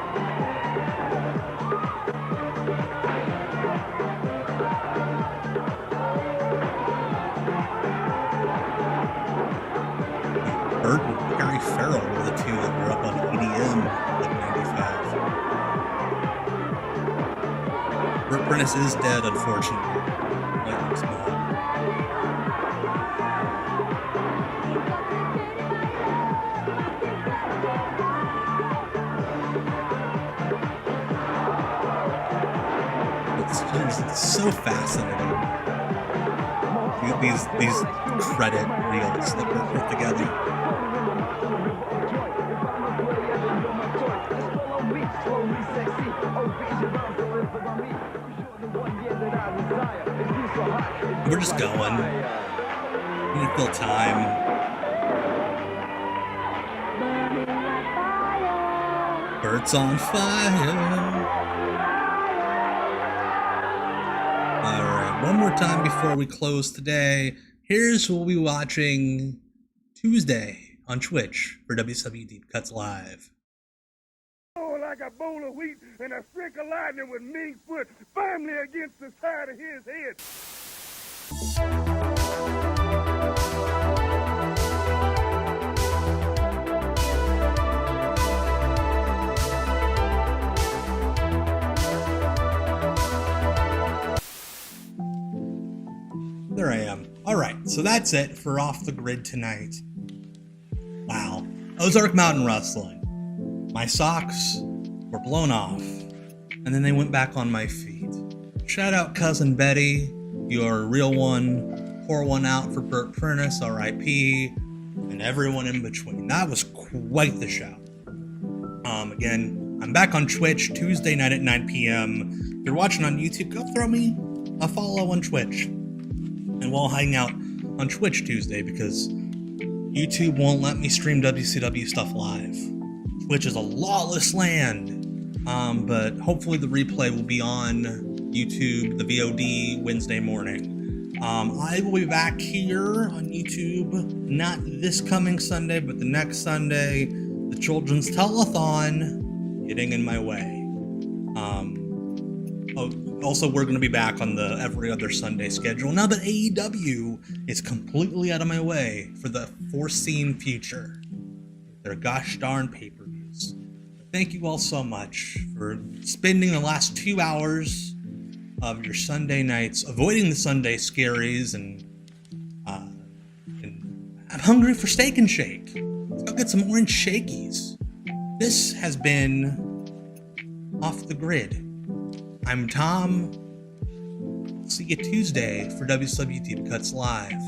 Bert and Harry Farrell were the two that were up on EDM in 95. Bert Prentice is dead, unfortunately. Lightning Smog. It's so fascinating. These credit reels that were put together. We're just going. We need to fill time. Bert's on fire. Alright, one more time before we close today. Here's what we'll be watching Tuesday on Twitch for WCW Deep Cuts Live. Oh, like a bowl of wheat and a streak of lightning with Ming's foot firmly against the side of his head. There I am. Alright, so that's it for Off the Grid tonight. Wow. Ozark Mountain Wrestling. My socks were blown off, and then they went back on my feet. Shout out Cousin Betty. You're a real one. Pour one out for Bert Prentice, R.I.P., and everyone in between. That was quite the show. Again, I'm back on Twitch Tuesday night at 9 p.m. If you're watching on YouTube, go throw me a follow on Twitch. And we'll hang out on Twitch Tuesday because YouTube won't let me stream WCW stuff live. Twitch is a lawless land. But hopefully the replay will be on YouTube, the VOD, Wednesday morning. I will be back here on YouTube, not this coming Sunday, but the next Sunday. The Children's Telethon getting in my way. Also, we're going to be back on the every other Sunday schedule now that AEW is completely out of my way for the foreseen future. Their gosh darn pay-per-views. Thank you all so much for spending the last 2 hours of your Sunday nights avoiding the Sunday scaries, and I'm hungry for Steak and Shake. Let's go get some orange shakies. This has been Off the Grid. I'm Tom. See you Tuesday for WCW Deep Cuts Live.